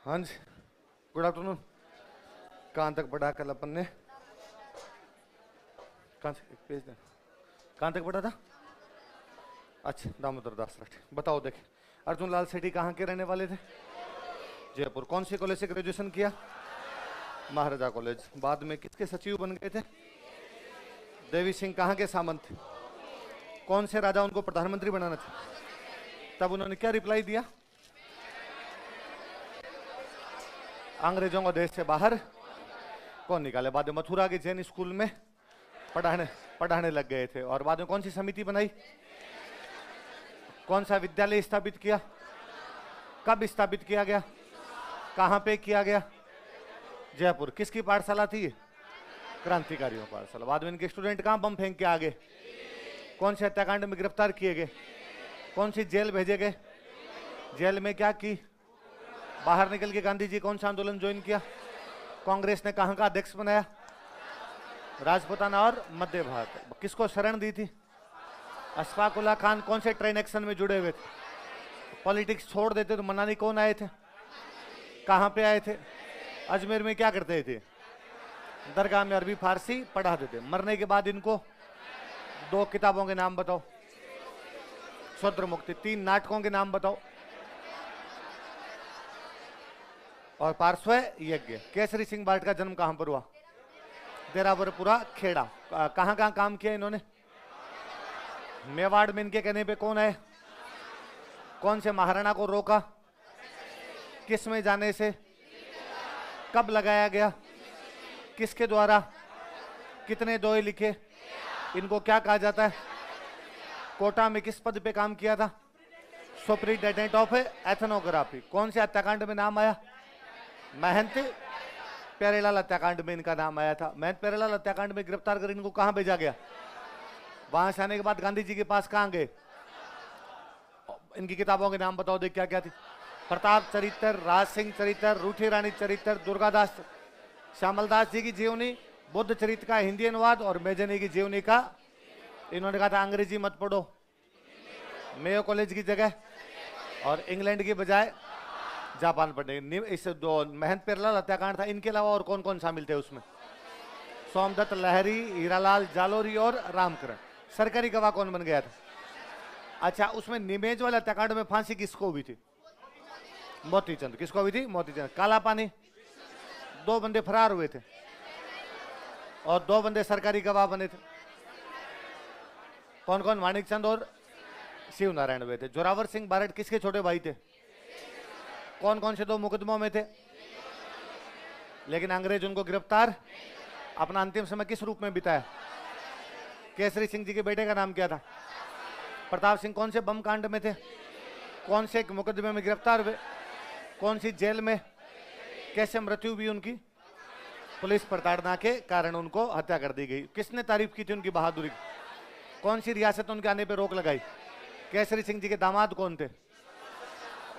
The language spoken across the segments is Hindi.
हाँ जी, गुड आफ्टरनून। कहाँ तक पढ़ा कल अपन ने? कहाँ से एक पेज देना। कहाँ तक पढ़ा था? अच्छा, दामोदर दास राठी। बताओ देखे, अर्जुन लाल सेठी कहाँ के रहने वाले थे? जयपुर। कौन से कॉलेज से ग्रेजुएशन किया? महाराजा कॉलेज। बाद में किसके सचिव बन गए थे? देवी सिंह कहाँ के सामंत थे? कौन से राजा उनको प्रधानमंत्री बनाना था? तब उन्होंने क्या रिप्लाई दिया? अंग्रेजों को देश से बाहर कौन निकाले? बाद में मथुरा के जैन स्कूल में पढ़ाने लग गए थे। और बाद में कौन सी समिति बनाई? कौन सा विद्यालय स्थापित किया? कब स्थापित किया गया? कहां पे किया गया? जयपुर। किसकी पाठशाला थी? क्रांतिकारियों पाठशाला। बाद में इनके स्टूडेंट कहां बम फेंक के आ गए? कौन से हत्याकांड में गिरफ्तार किए गए? कौन सी जेल भेजे गए? जेल में क्या की? बाहर निकल के गांधी जी कौन सा आंदोलन ज्वाइन किया? कांग्रेस ने कहां का अध्यक्ष बनाया? राजपुताना और मध्य भारत। किसको शरण दी थी? अशफाक उल्लाह खान। कौन से ट्रेन एक्शन में जुड़े हुए थे? पॉलिटिक्स छोड़ देते तो मनाली कौन आए थे? कहां पे आए थे? अजमेर में क्या करते थे? दरगाह में अरबी फारसी पढ़ाते थे। मरने के बाद इनको दो किताबों के नाम बताओ। शूद्र मुक्ति। 3 नाटकों के नाम बताओ। और पार्श्व यज्ञ। केसरी सिंह बार्ट का जन्म कहां पर हुआ? देरावरपुरा खेड़ा। कहां कहां काम किया इन्होंने? मेवाड़ में इनके कहने पे कौन है? कौन से महाराणा को रोका? किस में जाने से? कब लगाया गया? किसके द्वारा? कितने दोहे लिखे? इनको क्या कहा जाता है? कोटा में किस पद पे काम किया था? Superintendent of ethnography. कौन से हत्याकांड में नाम आया? महंत प्यारेलाल हत्याकांड में इनका नाम आया था। महंत प्यारेलाल हत्याकांड में गिरफ्तार कर इनको कहां भेजा गया? वहां से आने के बाद गांधी जी के पास कहां गए? इनकी किताबों के नाम बताओ, देख क्या क्या थी? प्रताप चरित्र, राज सिंह चरित्र, रूठी रानी चरित्र, दुर्गादास, श्यामलदास जी की जीवनी, बुद्ध चरित्र का हिंदी अनुवाद और मेजनी की जीवनी का। इन्होंने कहा था अंग्रेजी मत पढ़ो, मेयो कॉलेज की जगह और इंग्लैंड की बजाय जापान पढ़ने। इस दो महंत प्यारेलाल हत्याकांड था। इनके अलावा और कौन कौन शामिल थे उसमें? सोमदत्त लहरी, हीरालाल जालोरी और रामकरण। सरकारी गवाह कौन बन गया था? अच्छा, उसमें निमेज वाले हत्याकांड में फांसी किसको हुई थी? मोतीचंद। किसको हुई थी? मोतीचंद। काला पानी 2 बंदे फरार हुए थे और 2 बंदे सरकारी गवाह बने थे। कौन कौन? माणिकचंद और शिव नारायण हुए थे। जोरावर सिंह बारट किसके छोटे भाई थे? कौन कौन से 2 मुकदमों में थे? लेकिन अंग्रेज उनको गिरफ्तार। अपना अंतिम समय किस रूप में बिताया? केसरी सिंह जी के बेटे का नाम क्या था? प्रताप सिंह। कौन से बम कांड में थे? कौन से मुकदमे में गिरफ्तार हुए? कौन सी जेल में? कैसे मृत्यु हुई उनकी? पुलिस प्रताड़ना के कारण उनको हत्या कर दी गई। किसने तारीफ की थी उनकी बहादुरी? कौन सी रियासत उनके आने पर रोक लगाई? केसरी सिंह जी के दामाद कौन थे?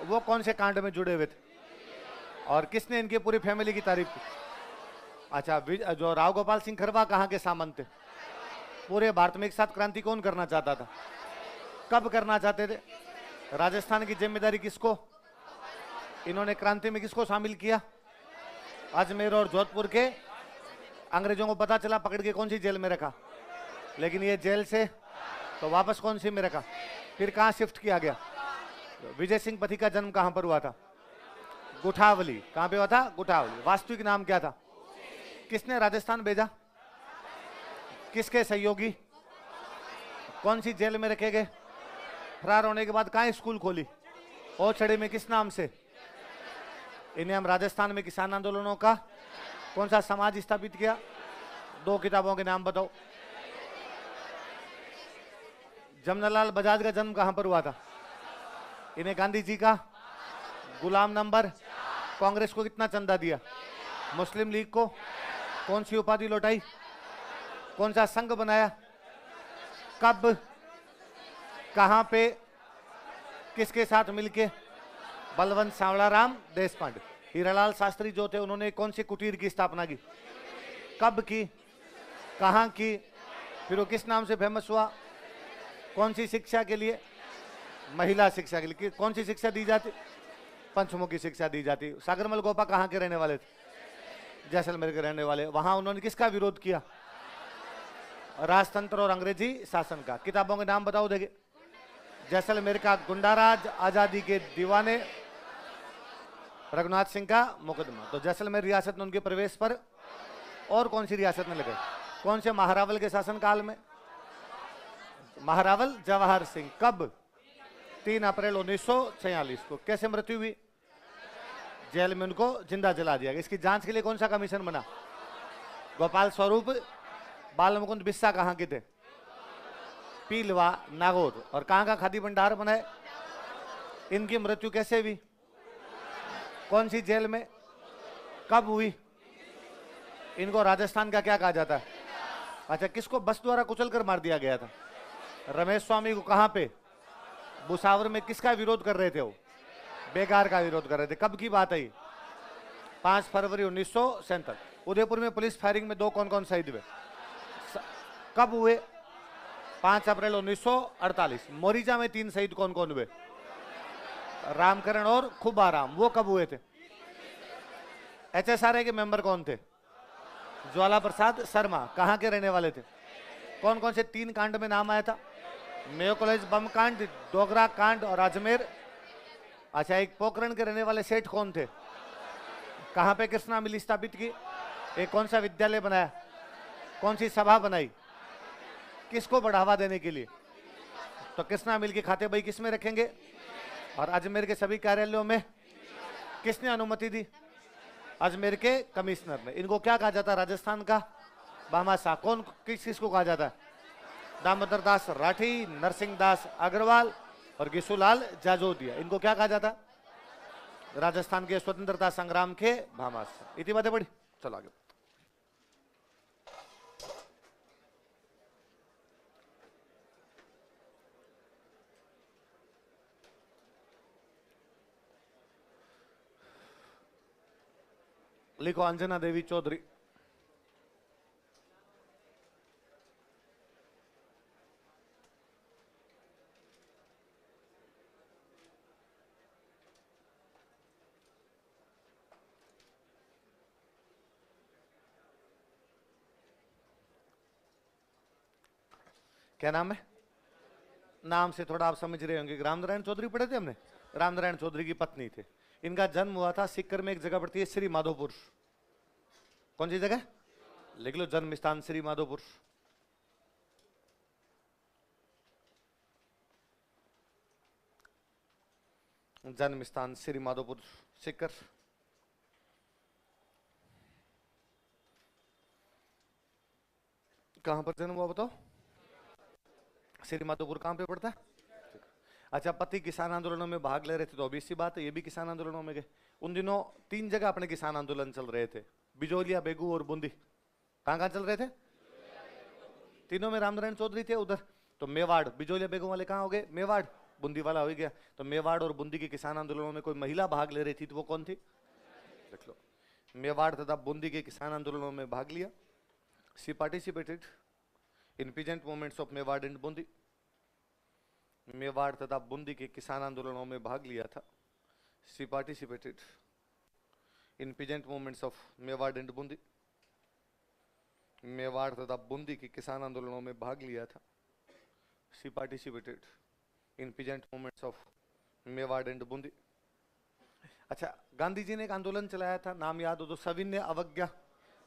वो कौन से कांड में जुड़े हुए थे? और किसने इनकी पूरी फैमिली की तारीफ की? अच्छा, जो राव गोपाल सिंह खरवा कहाँ के सामंत थे? पूरे भारत में एक साथ क्रांति कौन करना चाहता था? कब करना चाहते थे? राजस्थान की जिम्मेदारी किसको? इन्होंने क्रांति में किसको शामिल किया? अजमेर और जोधपुर के अंग्रेजों को पता चला, पकड़ के कौन सी जेल में रखा? लेकिन ये जेल से तो वापस कौन सी में रखा? फिर कहां शिफ्ट किया गया? विजय सिंह पति का जन्म कहां पर हुआ था? गुठावली। कहां पे हुआ था? गुठावली। वास्तविक नाम क्या था? किसने राजस्थान भेजा? किसके सहयोगी? कौन सी जेल में रखे गए? फरार होने के बाद कहां स्कूल खोली? ओछड़ी में किस नाम से? इन्हें हम राजस्थान में किसान आंदोलनों का कौन सा समाज स्थापित किया? 2 किताबों के नाम बताओ। जमनालाल बजाज का जन्म कहां पर हुआ था? इन्हें गांधी जी का गुलाम नंबर। कांग्रेस को कितना चंदा दिया? मुस्लिम लीग को कौन सी उपाधि लौटाई? कौन सा संघ बनाया? कब? कहां पे? किसके साथ मिलके? बलवंत सांवलाराम देशपांडे। हीरालाल शास्त्री जो थे उन्होंने कौन सी कुटीर की स्थापना की? कब की? कहां की? फिर वो किस नाम से फेमस हुआ? कौन सी शिक्षा के लिए? महिला शिक्षा के लिए। कौन सी शिक्षा दी जाती? पंचमुखी शिक्षा दी जाती। सागरमल गोपा कहाँ के रहने वाले थे? जैसलमेर के रहने वाले। वहां उन्होंने किसका विरोध किया? राजतंत्र और अंग्रेजी शासन का। किताबों के नाम बताओ देखिए। जैसलमेर का गुंडाराज, आजादी के दीवाने, रघुनाथ सिंह का मुकदमा। तो जैसलमेर रियासत में उनके प्रवेश पर और कौन सी रियासत में लगे? कौन से महारावल के शासनकाल में? महारावल जवाहर सिंह। कब? 3 अप्रैल 1946 को। कैसे मृत्यु हुई? जेल में उनको जिंदा जला दिया गया। इसकी जांच के लिए कौन सा कमीशन बना? गोपाल स्वरूप। बाल मुकुंद बिस्सा कहाँ के थे? पीलवा, नागौर। और कहाँ का खादी भंडार बनाए? इनकी मृत्यु कैसे हुई? कौन सी जेल में? कब हुई? इनको राजस्थान का क्या कहा जाता है? अच्छा, किसको बस द्वारा कुचल कर मार दिया गया था? रमेश स्वामी को। कहां पे? भुसावर में। किसका विरोध कर रहे थे वो? बेकार का विरोध कर रहे थे। कब की बात है? 5 फरवरी 1947। उदयपुर में पुलिस फायरिंग में 2 कौन कौन शहीद हुए? कब हुए? 5 अप्रैल 1948। मोरिजा में 3 शहीद कौन कौन हुए? रामकरण और खुबाराम। वो कब हुए थे? HSRA के मेंबर कौन थे? ज्वाला प्रसाद शर्मा। कहां के रहने वाले थे? कौन कौन से 3 कांड में नाम आया था? मेयो कॉलेज बम कांड, डोगरा कांड और अजमेर। अच्छा, एक पोखरण के रहने वाले सेठ कौन थे? कहां पे कृष्णा मिल स्थापित की? एक कौन सा विद्यालय बनाया? कौन सी सभा बनाई? किसको बढ़ावा देने के लिए? तो कृष्णा मिल के खाते भाई किस में रखेंगे? और अजमेर के सभी कार्यालयों में किसने अनुमति दी? अजमेर के कमिश्नर ने। इनको क्या कहा जाता है राजस्थान का? भामाशाह। कौन किसको कहा जाता है? दामोदर दास राठी, नरसिंह दास अग्रवाल और गिसूलाल जाजोदिया। इनको क्या कहा जाता है? राजस्थान के स्वतंत्रता संग्राम के भामाशाह। इतनी बातें पढ़ी। चलो आगे। लिखो अंजना देवी चौधरी। क्या नाम है? नाम से थोड़ा आप समझ रहे होंगे। रामनारायण चौधरी पढ़े थे हमने। रामनारायण चौधरी की पत्नी थे। इनका जन्म हुआ था सिक्कर में, एक जगह पड़ती है श्री माधोपुर। कौन सी जगह? लिख लो, जन्म स्थान श्री माधोपुर। जन्म स्थान श्री माधोपुर, सिक्कर। कहां पर जन्म हुआ बताओ? श्री माधोपुर कहां पे पड़ता है? अच्छा, पति किसान आंदोलनों में भाग ले रहे थे तो अभी सी बात है, ये भी किसान आंदोलनों में गए। उन दिनों 3 जगह अपने किसान आंदोलन चल रहे थे, बिजोलिया, बेगू और बूंदी। कहां कहां चल रहे थे? तीनों में रामनारायण चौधरी थे उधर। तो मेवाड़, बिजोलिया बेगू वाले कहां हो गए? मेवाड़। बूंदी वाला हो गया। तो मेवाड़ और बूंदी के किसान आंदोलनों में कोई महिला भाग ले रही थी, तो वो कौन थी? देख लो। मेवाड़ तथा बूंदी के किसान आंदोलनों में भाग लिया। She participated in peasant movements of Mewar and Bundi. Mewar तथा बूंदी के किसान आंदोलनों में भाग लिया था। She participated in peasant movements of Mewar and Bundi. Mewar तथा बूंदी के किसान आंदोलनों में भाग लिया था। She participated in peasant movements of Mewar and Bundi. अच्छा, गांधी जी ने एक आंदोलन चलाया था, नाम याद हो तो? सविनय अवज्ञा,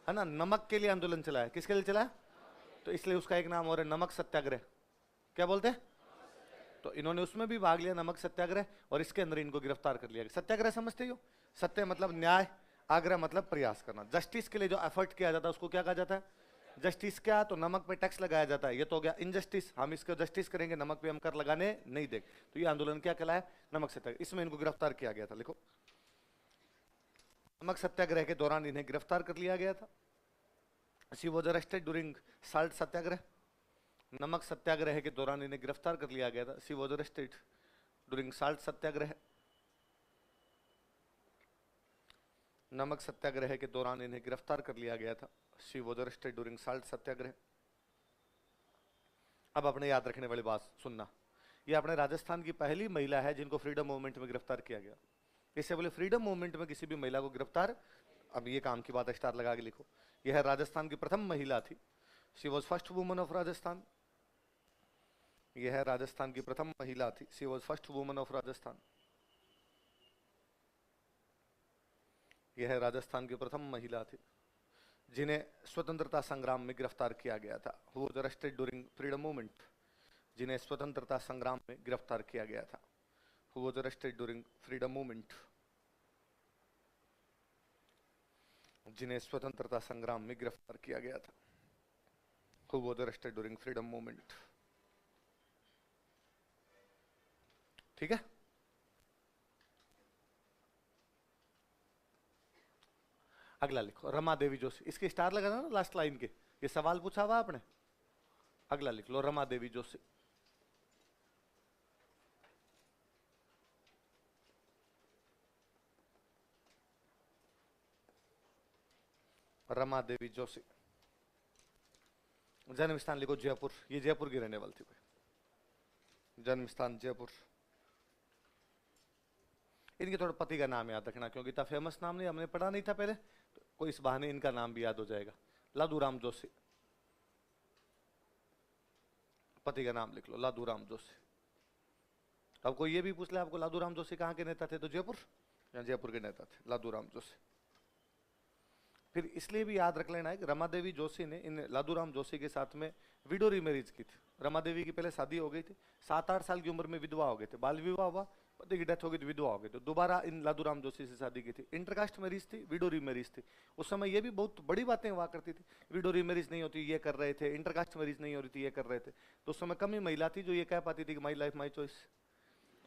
है ना? नमक के लिए आंदोलन चलाया। किसके लिए चलाया? तो इसलिए उसका एक नाम और है, नमक सत्याग्रह। क्या बोलते हैं? तो इन्होंने उसमें भी भाग लिया, नमक सत्याग्रह, और इसके अंदर इनको गिरफ्तार कर लिया। सत्याग्रह समझते हो? सत्य मतलब न्याय, आग्रह मतलब प्रयास करना। जस्टिस के लिए जो एफर्ट किया जाता है उसको क्या कहा जाता है? जस्टिस। क्या? तो नमक पे टैक्स लगाया जाता है, ये तो हो गया इनजस्टिस। हम इसको जस्टिस करेंगे, नमक पे हम कर लगाने नहीं देंगे। तो ये आंदोलन क्या कहलाया? नमक सत्याग्रह। इसमें इनको गिरफ्तार किया गया था। लिखो, नमक सत्याग्रह के दौरान इन्हें गिरफ्तार कर लिया गया था। She was arrested during salt Satyagraha. नमक सत्याग्रह के दौरान इन्हें गिरफ्तार कर लिया गया था। She was arrested during salt Satyagraha. नमक सत्याग्रह के दौरान इन्हें गिरफ्तार कर लिया गया था। She was arrested during salt Satyagraha. अब अपने याद रखने वाली बात सुनना, ये अपने राजस्थान की पहली महिला है जिनको फ्रीडम मूवमेंट में गिरफ्तार किया गया। इससे बोले फ्रीडम मूवमेंट में किसी भी महिला को गिरफ्तार, अब ये काम की बात है, स्टार लगा के लिखो। यह राजस्थान की प्रथम महिला थी, she was first woman of Rajasthan. यह राजस्थान की प्रथम महिला थी, she was first woman of Rajasthan. यह राजस्थान की प्रथम महिला थी जिन्हें स्वतंत्रता संग्राम में गिरफ्तार किया गया था, who was arrested during freedom movement. जिन्हें स्वतंत्रता संग्राम में गिरफ्तार किया गया था, who was arrested during freedom movement. जिन्हें स्वतंत्रता संग्राम में गिरफ्तार किया गया था, who was arrested during freedom movement. ठीक है, अगला लिखो, रमा देवी जोशी। इसके स्टार लगा ना लास्ट लाइन के, ये सवाल पूछा हुआ आपने। अगला लिख लो, रमा देवी जोशी। रमा देवी जोशी। जन्म स्थान लिखो जयपुर, ये जयपुर की रहने वाली थी भाई। जन्म स्थान जयपुर। इनके थोड़ा पति का नाम याद रखना, क्योंकि इतना फेमस नाम नहीं, हमने पढ़ा नहीं था पहले, तो कोई इस बहाने इनका नाम भी याद हो जाएगा। लादूराम जोशी, पति का नाम लिख लो, लादूराम जोशी। अब कोई ये भी पूछ ले आपको लादूराम जोशी कहाँ के नेता थे, तो जयपुर, या जयपुर के नेता थे लादूराम जोशी। फिर इसलिए भी याद रख लेना है कि रमा देवी जोशी ने इन लादूराम जोशी के साथ में विडो रीमैरिज की थी। रमा देवी की पहले शादी हो गई थी, 7-8 साल की उम्र में विधवा हो गए थे, बाल विवाह हुआ, पति की डेथ हो गई तो विधवा हो गई, तो दोबारा इन लादूराम जोशी से शादी की थी। इंटरकास्ट मैरिज थी, विडो रीमैरिज थी। उस समय ये भी बहुत बड़ी बातें हुआ करती थी, विडो रीमैरिज नहीं होती ये कर रहे थे, इंटरकास्ट मैरिज नहीं हो रही थी ये कर रहे थे। तो उस समय कम ही महिला थी जो ये कह पाती थी कि माई लाइफ माई चॉइस।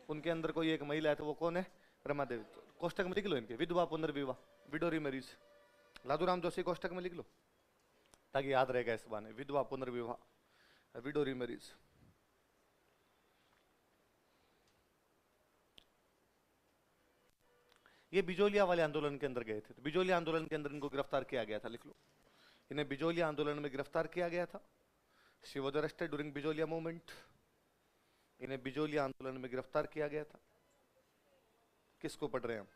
उनके अंदर कोई एक महिला है, तो वो कौन है, रमा देवी। कोष्टक में लिख लो इनके, विधवा पुनर्विवाह, विडो रीमैरिज। लादूराम जोशी कोष्टक में लिख लो ताकि याद रहेगा इस बाने, विधवा पुनर्विवाह, विडो रीमैरिज। ये बिजोलिया वाले आंदोलन के अंदर गए थे, तो बिजोलिया आंदोलन के अंदर इनको गिरफ्तार किया गया था, लिख लो। इन्हें बिजोलिया आंदोलन में गिरफ्तार किया गया था, she was arrested during Bijolia movement. इन्हें बिजोलिया आंदोलन में गिरफ्तार किया गया था। किसको पढ़ रहे हैं हम,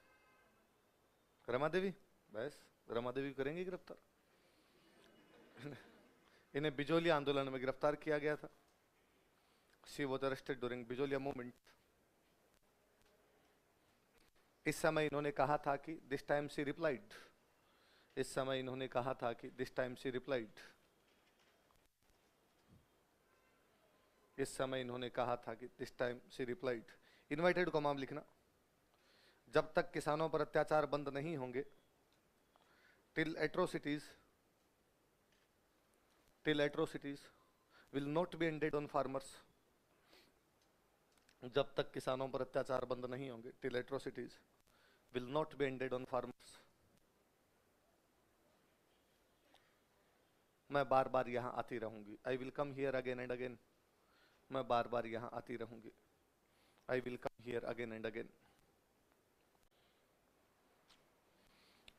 रमा देवी, बस रमा देवी करेंगे गिरफ्तार। इन्हें बिजोलिया आंदोलन में गिरफ्तार किया गया था, she was arrested during Bijolia movement. इस समय इन्होंने कहा था कि दिस टाइम शी रिप्लाइड। इस समय इन्होंने कहा था कि दिस टाइम शी रिप्लाइड। इस समय इन्होंने कहा था कि this time she replied. Invited को नाम लिखना। जब तक किसानों पर अत्याचार बंद नहीं होंगे, till atrocities will not be ended on farmers. जब तक किसानों पर अत्याचार बंद नहीं होंगे, till atrocities will not be ended on farmers. मैं बार बार यहां आती रहूंगी, I will come here again and again. मैं बार बार यहां आती रहूंगी, I will come here again and again.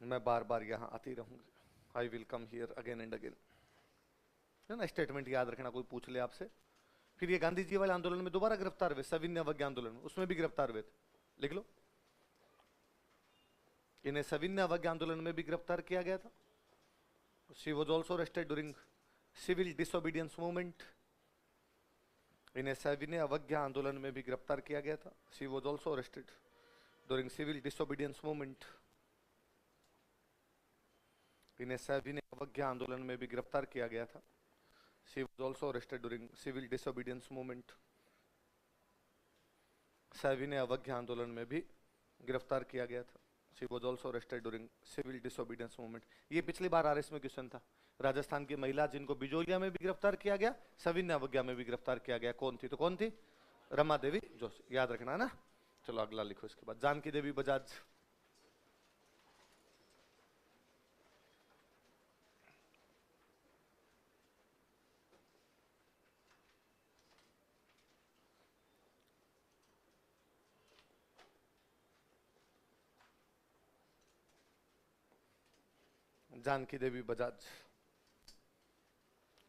मैं बार बार यहां आती रहूंगी, I will come here again and again. है ना, स्टेटमेंट याद रखना, कोई पूछ ले आपसे। फिर ये गांधी जी वाले आंदोलन में दोबारा गिरफ्तार हुए, सविनय अवज्ञा आंदोलन में, उसमें भी गिरफ्तार हुए थे, लिख लो। इन्हें सविनय अवज्ञा आंदोलन में भी गिरफ्तार किया गया था। She was also arrested during civil disobedience movement. इन्हें सविनय अवज्ञा आंदोलन में भी गिरफ्तार किया गया था, she was also arrested during civil disobedience movement. इन्हें सविनय अवज्ञा आंदोलन में भी गिरफ्तार किया गया था, she was also arrested during civil disobedience movement. सविनय अवज्ञा आंदोलन में भी गिरफ्तार किया गया था, she was also arrested during civil disobedience movement. ये पिछली बार आरएस में क्वेश्चन था। राजस्थान की महिला जिनको बिजोलिया में भी गिरफ्तार किया गया, सविनय अवज्ञा में भी गिरफ्तार किया गया, कौन थी, तो कौन थी, रमा देवी जोशी। याद रखना है ना। चलो अगला लिखो इसके बाद, जानकी देवी बजाज। जानकी देवी बजाज।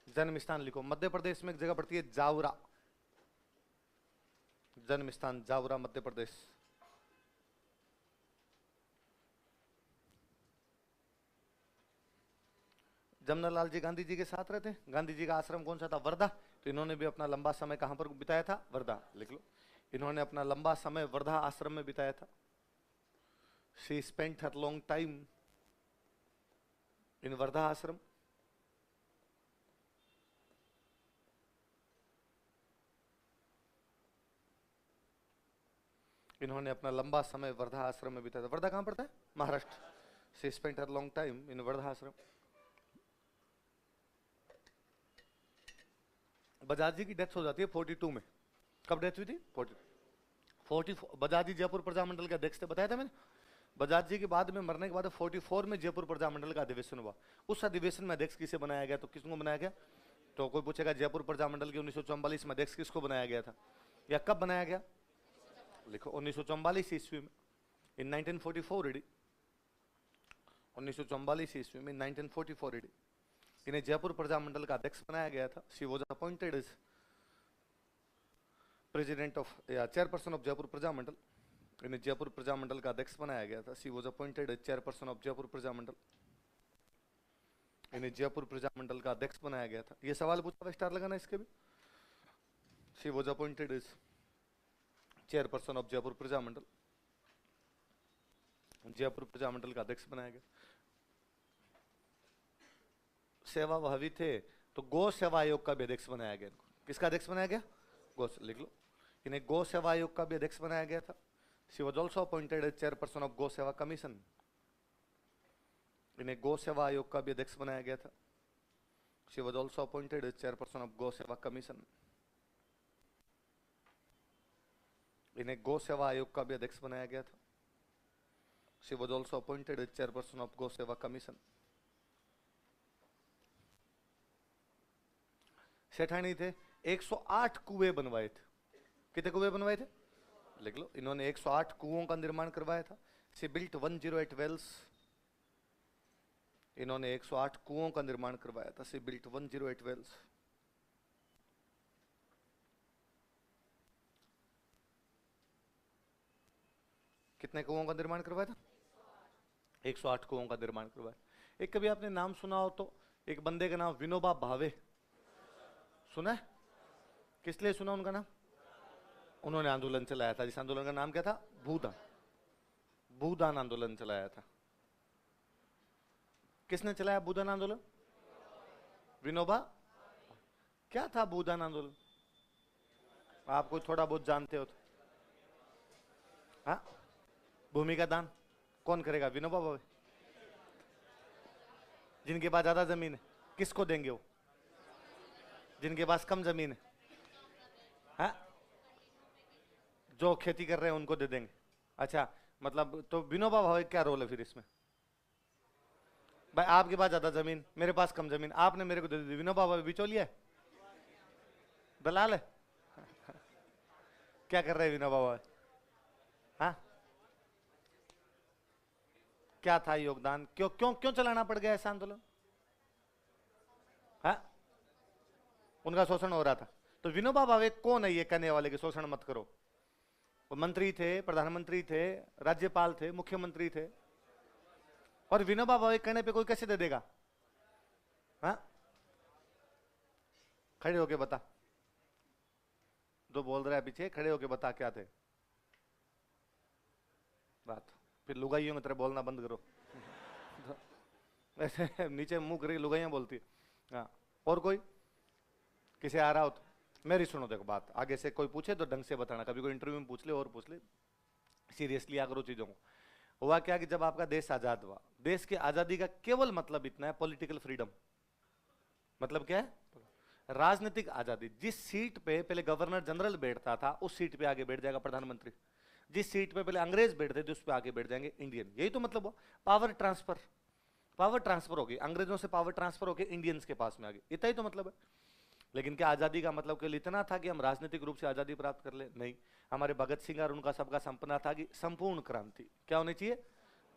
जन्म स्थान लिखो, मध्य प्रदेश में एक जगह पड़ती है जावरा। जन्म स्थान जावरा, मध्य प्रदेश। जमनालाल जी गांधी जी के साथ रहते। गांधी जी का आश्रम कौन सा था? वर्धा। तो इन्होंने भी अपना लंबा समय कहां पर बिताया था? वर्धा। लिख लो, इन्होंने अपना लंबा समय वर्धा आश्रम में बिताया था। She spent her long time in Wardha आश्रम। इन्होंने अपना लंबा समय वर्धा आश्रम में बिताया था। वर्धा कहां पड़ता है? Maharashtra. She spent her long time in Wardha आश्रम। बजाज जी की डेथ हो जाती है 42 में। कब डेथ हुई थी? 40 बजाज जी जयपुर प्रजामंडल के अध्यक्ष थे, बताया था मैंने। बजाज जी के बाद में मरने के बाद 44 में जयपुर प्रजामंडल का अधिवेशन हुआ। उस अधिवेशन में अध्यक्ष किसे बनाया गया? तो किसको बनाया गया? तो कोई पूछेगा जयपुर प्रजामंडल के 1944 में अध्यक्ष किसको बनाया गया था, या कब बनाया गया? लिखो 1944 ईस्वी में, इन 1944 एडी। 1944 ईस्वी में, 1944 एडी इन्हें जयपुर प्रजामंडल का अध्यक्ष बनाया गया था। She was appointed as president of या चेयरपर्सन ऑफ जयपुर प्रजामंडल। इन्हें जयपुर प्रजामंडल का अध्यक्ष बनाया गया था। She was appointed as chairperson of Jaipur Prajamandal. इन्हें जयपुर प्रजामंडल का अध्यक्ष बनाया गया था। ये सवाल पूछा हुआ, स्टार लगाना इसके भी। She was appointed as chairperson of Jaipur Prajamandal. Jaipur Prajamandal का अध्यक्ष बनाया गया। सेवा भावी थे तो गौ सेवा आयोग का भी अध्यक्ष बनाया गया। किसका अध्यक्ष बनाया गया? गौ। लिख लो, इन्हें गौ सेवा आयोग का भी अध्यक्ष बनाया गया था। She was also appointed as chairperson of Gau Seva commission. इन्हें गौ सेवा आयोग का भी अध्यक्ष बनाया गया था। She was also appointed as chairperson of Gau Seva commission. इन्हें गौ सेवा आयोग का भी अध्यक्ष बनाया गया था। She was also appointed as chairperson of Gau Seva commission. सेठानी थे, 108 कुएं बनवाए थे। कितने कुएं बनवाए थे? लिख लो, इन्होंने 108 कुओं का निर्माण करवाया था। She built 108 wells. इन्होंने 108 कुओं का निर्माण करवाया था। She built 108 wells. कितने कुओं का निर्माण करवाया था? 108 कुओं का निर्माण करवाया। एक कभी आपने नाम सुना हो तो, एक बंदे का नाम विनोबा भावे, सुना है? किस लिए सुना उनका नाम? उन्होंने आंदोलन चलाया था। जिस आंदोलन का नाम क्या था? भूदान। भूदान आंदोलन चलाया था। किसने चलाया भूदान आंदोलन? विनोबा। क्या था भूदान आंदोलन? आपको थोड़ा बहुत जानते हो तो? हाँ, भूमि का दान कौन करेगा? विनोबा भावे। जिनके पास ज्यादा जमीन है किसको देंगे वो? जिनके पास कम जमीन है, हाँ, जो खेती कर रहे हैं उनको दे देंगे। अच्छा, मतलब तो विनोबा भावे क्या रोल है फिर इसमें? भाई आपके पास ज्यादा जमीन, मेरे पास कम जमीन, आपने मेरे को दे दी, विनोबा भावे बिचौलिया है, दलाल है? क्या कर रहे हैं विनोबा भावे? हाँ, क्या था योगदान? क्यों क्यों क्यों चलाना पड़ गया ऐसा आंदोलन? हाँ, उनका शोषण हो रहा था। तो विनोबा भावे कौन है ये कहने वाले कि शोषण मत करो? वो मंत्री थे, प्रधानमंत्री थे, राज्यपाल थे, मुख्यमंत्री थे, और विनोबा भावे कहने पे कोई कैसे दे देगा? हाँ, खड़े होके बता, जो बोल रहा है पीछे, खड़े होके बता क्या थे बात। फिर लुगाइयों की तरह बोलना बंद करो। ऐसे नीचे मुंह करके लुगाइयां बोलती है। हाँ, और कोई किसे आ रहा हो तो मेरी सुनो, देखो बात, आगे से कोई पूछे तो ढंग से बताना। कभी कोई इंटरव्यू में पूछ ले और पूछ ले, सीरियसली आ करो चीजों को। हुआ क्या कि जब आपका देश आजाद हुआ, देश की आजादी का केवल मतलब इतना है, पॉलिटिकल फ्रीडम। मतलब क्या है? राजनीतिक आजादी। जिस सीट पे पहले गवर्नर जनरल बैठता था उस सीट पे आगे बैठ जाएगा प्रधानमंत्री। जिस सीट पे पहले अंग्रेज बैठते थे उस पे आगे बैठ जाएंगे इंडियन। यही तो मतलब हुआ, पावर ट्रांसफर। पावर ट्रांसफर होगी, अंग्रेजों से पावर ट्रांसफर होकर इंडियंस के पास में आ गई। इतना ही तो मतलब है। लेकिन क्या आजादी का मतलब केवल इतना था कि हम राजनीतिक रूप से आजादी प्राप्त कर ले? नहीं। हमारे भगत सिंह और उनका सबका सपना था कि संपूर्ण क्रांति क्या होनी चाहिए?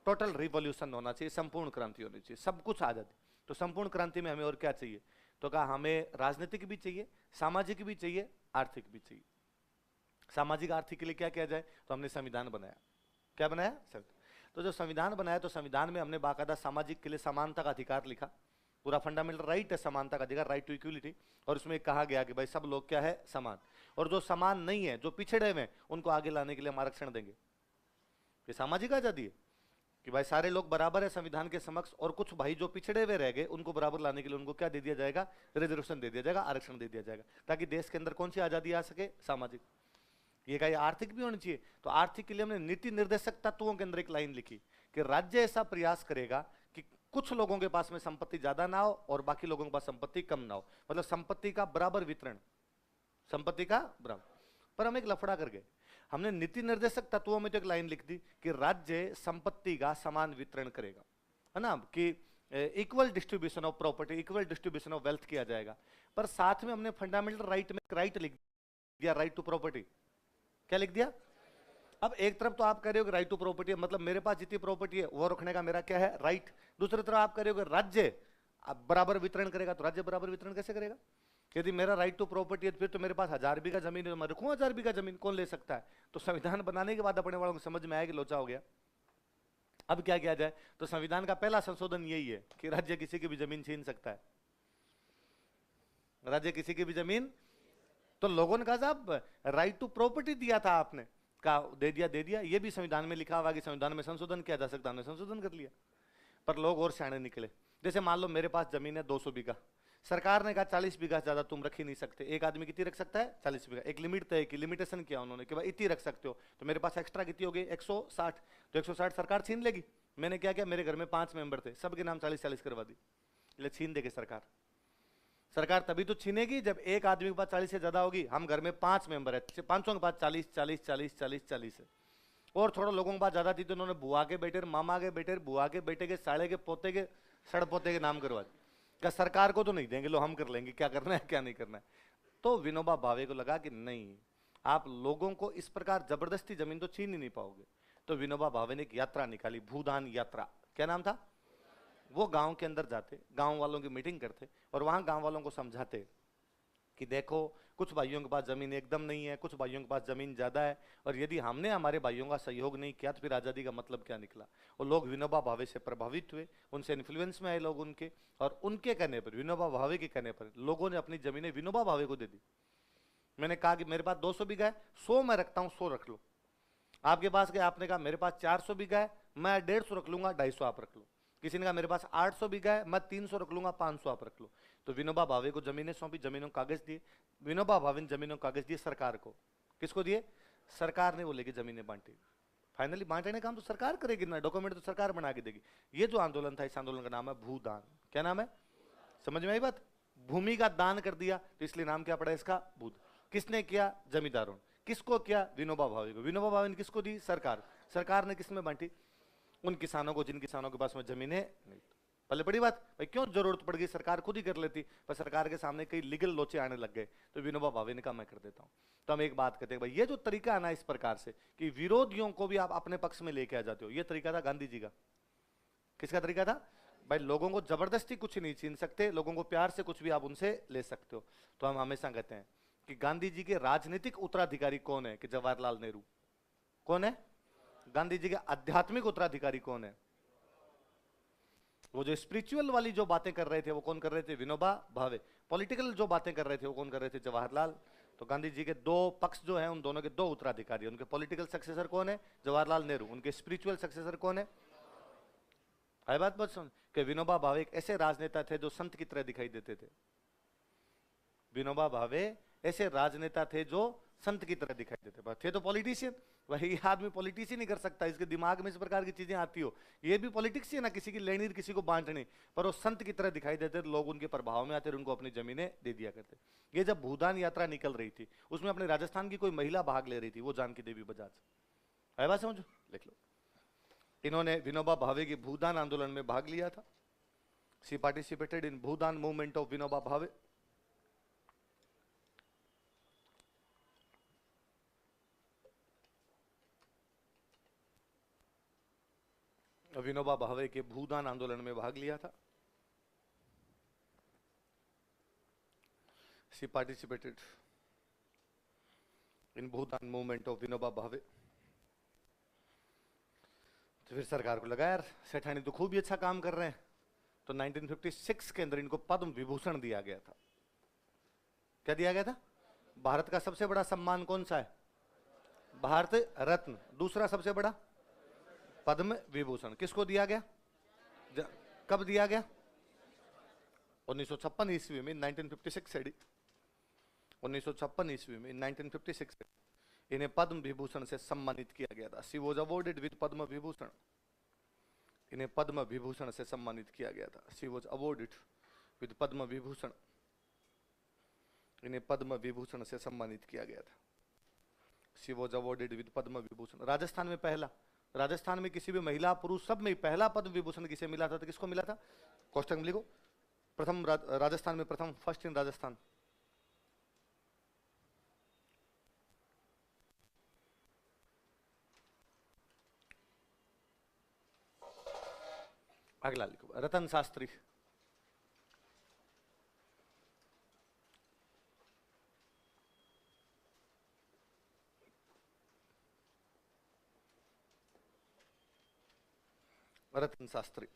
टोटल रिवॉल्यूशन होना चाहिए, संपूर्ण क्रांति होनी चाहिए, सब कुछ आजादी। तो संपूर्ण क्रांति में हमें और क्या चाहिए? तो कहा हमें राजनीतिक भी चाहिए, सामाजिक भी चाहिए, आर्थिक भी चाहिए। सामाजिक आर्थिक के लिए क्या किया जाए? तो हमने संविधान बनाया। क्या बनाया? तो जो संविधान बनाया, तो संविधान में हमने बाकायदा सामाजिक के लिए समानता का अधिकार लिखा। पूरा फंडामेंटल राइट है समानता का अधिकार, राइट टू इक्वलिटी, और उसमें कहा गया कि भाई सब लोग क्या है, समान, और जो समान नहीं है, जो पिछड़े हुए हैं, उनको आगे लाने के लिए हम आरक्षण देंगे। ये सामाजिक आजादी है कि भाई सारे लोग बराबर है संविधान के समक्ष, और कुछ भाई जो पिछड़े हुए रह गए उनको बराबर लाने के लिए उनको क्या दे दिया जाएगा, रिजर्वेशन दे दिया जाएगा, आरक्षण दे दिया जाएगा, ताकि देश के अंदर कौन सी आजादी आ सके, सामाजिक। ये का, ये आर्थिक भी होनी चाहिए। तो आर्थिक के लिए हमने नीति निर्देशक तत्वों के अंदर एक लाइन लिखी कि राज्य ऐसा प्रयास करेगा कि कुछ लोगों के पास में संपत्ति ज्यादा ना हो और बाकी लोगों के पास संपत्ति कम ना हो, मतलब संपत्ति का बराबर वितरण, संपत्ति का बराबर। पर हम एक लफड़ा कर गए, हमने नीति निर्देशक तत्वों में तो एक लाइन लिख दी कि राज्य संपत्ति का समान वितरण करेगा, है ना, कि equal distribution of property, equal distribution of wealth किया जाएगा। पर साथ में हमने फंडामेंटल राइट में राइट लिख दिया, राइट टू प्रॉपर्टी। क्या लिख दिया? अब एक तरफ तो आप कह रहे हो कि राइट टू प्रॉपर्टी, मतलब मेरे पास जितनी प्रॉपर्टी है वो रखने का मेरा क्या है, राइट। दूसरी तरफ आप कह रहे हो कि राज्य बराबर वितरण करेगा, तो राज्य बराबर वितरण कैसे करेगा? यदि मेरा राइट टू प्रॉपर्टी है फिर तो मेरे पास 1000 बीघा जमीन है, मैं रखूं 1000 बीघा जमीन, कौन ले सकता है? तो संविधान बनाने के बाद अपने वालों को समझ में आया कि लोचा हो गया, अब क्या किया जाए? तो संविधान का पहला संशोधन यही है कि राज्य किसी की भी जमीन छीन सकता है, राज्य किसी की भी जमीन। तो लोगों ने कहा साहब राइट टू प्रॉपर्टी दिया था आपने, कहा दे दिया, ये भी संविधान में लिखा हुआ कि संविधान में संशोधन किया जा सकता, हमने संशोधन कर लिया। पर लोग और सियाने निकले। जैसे मान लो मेरे पास जमीन है 200 बीघा, सरकार ने कहा 40 बीघा से ज्यादा तुम रख ही नहीं सकते, एक आदमी कितनी रख सकता है, 40 बीघा। एक लिमिट तय की, लिमिटेशन किया उन्होंने कि भाई इतनी रख सकते हो, तो मेरे पास एक्स्ट्रा कितनी हो गई, 160, तो 160 सरकार छीन लेगी। मैंने क्या किया, मेरे घर में 5 मेंबर थे, सबके नाम 40-40 करवा दी, इसलिए छीन देगी सरकार। सरकार तभी तो छीनेगी जब एक आदमी के पास 40 से ज्यादा होगी। हम घर में 5 मेंबर है, 500 के पास 40 है, और थोड़ा लोगों के पास ज्यादा थी तो उन्होंने बुआ के बेटे, मामा के बेटे, बुआ के बेटे के, साले के पोते के, सड़पोते के नाम करवा दिए। क्या सरकार को तो नहीं देंगे, लो हम कर लेंगे, क्या करना है क्या नहीं करना है। तो विनोबा भावे को लगा कि नहीं, आप लोगों को इस प्रकार जबरदस्ती जमीन तो छीन ही नहीं पाओगे। तो विनोबा भावे ने एक यात्रा निकाली, भूदान यात्रा। क्या नाम था? वो गांव के अंदर जाते, गांव वालों की मीटिंग करते और वहां गांव वालों को समझाते कि देखो कुछ भाइयों के पास जमीन एकदम नहीं है, कुछ भाइयों के पास जमीन ज्यादा है, और यदि हमने हमारे भाइयों का सहयोग नहीं किया तो फिर आजादी का मतलब क्या निकला। और लोग विनोबा भावे से प्रभावित हुए, उनसे इन्फ्लुएंस में आए लोग उनके, और उनके कहने पर, विनोबा भावे के कहने पर लोगों ने अपनी जमीनें विनोबा भावे को दे दी। मैंने कहा कि मेरे पास 200 बीघा है, 100 मैं रखता हूं, 100 रख लो। आपके पास गए, आपने कहा मेरे पास 400 बीघा है, मैं 150 रख लूंगा, 250 आप रख लो। किसी ने कहा मेरे पास 800 बीघा है, मैं 300 रख लूंगा, 500 आप रख लो। तो विनोबा भावे को जमीनें सौंपी, जमीनों कागज दिए, विनोबा भावे ने जमीनों कागज दिए सरकार को। किसको दिए? सरकार ने वो लेके जमीनें बांटी। फाइनली बांटने काम तो सरकार करेगी ना, डॉक्यूमेंट तो सरकार बना के देगी। ये जो आंदोलन था, इस आंदोलन का नाम है भूदान। क्या नाम है? समझ में आई बात? भूमि का दान कर दिया तो इसलिए नाम क्या पड़ा इसका? भूत। किसने किया? जमींदारों। किसको किया? विनोबा भावे को। विनोबा भावे ने किसको दी? सरकार। सरकार ने किसमें बांटी? उन किसानों को जिन किसानों के पास में जमीनें नहीं। पहले बड़ी बात भाई, क्यों जरूरत पड़ गई, सरकार खुद ही कर लेती, पर सरकार के सामने कई लीगल लोचे आने लग गए, तो विनोबा भावे ने कहा मैं कर देता हूं। तो हम एक बात कहते हैं भाई, ये जो तरीका है ना इस प्रकार से कि विरोधियों को भी आप अपने पक्ष में लेके आ जाते हो, ये तरीका था गांधी जी का। किसका तरीका था? भाई लोगों को जबरदस्ती कुछ नहीं छीन सकते, लोगों को प्यार से कुछ भी आप उनसे ले सकते हो। तो हम हमेशा कहते हैं कि गांधी जी के राजनीतिक उत्तराधिकारी कौन है? कि जवाहरलाल नेहरू। कौन है? गांधी जी के आध्यात्मिक उत्तराधिकारी कौन है? वो जो स्पिरिचुअल वाली जो बातें कर रहे थे वो कौन कर रहे थे? विनोबा भावे। पॉलिटिकल जो बातें कर रहे थे वो कौन कर रहे थे? जवाहरलाल। तो गांधी जी के दो पक्ष जो हैं, उन दोनों के दो उत्तराधिकारी। उनके पॉलिटिकल सक्सेसर कौन है? जवाहरलाल नेहरू। उनके स्पिरिचुअल सक्सेसर कौन है? आई बात मत सुन कि विनोबा भावे एक ऐसे राजनेता थे जो संत की तरह दिखाई देते थे। विनोबा भावे ऐसे राजनेता थे जो संत की तरह दिखाई देते थे। तो पॉलिटिशियन, वही आदमी पॉलिटिशियन ही कर सकता है, इसके दिमाग में इस प्रकार की चीजें आती हो। ये भी पॉलिटिक्स ही है ना, किसी की लेनी किसी को बांटनी, पर वो संत की तरह दिखाई देते, लोग उनके प्रभाव में आते और उनको अपनी जमीनें दे दिया करते। ये जब भूदान यात्रा निकल रही थी, उसमें अपने राजस्थान की कोई महिला भाग ले रही थी, वो जानकी देवी बजाज। है बात समझो, लिख लो। इन्होंने विनोबा भावे की भूदान आंदोलन में भाग लिया था। She participated in Bhoodan movement of Vinoba Bhave. Vinoba Bhave के भूदान आंदोलन में भाग लिया था। She participated in Bhoodan movement of Vinoba Bhave. तो फिर सरकार को लगा यार सेठानी तो खूब ही अच्छा काम कर रहे हैं, तो 1956 के अंदर इनको पद्म विभूषण दिया गया था। क्या दिया गया था? भारत का सबसे बड़ा सम्मान कौन सा है? भारत रत्न। दूसरा सबसे बड़ा पद्म विभूषण किसको दिया गया? कब दिया गया? 1956 ईस्वी में, 1956 एडी। 1956 ईस्वी में, 1956 इन्हें पद्म विभूषण से सम्मानित किया गया था। She was awarded with Padma Vibhushan. इन्हें पद्म विभूषण से सम्मानित किया गया था। She was awarded with Padma Vibhushan. इन्हें पद्म विभूषण से सम्मानित किया गया था। She was awarded with Padma Vibhushan. Rajasthan में पहला, राजस्थान में किसी भी महिला पुरुष सब में पहला पद्म विभूषण किसे मिला था? तो किसको मिला था? कोष्टक में लिखो, प्रथम राजस्थान में प्रथम, फर्स्ट इन राजस्थान। अगला लिखो, रतन शास्त्री। रतन शास्त्री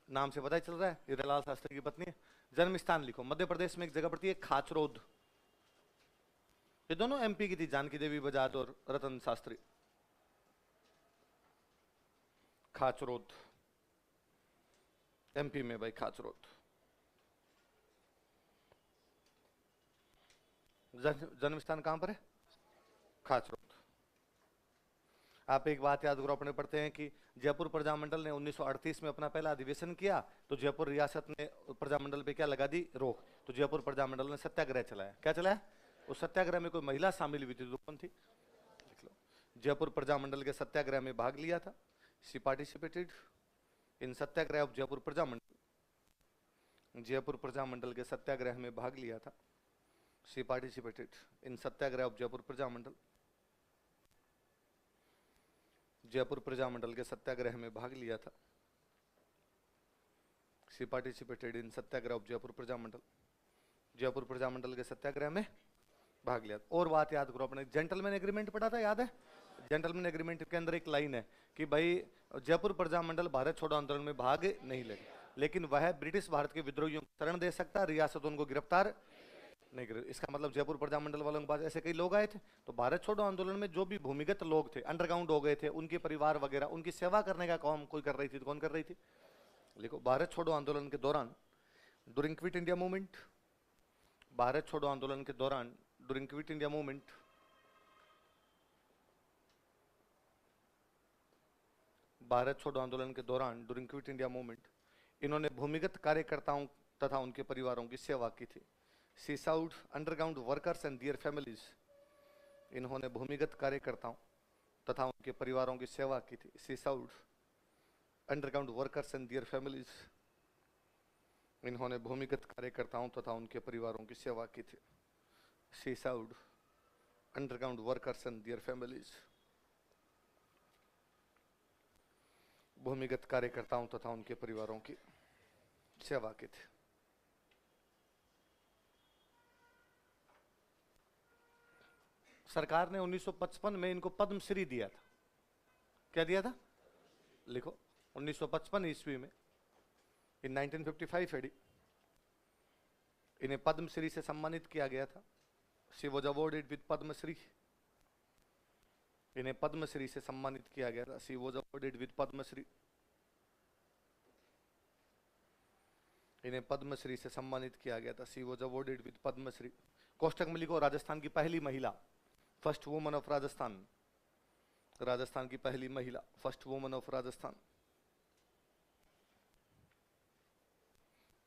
नाम से पता ही चल रहा है हीरालाल शास्त्री की पत्नी है। जन्म स्थान लिखो, मध्य प्रदेश में एक जगह पड़ती है खाचरोद। ये दोनों एमपी की थी, जानकी देवी बजाज और रतन शास्त्री। खाचरोद एमपी में भाई, खाचरोद। जन्म स्थान कहां पर है? खाचरोद। आप एक बात याद करो, अपने पढ़ते हैं कि जयपुर प्रजामंडल ने 1938 में अपना पहला अधिवेशन किया, तो जयपुर रियासत ने प्रजामंडल पे क्या लगा दी? रोक। तो जयपुर प्रजामंडल ने सत्याग्रह चलाया। क्या चलाया? उस सत्याग्रह में कोई महिला शामिल हुई थी तो कौन थी? देख लो, जयपुर प्रजामंडल के सत्याग्रह में भाग लिया था। She participated in Satyagraha of Jaipur Prajamandal. Jaipur Prajamandal के सत्याग्रह में भाग लिया था। She participated in Satyagraha of Jaipur Prajamandal. Jaipur Prajamandal के सत्याग्रह में भाग लिया था। She participated in Satyagraha of Jaipur Prajamandal. Jaipur Prajamandal के सत्याग्रह में भाग लिया। और बात याद करो, अपने जेंटलमैन एग्रीमेंट पढ़ा था, याद है? जेंटलमैन एग्रीमेंट के अंदर एक लाइन है कि भाई जयपुर प्रजामंडल भारत छोड़ो आंदोलन में भाग नहीं ले, लेकिन वह ब्रिटिश भारत के विद्रोहियों को शरण दे सकता, रियासत उनको गिरफ्तार नहीं करे। इसका मतलब जयपुर प्रजामंडल वालों के पास ऐसे कई लोग आए थे, तो भारत छोड़ो आंदोलन में जो भी भूमिगत लोग थे, अंडरग्राउंड हो गए थे, उनके परिवार वगैरह, उनकी सेवा करने का काम कोई कर रही थी, तो कौन कर रही थी? लिखो, भारत छोड़ो आंदोलन के दौरान, during quit India movement. Bharat छोड़ो आंदोलन के दौरान, during quit India movement, Bharat छोड़ो आंदोलन के दौरान, ड्यूरिंग क्विट इंडिया मूवमेंट, इन्होंने भूमिगत कार्यकर्ताओं तथा उनके परिवारों की सेवा की थी। She served underground workers and their families. इन्होंने भूमिगत कार्यकर्ताओं तथा उनके परिवारों की सेवा की थी। She served underground workers and their families. इन्होंने भूमिगत कार्यकर्ताओं तथा उनके परिवारों की सेवा की थी। She served underground workers and their families. भूमिगत कार्यकर्ताओं तथा उनके परिवारों की सेवा की थी। सरकार ने 1955 में इनको पद्मश्री दिया था। क्या दिया था? लिखो, 1955 ईस्वी में, इन 1955 एडी, इन्हें पद्मश्री से सम्मानित किया गया था। She was awarded with Padmashri. इन्हें पद्मश्री से सम्मानित किया गया था। She was awarded with Padmashri. इन्हें पद्मश्री से सम्मानित किया गया था। She was awarded with Padmashri. कोष्टक में लिखो, राजस्थान की पहली महिला, first woman of Rajasthan. Rajasthan की पहली महिला, फर्स्ट वुमन ऑफ राजस्थान।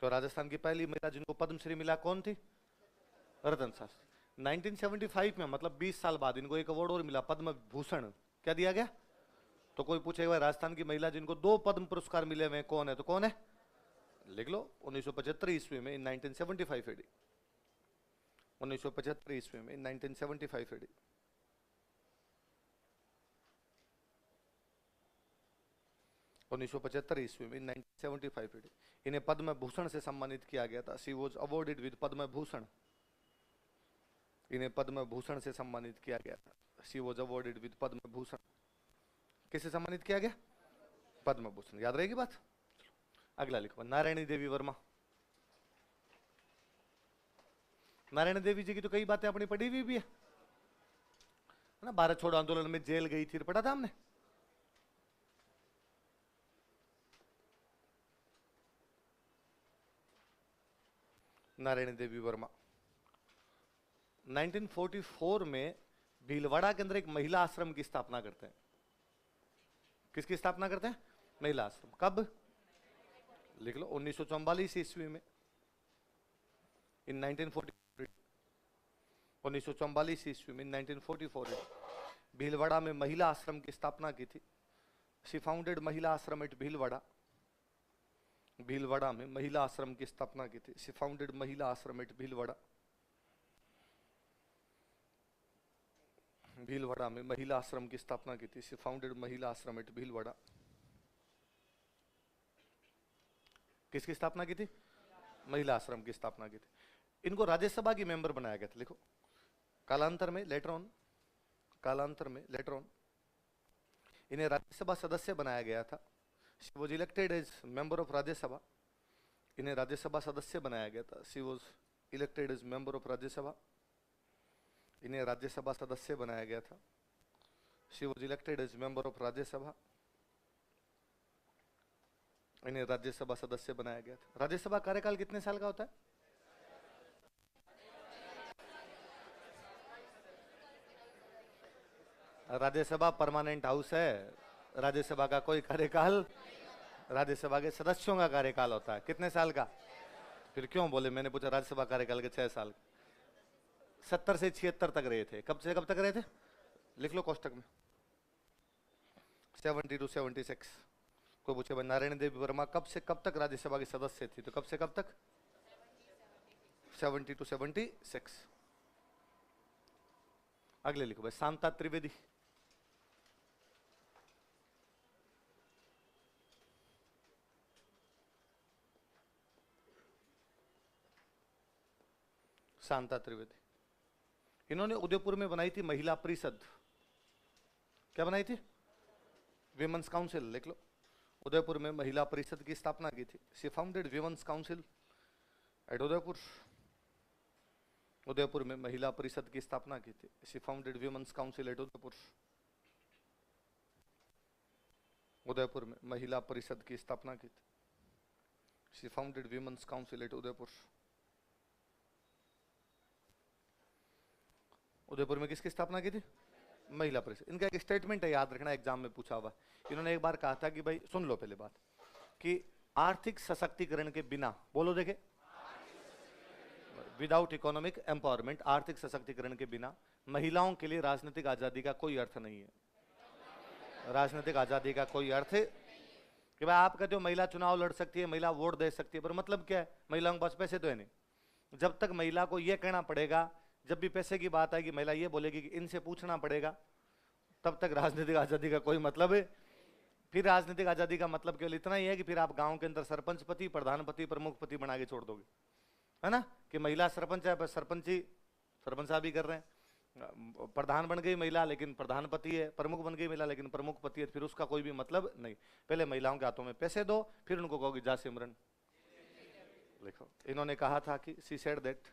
तो राजस्थान की पहली महिला जिनको पद्मश्री मिला कौन थी? रतन शास्त्री। 1975 में, मतलब 20 साल बाद, इनको एक अवार्ड और मिला, पद्म भूषण। क्या दिया गया? तो कोई पूछेगा राजस्थान की महिला जिनको 2 पद्म पुरस्कार मिले हुए कौन है? तो कौन है? लिख लो, 1975 ईस्वी में, 1975 एडी। 1975 ईस्वी में, 1975 एडी। 1975 ईस्वी में, 1975 एडी, इन्हें पद्म भूषण से सम्मानित किया गया था। She was awarded with Padma Bhushan. इन्हें पद्म भूषण से सम्मानित किया गया था। She was awarded with Padma Bhushan. किससे सम्मानित किया गया? पद्म भूषण, याद रहेगी बात। अगला लिखो, नारायणी देवी वर्मा। नारायणी देवी जी की तो कई बातें अपनी पढ़ी हुई भी है ना। भारत छोड़ो आंदोलन में जेल गई थी, पढ़ा था हमने। नारायणी देवी वर्मा 1944 में भीलवाड़ा के अंदर एक महिला आश्रम की स्थापना करते हैं। किसकी स्थापना करते हैं? महिला आश्रम। कब? लिख लो, 1944 ईस्वी में। इन 1944, 1944 ईस्वी में, 1944 भीलवाड़ा में महिला आश्रम की स्थापना की थी। शी फाउंडेड महिला आश्रम एट भीलवाड़ा। भीलवाड़ा में महिला आश्रम की स्थापना की थी। शी फाउंडेड महिला आश्रम एट भीलवाड़ा। भीलवाड़ा में महिला आश्रम की स्थापना की थी। शी फाउंडेड महिला आश्रम एट भीलवाड़ा। किसकी स्थापना की थी? महिला आश्रम की स्थापना की थी। इनको राज्यसभा की मेंबर बनाया गया था। लिखो, कालांतर में लेटर ऑन, कालांतर में लेटर ऑन इन्हें राज्यसभा सदस्य बनाया गया था। She was elected as member of Rajya Sabha. इन्हें राज्यसभा सदस्य बनाया गया था। She was elected as member of Rajya Sabha. इन्हें राज्यसभा सदस्य बनाया गया था। She was elected as member of Rajya Sabha. इन्हें राज्यसभा सदस्य बनाया गया था। राज्यसभा कार्यकाल कितने साल का होता है? राज्यसभा परमानेंट हाउस है। राज्यसभा का कोई कार्यकाल, राज्यसभा के सदस्यों का कार्यकाल होता है। कितने साल का? फिर क्यों बोले? मैंने पूछा राज्यसभा कार्यकाल के 6 साल। 70 से 76 तक रहे थे। कब से कब तक रहे थे? लिख लो कोष्टक में, 70 to 76। कोई पूछे भाई नारायण देवी वर्मा कब से कब तक राज्यसभा के सदस्य थी, तो कब से कब तक? 70 to 76। अगले लिखो भाई, शांता त्रिवेदी। शांता त्रिवेदी, इन्होंने उदयपुर में बनाई थी महिला परिषद। क्या बनाई थी? Women's council. लिख लो, उदयपुर में महिला परिषद की स्थापना की थी। She founded women's council at Udaipur. Udaipur में महिला परिषद की स्थापना की थी। She founded women's council at Udaipur. Udaipur में महिला परिषद की स्थापना की थी। She founded women's council at Udaipur. Udaipur में किसकी स्थापना की थी? महिला परिषद। इनका एक स्टेटमेंट है, याद रखना, एग्जाम में पूछा हुआ। इन्होंने एक बार कहा था कि भाई सुन लो पहले बात, कि आर्थिक सशक्तिकरण के बिना, बोलो देखे, विदाउट इकोनॉमिक एम्पावरमेंट, आर्थिक सशक्तिकरण के बिना महिलाओं के लिए राजनीतिक आजादी का कोई अर्थ नहीं है। राजनीतिक आजादी का कोई अर्थ कि भाई आप कहते हो महिला चुनाव लड़ सकती है, महिला वोट दे सकती है, पर मतलब क्या है? महिलाओं के पास पैसे तो है नहीं। जब तक महिला को यह कहना पड़ेगा, जब भी पैसे की बात आएगी महिला ये बोलेगी कि इनसे पूछना पड़ेगा, तब तक राजनीतिक आजादी का कोई मतलब है। फिर राजनीतिक आजादी का मतलब केवल इतना ही है कि फिर आप गांव के अंदर सरपंच पति, प्रधानपति, प्रमुख पति बना के छोड़ दोगे, है ना, कि महिला सरपंच है, सरपंची सरपंच साहब ही कर रहे हैं। प्रधान बन गई महिला लेकिन प्रधानपति है, प्रमुख बन गई महिला लेकिन प्रमुख पति है, फिर उसका कोई भी मतलब नहीं। पहले महिलाओं के हाथों में पैसे दो, फिर उनको कहोगे जा सिमरन। लिखो, इन्होंने कहा था कि शी सेड दैट,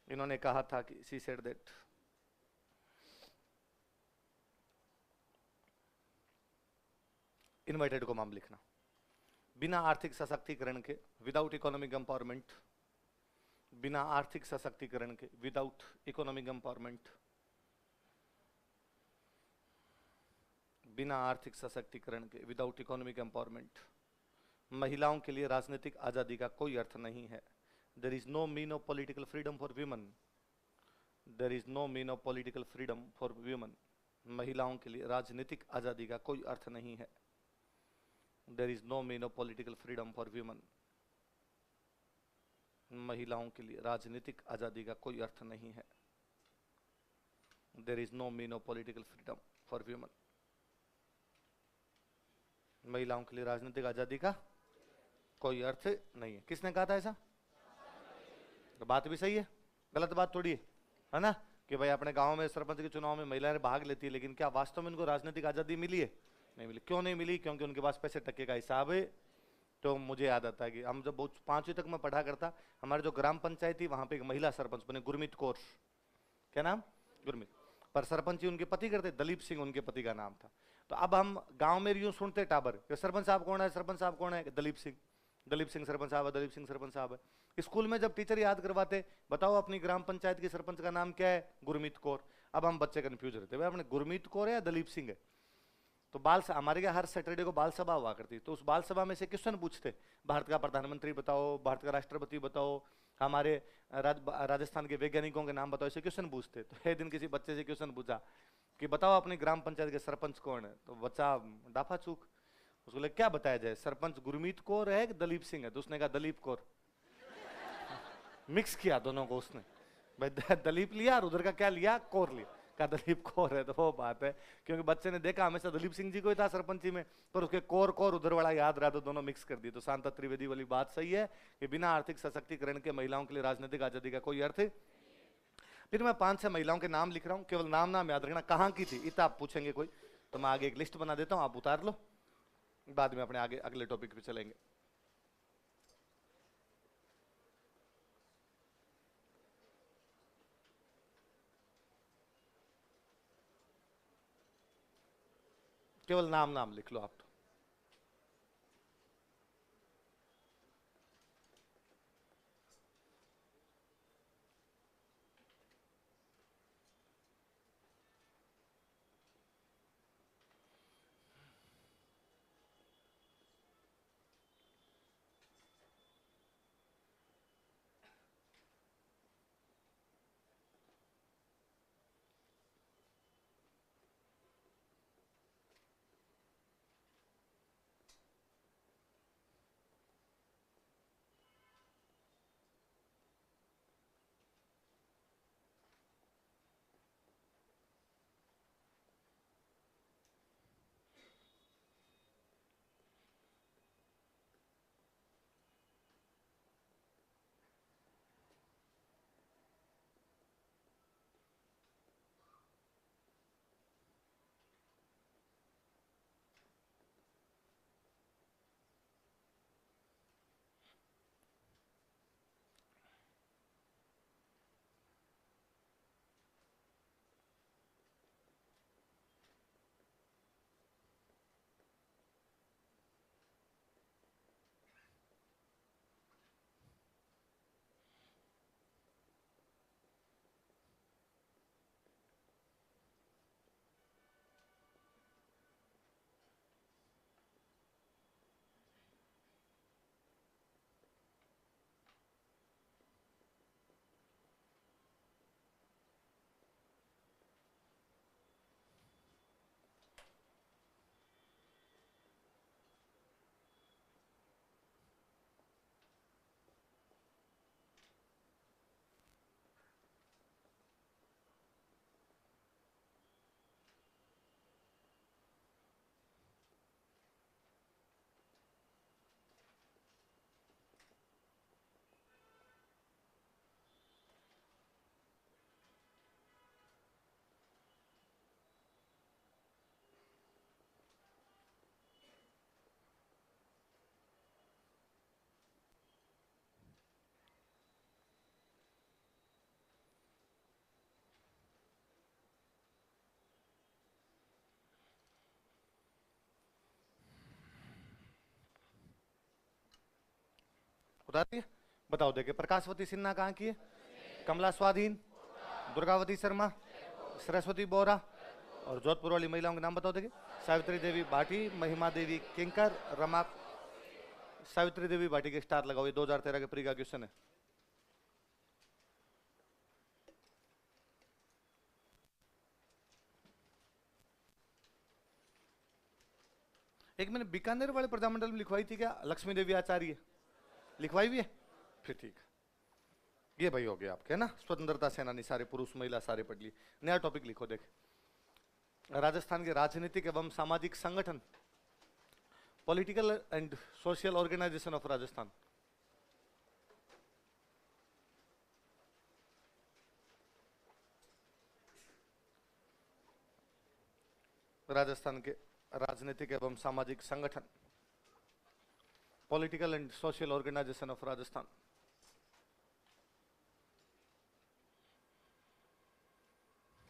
इन्होंने कहा था कि शी सेड दैट इन्वर्टेड को माम लिखना, बिना आर्थिक सशक्तिकरण के, विदाउट इकोनॉमिक एम्पावरमेंट, बिना आर्थिक सशक्तिकरण के, विदाउट इकोनॉमिक एम्पावरमेंट, बिना आर्थिक सशक्तिकरण के, विदाउट इकोनॉमिक एम्पावरमेंट, महिलाओं के लिए राजनीतिक आजादी का कोई अर्थ नहीं है। There is no mean of political freedom for women. There is no mean of political freedom for women. महिलाओं के लिए राजनीतिक आजादी का कोई अर्थ नहीं है। There is no mean of political freedom for women. महिलाओं के लिए राजनीतिक आजादी का कोई अर्थ नहीं है। There is no mean of political freedom for women. महिलाओं के लिए राजनीतिक आजादी का कोई अर्थ नहीं है। किसने कहा था ऐसा? तो बात भी सही है, गलत बात थोड़ी है ना, कि भाई अपने गांव में सरपंच के चुनाव में महिलाएं भाग लेती है, लेकिन क्या वास्तव में इनको राजनीतिक आजादी मिली है? नहीं मिली। क्यों नहीं मिली? क्योंकि उनके पास पैसे टके का हिसाब है। तो मुझे याद आता है कि हम जब बहुत 5वीं तक मैं पढ़ा करता, हमारे जो ग्राम पंचायत थी वहां पे एक महिला सरपंच बने, गुरमीत कौर। क्या नाम? गुरमीत। पर सरपंच ही उनके पति करते, दलीप सिंह उनके पति का नाम था। तो अब हम गांव में यूं सुनते टाबर कि सरपंच साहब कौन है, सरपंच साहब कौन है, दलीप सिंह। दलीप सिंह सरपंच साहब है, दलीप सिंह सरपंच साहब है। स्कूल में जब टीचर याद करवाते, बताओ अपनी ग्राम पंचायत के सरपंच का नाम क्या है, गुरमीत कौर। अब हम बच्चे कंफ्यूज रहते, भाई अपने गुरमीत कौर है या दलीप सिंह है। तो हमारे यहाँ हर सैटरडे को बाल सभा हुआ करती, तो उस बाल सभा में से क्वेश्चन पूछते, भारत का प्रधानमंत्री बताओ, भारत का राष्ट्रपति बताओ, हमारे राजस्थान के वैज्ञानिकों के नाम बताओ, ऐसे क्वेश्चन पूछते। तो एक दिन किसी बच्चे से क्वेश्चन पूछा कि बताओ अपनी ग्राम पंचायत के सरपंच कौन है। तो बच्चा डाफा चूक, उसको लगे क्या बताया जाए, सरपंच गुरमीत कौर है कि दलीप सिंह है। तो उसने कहा दलीप कौर। मिक्स किया दोनों को उसने, भाई दलीप लिया और उधर का क्या लिया, कौर लिया, का दलीप कौर है। तो वो बात है, क्योंकि बच्चे ने देखा हमेशा दलीप सिंह जी को ही था सरपंची में, पर उसके कौर कौर उधर वाला याद रहा, तो दोनों मिक्स कर दिए। तो शांता त्रिवेदी वाली बात सही है कि बिना आर्थिक सशक्तिकरण के महिलाओं के लिए राजनीतिक आजादी का कोई अर्थ। फिर मैं 5-6 महिलाओं के नाम लिख रहा हूं, केवल नाम नाम याद रखना, कहां की थी इतना आप पूछेंगे कोई, तो मैं आगे एक लिस्ट बना देता हूं, आप उतार लो, बाद में अपने आगे अगले टॉपिक पे चलेंगे। केवल नाम नाम लिख लो आप तो। उतार दिया? बताओ देखे, प्रकाशवती सिन्हा कहाँ की है, कमला स्वाधीन, दुर्गावती शर्मा, सरस्वती बोरा, और जोधपुर वाली महिलाओं के नाम बताओ देखे, सावित्री देवी भाटी, महिमा देवी किंकर, रमा। सावित्री देवी भाटी के स्टार लगाओ, ये 2013 के प्री का क्वेश्चन है। एक मैंने बीकानेर वाले प्रजामंडल में लिखवाई थी क्या, लक्ष्मी देवी आचार्य, लिखवाई भी है? फिर ठीक है, ये भाई हो गया आपके, है ना, स्वतंत्रता सेनानी सारे, पुरुष महिला सारे पढ़ लिए। नया टॉपिक लिखो देख, राजस्थान के राजनीतिक एवं सामाजिक संगठन, political and social organisation of Rajasthan. Rajasthan के राजनीतिक एवं सामाजिक संगठन, political and social organisation of Rajasthan.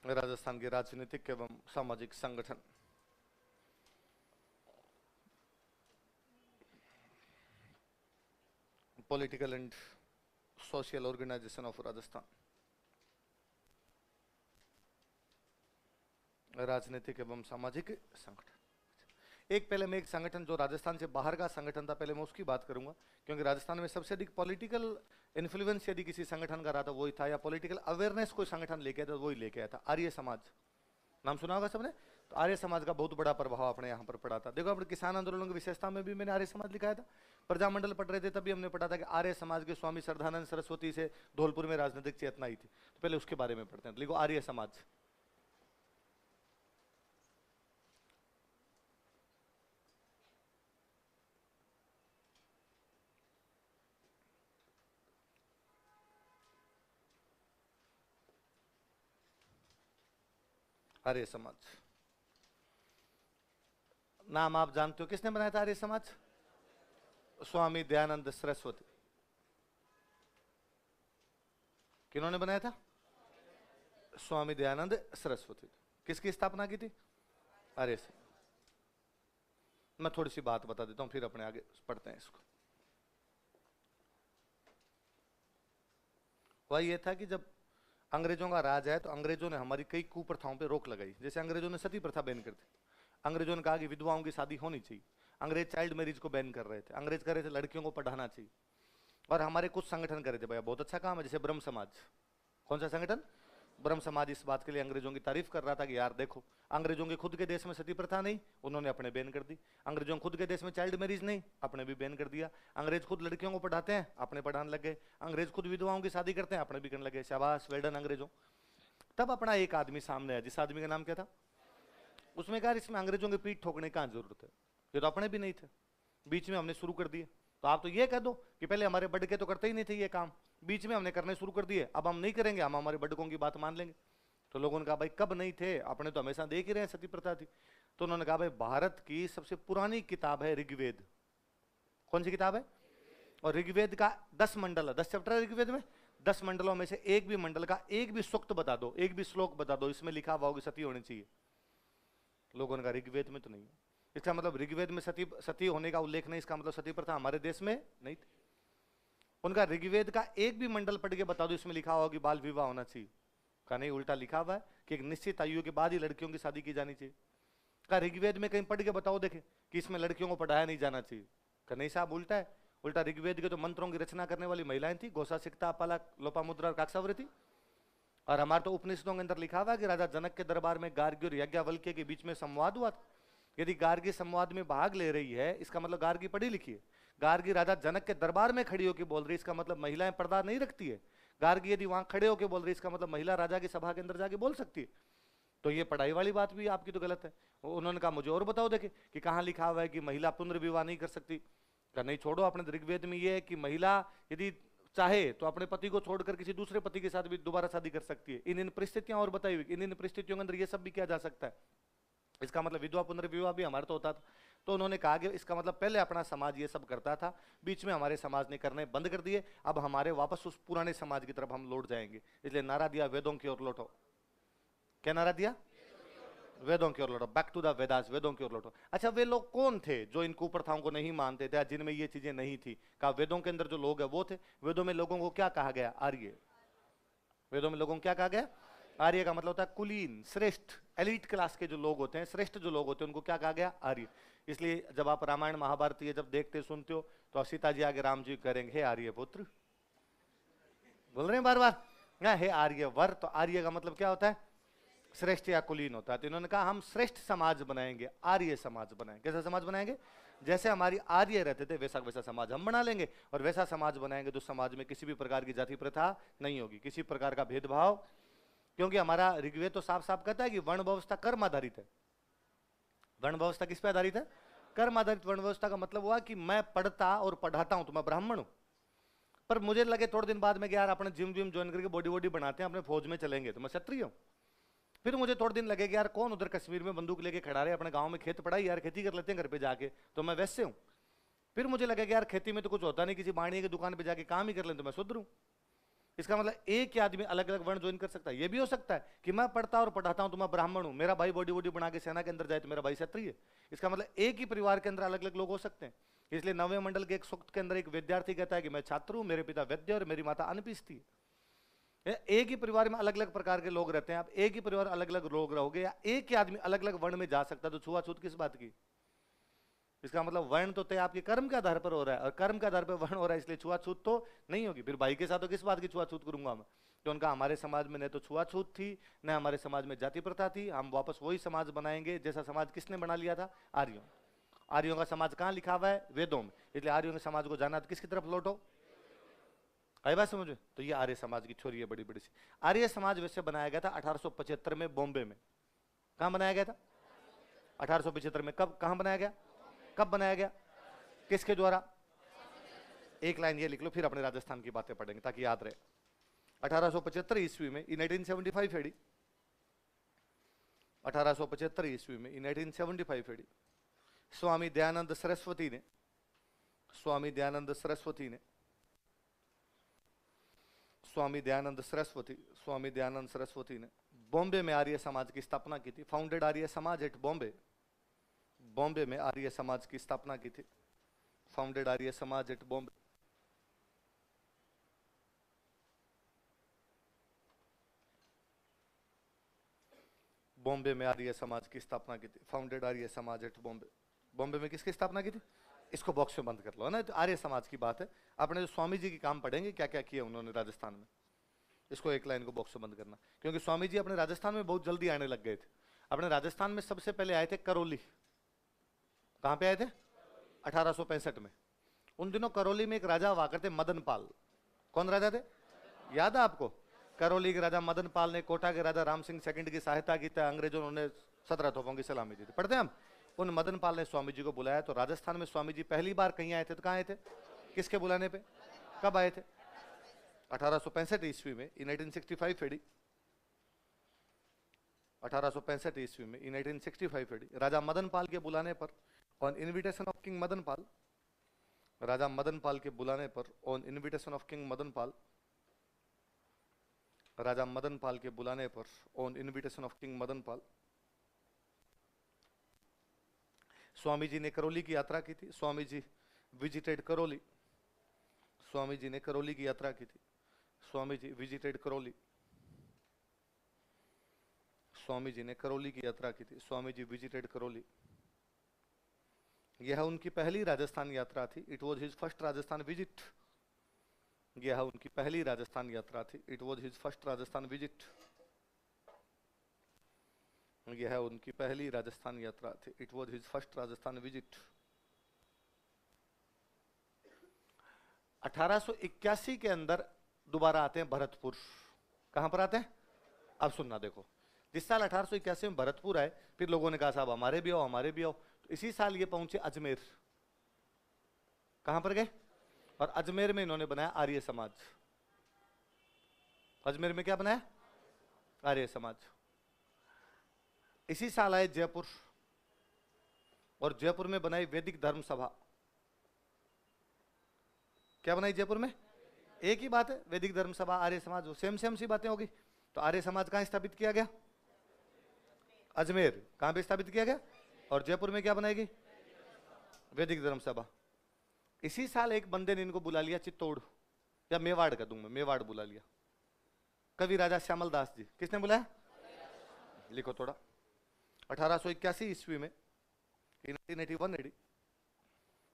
Rajasthan के राजनीतिक एवं सामाजिक संगठन, political and social organisation of Rajasthan, राजनीतिक एवं सामाजिक संगठन। एक पहले मैं एक संगठन जो राजस्थान से बाहर का संगठन था, पहले मैं उसकी बात करूंगा, क्योंकि राजस्थान में सबसे अधिक पॉलिटिकल इन्फ्लुएंस यदि किसी संगठन का रहा था वही था, या पॉलिटिकल अवेयरनेस कोई संगठन लेके आया था वही लेके आया था आर्य समाज। नाम सुना होगा सबने? तो आर्य समाज का बहुत बड़ा प्रभाव अपने यहाँ पर पड़ा था। देखो अपने किसान आंदोलन की विशेषता में भी मैंने आर्य समाज लिखाया था। प्रजामंडल पढ़ रहे थे तभी हमने पढ़ा था कि आर्य समाज के स्वामी श्रद्धानंद सरस्वती से धौलपुर में राजनीतिक चेतना आई थी। तो पहले उसके बारे में पढ़ते हैं। लिखो आर्य समाज। आर्य समाज नाम आप जानते हो, किसने बनाया था आर्य समाज? स्वामी दयानंद सरस्वती। किन्होंने बनाया था? स्वामी दयानंद सरस्वती। किसकी स्थापना की थी? आर्य समाज। मैं थोड़ी सी बात बता देता हूं, फिर अपने आगे पढ़ते हैं इसको। वह ये था कि जब अंग्रेजों का राज है तो अंग्रेजों ने हमारी कई कुप्रथाओं पे रोक लगाई। जैसे अंग्रेजों ने सती प्रथा बैन कर दी, अंग्रेजों ने कहा कि विधवाओं की शादी होनी चाहिए, अंग्रेज चाइल्ड मैरिज को बैन कर रहे थे, अंग्रेज कर रहे थे लड़कियों को पढ़ाना चाहिए। और हमारे कुछ संगठन कर रहे थे, भैया बहुत अच्छा काम है, जैसे ब्रह्म समाज। कौन सा संगठन? ब्रह्म समाज। इस बात के लिए अंग्रेजों की तारीफ कर रहा था कि यार देखो, अंग्रेजों के खुद के देश में सती प्रथा नहीं, उन्होंने अपने बैन कर दी। अंग्रेजों खुद के देश में चाइल्ड मैरिज नहीं, अपने भी बैन कर दिया। अंग्रेज खुद लड़कियों को पढ़ाते हैं, अपने पढ़ाने लग गए। अंग्रेज खुद विधवाओं की शादी करते हैं, अपने भी करने लगे। शाबाश, वेल्डन अंग्रेजों। तब अपना एक आदमी सामने है, जिस आदमी का नाम क्या था? उसमें कहा इसमें अंग्रेजों की पीठ ठोकने का जरूरत है, ये तो अपने भी नहीं थे, बीच में हमने शुरू कर दिए। तो आप तो ये कह दो कि पहले हमारे बड़ के तो करते ही नहीं थे ये काम, बीच में हमने करने शुरू कर दिए, अब हम नहीं करेंगे, हम हमारे बड़कों की बात मान लेंगे। तो लोगों ने कहा भाई कब नहीं थे, अपने तो हमेशा देख ही रहे हैं सती प्रथा थी। तो उन्होंने कहा भाई भारत की सबसे पुरानी किताब है ऋग्वेद। कौन सी किताब है? और ऋग्वेद का 10 मंडल है, 10 चैप्टर है ऋग्वेद में। 10 मंडलों में से एक भी मंडल का एक भी सूक्त बता दो, एक भी श्लोक बता दो इसमें लिखा हुआ होगी सती होनी चाहिए। लोगों ने कहा ऋग्वेद में तो नहीं है। इसका मतलब ऋग्वेद में सती होने का उल्लेख नहीं, इसका मतलब सती प्रथा हमारे देश में नहीं थी। उनका ऋग्वेद का एक भी मंडल पढ़ के बता दो इसमें लिखा हुआ कि बाल विवाह होना चाहिए। कहा नहीं, उल्टा लिखा हुआ है कि एक निश्चित आयु के बाद ही लड़कियों की शादी की जानी चाहिए। कहा ऋग्वेद में कहीं पढ़ के बताओ देखे कि इसमें लड़कियों को पढ़ाया नहीं जाना चाहिए। कहा नहीं साहब, उल्टा है। उल्टा ऋग्वेद के तो मंत्रों की रचना करने वाली महिलाएं थी, घोषा, सिकता, पाला, लोपामुद्रा और काकसावती। और हमारे तो उपनिषदों के अंदर लिखा हुआ कि राजा जनक के दरबार में गार्गी और यज्ञवल्क्य के बीच में संवाद हुआ था। यदि गार्गी संवाद में भाग ले रही है, इसका मतलब गार्गी पढ़ी लिखी है। गार्गी राजा जनक के दरबार में खड़ी होकर बोल रही है, इसका मतलब महिलाएं पर्दा नहीं रखती है। गार्गी यदि वहां खड़े होकर बोल रही है, इसका मतलब महिला राजा की सभा के अंदर जाके बोल सकती है। तो ये पढ़ाई वाली बात भी आपकी तो गलत है। उन्होंने कहा मुझे और बताओ देखे कि कहाँ लिखा हुआ है कि महिला पुनर्विवाह नहीं कर सकती। कहा नहीं, छोड़ो, अपने ऋग्वेद में ये है कि महिला यदि चाहे तो अपने पति को छोड़कर किसी दूसरे पति के साथ भी दोबारा शादी कर सकती है। इन परिस्थितियां और बताई हुई, इन परिस्थितियों के अंदर ये सब भी किया जा सकता है। इसका मतलब विधवा पुनर्विवाह भी हमारा तो होता था। तो उन्होंने कहा कि इसका मतलब पहले अपना समाज ये सब करता था, बीच में हमारे समाज ने करने बंद कर दिए, अब हमारे वापस उस पुराने समाज की तरफ हम लौट जाएंगे। इसलिए नारा दिया वेदों की ओर लौटो। क्या नारा दिया? वेदों की ओर लौटो, बैक टू द वेदास, वेदों की ओर लौटो। अच्छा, वे लोग कौन थे जो इन कुप्रथाओं को नहीं मानते थे, जिनमें ये चीजें नहीं थी? कहा वेदों के अंदर जो लोग हैं वो थे। वेदों में लोगों को क्या कहा गया? आर्य। वेदों में लोगों को क्या कहा गया? आर्य का मतलब होता है कुलीन, श्रेष्ठ, एलिट क्लास के जो लोग होते हैं, श्रेष्ठ जो लोग होते हैं, उनको क्या कहा गया? आर्य। इसलिए जब आप रामायण महाभारत ये जब देखते सुनते हो तो सीता जी आगे राम जी करेंगे हे आर्य पुत्र, बोल रहे हैं बार बार हे आर्य वर। तो आर्य का मतलब क्या होता है? श्रेष्ठ या कुलीन होता है। तो इन्होंने कहा हम श्रेष्ठ समाज बनाएंगे, आर्य समाज बनाएंगे। कैसा समाज बनाएंगे? जैसे हमारी आर्य रहते थे वैसा वैसा समाज हम बना लेंगे। और वैसा समाज बनाएंगे तो समाज में किसी भी प्रकार की जाति प्रथा नहीं होगी, किसी प्रकार का भेदभाव। क्योंकि हमारा ऋग्वेद तो साफ साफ कहता है कि वर्ण व्यवस्था कर्म आधारित है। वर्ण व्यवस्था किस पे आधारित है? कर्म आधारित वर्ण व्यवस्था का मतलब हुआ कि मैं पढ़ता और पढ़ाता हूं तो मैं ब्राह्मण हूं, पर मुझे लगे थोड़े दिन बाद में यार अपने जिम विम ज्वाइन करके बॉडी वॉडी बनाते हैं, अपने फौज में चलेंगे तो मैं क्षत्रिय हूं। फिर मुझे थोड़े दिन लगेगा यार कौन उधर कश्मीर में बंदूक लेके खड़ा रहे, अपने गांव में खेत पड़ा है यार, खेती कर लेते हैं घर पे जाके, तो मैं वैसे हूं। फिर मुझे लगेगा यार खेती में तो कुछ होता नहीं, किसी बाणी की दुकान पे जाके काम ही कर लें तो मैं शुद्र हूं। इसका मतलब एक ही आदमी अलग अलग वर्ण ज्वाइन कर सकता है। ये भी हो सकता है कि मैं पढ़ता और पढ़ाता हूं तो मैं ब्राह्मण हूं, मेरा भाई बॉडी बॉडी बना के सेना के अंदर जाए तो मेरा भाई क्षत्रिय है। इसका मतलब एक ही परिवार के अंदर अलग अलग लोग हो सकते हैं। इसलिए नवे मंडल के एक सूक्त के अंदर एक विद्यार्थी कहता है कि मैं छात्र हूं, मेरे पिता वैद्य और मेरी माता अनपीसती है। एक ही परिवार में अलग अलग प्रकार के लोग रहते हैं, आप एक ही परिवार अलग अलग लोग रहोगे, या एक ही आदमी अलग अलग वर्ण में जा सकता है, तो छुआछूत किस बात की? इसका मतलब वर्ण तो तय आपके कर्म के आधार पर हो रहा है, और कर्म के आधार पर वर्ण हो रहा है, इसलिए छुआछूत तो नहीं होगी। फिर भाई के साथ तो किस बात की छुआछूत करूंगा मैं? तो उनका हमारे समाज में न तो छुआछूत थी, न हमारे समाज में जाति प्रथा थी, हम वापस वही समाज बनाएंगे जैसा समाज किसने बना लिया था? आर्यों। आर्यों का समाज कहाँ लिखा हुआ है? वेदों में। इसलिए आर्यों के समाज को जाना तो किसकी तरफ लौटो? आई बात समझो? तो ये आर्य समाज की छोरी है बड़ी बड़ी सी। आर्य समाज वैसे बनाया गया था 1875 में बॉम्बे में। कहां बनाया गया था? 1875 में। कब कहां बनाया गया? कब बनाया गया? किसके द्वारा? एक लाइन ये लिख लो, फिर अपने राजस्थान की बातें पढ़ेंगे ताकि याद रहे। 1875 ईस्वी में, इन 1875 एडी, 1875 ईस्वी में, इन 1875 एडी, स्वामी दयानंद सरस्वती ने, स्वामी दयानंद सरस्वती ने, स्वामी दयानंद सरस्वती, स्वामी दयानंद सरस्वती ने बॉम्बे में आर्य समाज की स्थापना की थी। Founded Arya Samaj eight Bombay. बॉम्बे में आर्य समाज की स्थापना की थी। Founded Arya Samaj eight Bombay. बॉम्बे में आर्य समाज की स्थापना की थी। Founded Arya Samaj eight Bombay. बॉम्बे में किसकी स्थापना की थी? इसको बॉक्स में बंद कर लो, है ना? तो आर्य समाज की बात है। अपने जो स्वामी जी की काम पढ़ेंगे, क्या क्या किया उन्होंने राजस्थान में। इसको एक लाइन को बॉक्स में बंद करना, क्योंकि स्वामी जी अपने राजस्थान में बहुत जल्दी आने लग गए थे। अपने राजस्थान में सबसे पहले आए थे करौली। कहां पे आए थे? 1865 में। उन दिनों करौली में एक राजा हुआ करते, मदन पाल। कौन राजा थे? याद है आपको? करौली के राजा मदन पाल ने कोटा के राजा राम सिंह सेकंड की सहायता की थी, अंग्रेजों ने 17 तोपों की सलामी दी थी। पढ़ते हैं हम। उन मदन पाल ने स्वामी जी को बुलाया, तो राजस्थान में स्वामी जी पहली बार कहीं आए थे, तो कहां आए थे? किसके बुलाने पे? कब आए थे? 1865 ईस्वी में, इन 1865 एडी। 1865 ईस्वी में, इन 1865 एडी, राजा मदन पाल के बुलाने पर, on invitation of king Madan Pal, राजा मदन पाल के बुलाने पर, on invitation of king Madan Pal, राजा मदन पाल के बुलाने पर, on invitation of king Madan Pal, Swami ji ने करौली की यात्रा की थी। स्वामी जी विजिटेड करौली। स्वामी जी ने करौली की यात्रा की थी। स्वामी जी विजिटेड करौली। स्वामी जी ने करौली की यात्रा की थी। स्वामी जी विजिटेड करौली। यह उनकी पहली राजस्थान यात्रा थी। It was his first Rajasthan visit. यह उनकी पहली राजस्थान यात्रा थी। It was his first Rajasthan visit. यह उनकी पहली राजस्थान यात्रा थी। It was his first Rajasthan visit. 1881 के अंदर दोबारा आते हैं भरतपुर। कहां पर आते हैं? अब सुनना, देखो, जिस साल 1881 में भरतपुर आए, फिर लोगों ने कहा साहब हमारे भी आओ, हमारे भी आओ। तो इसी साल ये पहुंचे अजमेर। कहां पर गए? और अजमेर में इन्होंने बनाया आर्य समाज। अजमेर में क्या बनाया? आर्य समाज। इसी साल आए जयपुर, और जयपुर में बनाई वैदिक धर्म सभा। क्या बनाई जयपुर में? एक ही बात है, वैदिक धर्म सभा, आर्य समाज, सेम सेम सी बातें होगी। तो आर्य समाज कहां स्थापित किया गया? अजमेर। कहां पे स्थापित किया गया? और जयपुर में क्या बनाएगी? वैदिक धर्म सभा। इसी साल एक बंदे ने इनको बुला लिया चित्तौड़, या मेवाड़ का दूंगा, मेवाड़ बुला लिया। कवि राजा श्यामल दास जी। किसने बुलाया? लिखो थोड़ा। 1881 ईस्वी में, 1881 एडी,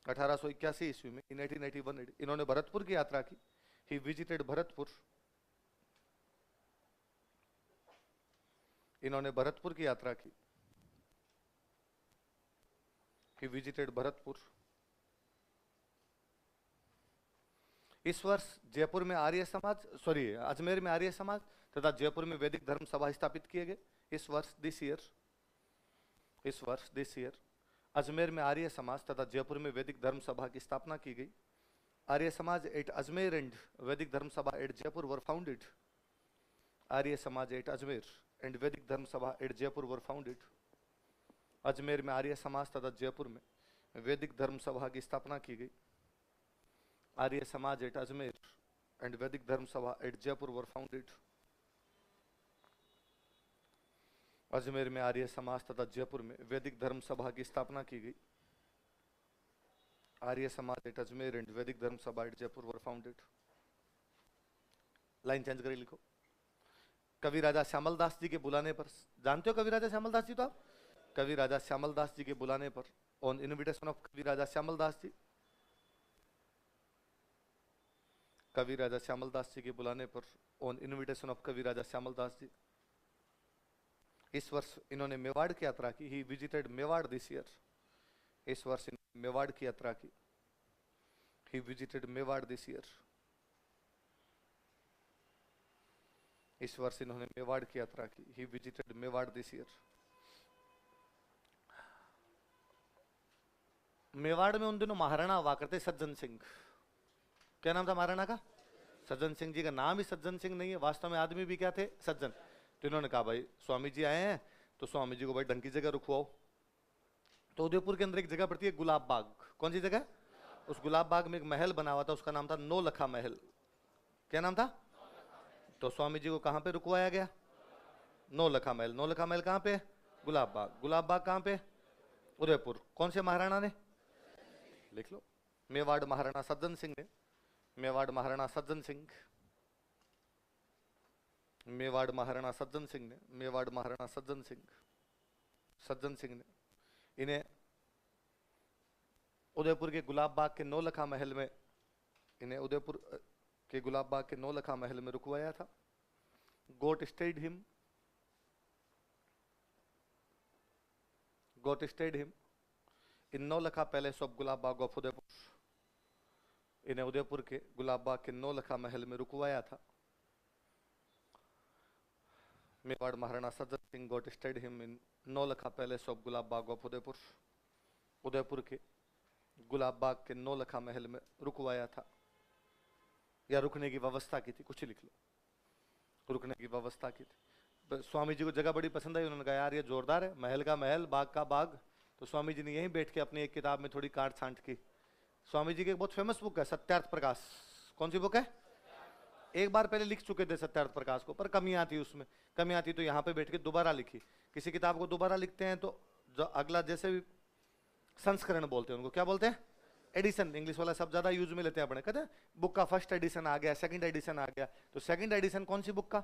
1881 ईस्वी में, इन 1881 एडी, इन्होंने भरतपुर की यात्रा की। He visited Bharatpur. इन्होंने भरतपुर की यात्रा की। He visited Bharatpur. इस वर्ष जयपुर में आर्य समाज, सॉरी अजमेर में आर्य समाज तथा जयपुर में वैदिक धर्म सभा स्थापित किए गए। इस वर्ष दिस ईयर अजमेर में आर्य समाज तथा जयपुर में वैदिक धर्म सभा की स्थापना की गई। आर्य समाज एट अजमेर एंड वैदिक धर्म सभा eight Jaipur were founded. Arya Samaj eight Ajmer and वैदिक धर्म सभा एट जयपुर वर फाउंडेड। अजमेर में आर्य समाज तथा जयपुर में वैदिक धर्म सभा की स्थापना की गई। आर्य समाज एट अजमेर एंड वैदिक धर्म सभा एट जयपुर वर फाउंडेड। अजमेर में आर्य समाज तथा जयपुर में वैदिक धर्म सभा की स्थापना की गई। आर्य समाज एट अजमेर एंड वैदिक धर्म सभा एट जयपुर वर फाउंडेड। लाइन चेंज करके लिखो। कवि राजा श्यामल दास जी के बुलाने पर, जानते हो कवि राजा श्यामल दास जी तो आप? कवि राजा श्यामल दास जी के बुलाने पर, ऑन इनविटेशन ऑफ कवि राजा श्यामल दास जी, कवि राजा श्यामल दास जी के बुलाने पर, ऑन इनविटेशन ऑफ कवि राजा श्यामल दास जी, इस वर्ष इन्होंने मेवाड़ की यात्रा की। He visited Mewar this year. इस वर्ष इन्होंने मेवाड़ की यात्रा की। He visited Mewar this year. इस वर्ष इन्होंने मेवाड़ की यात्रा की। He visited Mewar this year. Mewar में उन दिनों महाराणा हुआ करते सज्जन सिंह। क्या नाम था महाराणा का? सज्जन सिंह जी का नाम ही सज्जन सिंह नहीं है, वास्तव में आदमी भी क्या थे? सज्जन। तो इन्होंने कहा भाई स्वामी जी आए हैं तो स्वामी जी को भाई ढंग की जगह रुकवाओ। तो उदयपुर के अंदर एक जगह पड़ती है गुलाब बाग। कौन सी जगह? उस गुलाब बाग में एक महल बना हुआ था, उसका नाम था नौलखा महल। क्या नाम था? तो स्वामी जी को कहां पे रुकवाया गया? नौलखा महल। नौलखा महल कहां पे? गुलाब बाग। गुलाब बाग कहां पे? उदयपुर। कौन से महाराणा ने? लिख लो। मेवाड़ महाराणा सज्जन सिंह ने। मेवाड़ महाराणा सज्जन सिंह। मेवाड़ महाराणा सज्जन सिंह ने। मेवाड़ महाराणा सज्जन सिंह। सज्जन सिंह ने इन्हें उदयपुर के गुलाब बाग के नौलखा महल में, इन्हें उदयपुर के गुलाब बाग के नौलखा महल में रुकवाया था। Got stayed him in Naulakha palace of Gulab Bagh of Udaipur. इन्हें उदयपुर के गुलाब बाग के नौलखा महल में रुकवाया था। Mewar Maharana Sajjan Singh got stayed him in Naulakha palace of Gulab Bagh of Udaipur. Udaipur के गुलाब बाग के नौलखा महल में रुकवाया था, या रुकने की व्यवस्था की थी, कुछ ही लिख लो। रुकने की व्यवस्था की थी। स्वामी जी को जगह बड़ी पसंद आई। उन्होंने कहा यार ये जोरदार है, महल का महल, बाग का बाग। तो स्वामी जी ने यहीं बैठ के अपनी एक किताब में थोड़ी काट छांट की। स्वामी जी की एक बहुत फेमस बुक है सत्यार्थ प्रकाश। कौन सी बुक है? एक बार पहले लिख चुके थे सत्यार्थ प्रकाश को, पर कमियां थी उसमें। कमियां थी तो यहाँ पे बैठ के दोबारा लिखी। किसी किताब को दोबारा लिखते हैं तो जो अगला, जैसे भी संस्करण बोलते हैं उनको क्या बोलते हैं? एडिशन। इंग्लिश वाला सब ज्यादा यूज में लेते हैं अपने। कहते हैं बुक का फर्स्ट एडिशन आ गया, सेकंड एडिशन आ गया। तो सेकंड एडिशन कौन सी बुक का?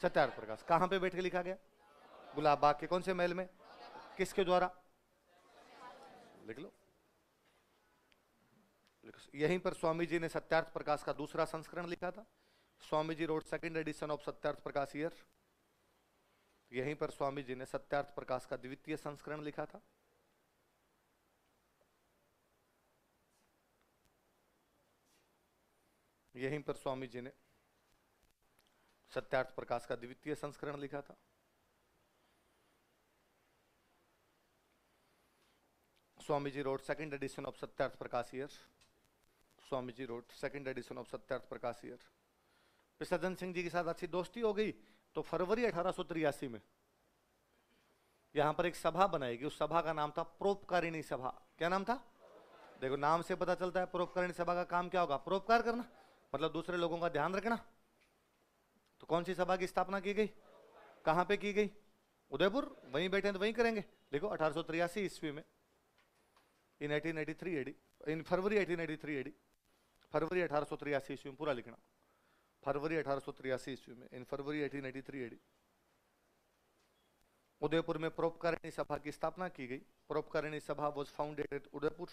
सत्यार्थ प्रकाश। कहां पे बैठ के लिखा गया? गुलाब बाग के कौन से महल में? किसके द्वारा? लिख लो। यहीं पर स्वामी जी ने सत्यार्थ प्रकाश का दूसरा संस्करण लिखा था। Swami ji wrote second edition of Satyarth Prakash year. यहीं पर स्वामी जी ने सत्यार्थ प्रकाश का द्वितीय संस्करण लिखा था। यहीं पर स्वामी जी ने सत्यार्थ प्रकाश का द्वितीय संस्करण लिखा था। Swami ji wrote second edition of Satyarth Prakash year. Swami ji wrote second edition of Satyarth Prakash year. Sajjan Singh जी के साथ अच्छी दोस्ती हो गई तो फरवरी 1883 में यहां पर एक सभा बनाएगी। उस सभा का नाम था परोपकारिणी सभा। क्या नाम था? देखो नाम से पता चलता है परोपकारिणी सभा का काम क्या होगा? परोपकार करना, मतलब दूसरे लोगों का ध्यान रखना। तो कौन सी सभा की स्थापना की गई? कहां पे की गई? उदयपुर। वहीं बैठे हैं तो वहीं करेंगे। देखो 1883 ईस्वी में, इन 1883 एडी, इन फरवरी 1883 एडी, फरवरी 1883 ईस्वी में, पूरा लिखना। फरवरी 1883 ईस्वी में, इन फरवरी 1883 एडी, उदयपुर में परोपकारिणी सभा की स्थापना की गई। Paropkarini Sabha was founded at Udaipur.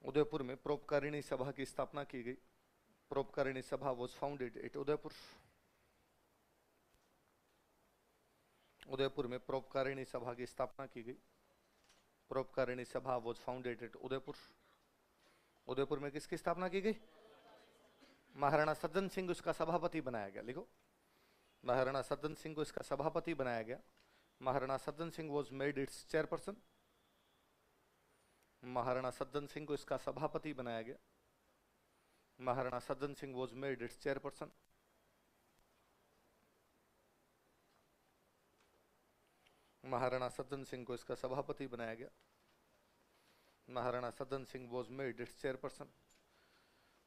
Udaipur में परोपकारिणी सभा की स्थापना की गई। Paropkarini Sabha was founded at Udaipur. Udaipur में परोपकारिणी सभा की स्थापना की गई। Paropkarini Sabha was founded at Udaipur. Udaipur में किसकी स्थापना की गई? महाराणा सज्जन सिंह उसका सभापति बनाया गया। लिखो, महाराणा सज्जन सिंह को इसका सभापति बनाया गया। Maharana Sajjan Singh was made it's chairperson. Maharana Sajjan Singh को इसका सभापति बनाया गया। Maharana Sajjan Singh was made it's chairperson. Maharana Sajjan Singh को इसका सभापति बनाया गया। Maharana Sajjan Singh was made it's chairperson.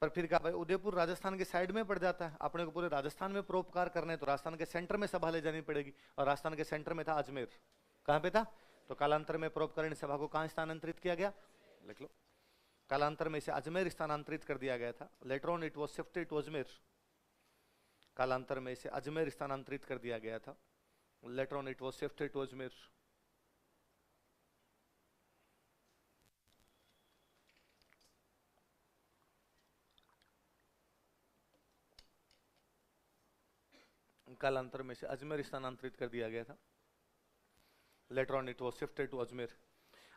पर फिर क्या भाई, उदयपुर राजस्थान के साइड में पड़ जाता है, अपने को पूरे राजस्थान में परोपकार करने तो राजस्थान के सेंटर में सभा ले जानी पड़ेगी, और राजस्थान के सेंटर में था अजमेर। कहां पे था? तो कालांतर में परोपकारिणी सभा को कहां स्थानांतरित किया गया? लिख लो, कालांतर में इसे अजमेर स्थानांतरित कर दिया गया था। Later on it was shifted to Ajmer. कालांतर में इसे अजमेर स्थानांतरित कर दिया गया था। Later on it was shifted to Ajmer. कालांतर में से अजमेर स्थानांतरित कर दिया गया था। Later on it was shifted to Ajmer.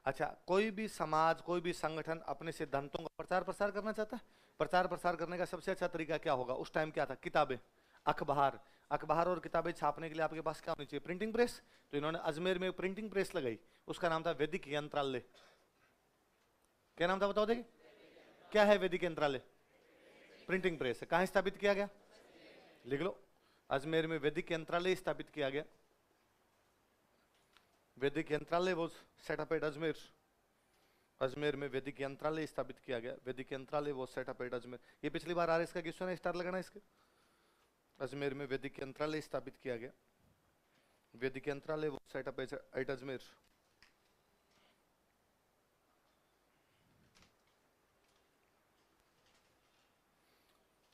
अच्छा, कोई भी समाज, कोई भी संगठन अपने सिद्धांतों का प्रचार प्रसार करना चाहता है, प्रचार प्रसार करने का सबसे अच्छा तरीका क्या होगा? उस टाइम क्या था? किताबें, अखबार। अखबार और किताबें छापने के लिए आपके पास क्या होनी चाहिए? Printing press. तो इन्होंने अजमेर में प्रिंटिंग प्रेस लगाई, उसका नाम था वैदिक यंत्रालय। क्या नाम था बताओ? देखिए, क्या है वैदिक यंत्रालय? प्रिंटिंग प्रेस है। कहां स्थापित किया गया? लिख लो, अजमेर में वैदिक यंत्रालय स्थापित किया गया। वैदिक यंत्रालय वो set up at Ajmer. Ajmer में वैदिक यंत्रालय स्थापित किया गया। वैदिक यंत्रालय वो सेट अप एट अजमेर। ये पिछली बार आ रहा है, इसका क्वेश्चन है, स्टार लगाना इसके। अजमेर में वैदिक यंत्रालय स्थापित किया गया। वैदिक यंत्रालय वो सेट अप एट अजमेर।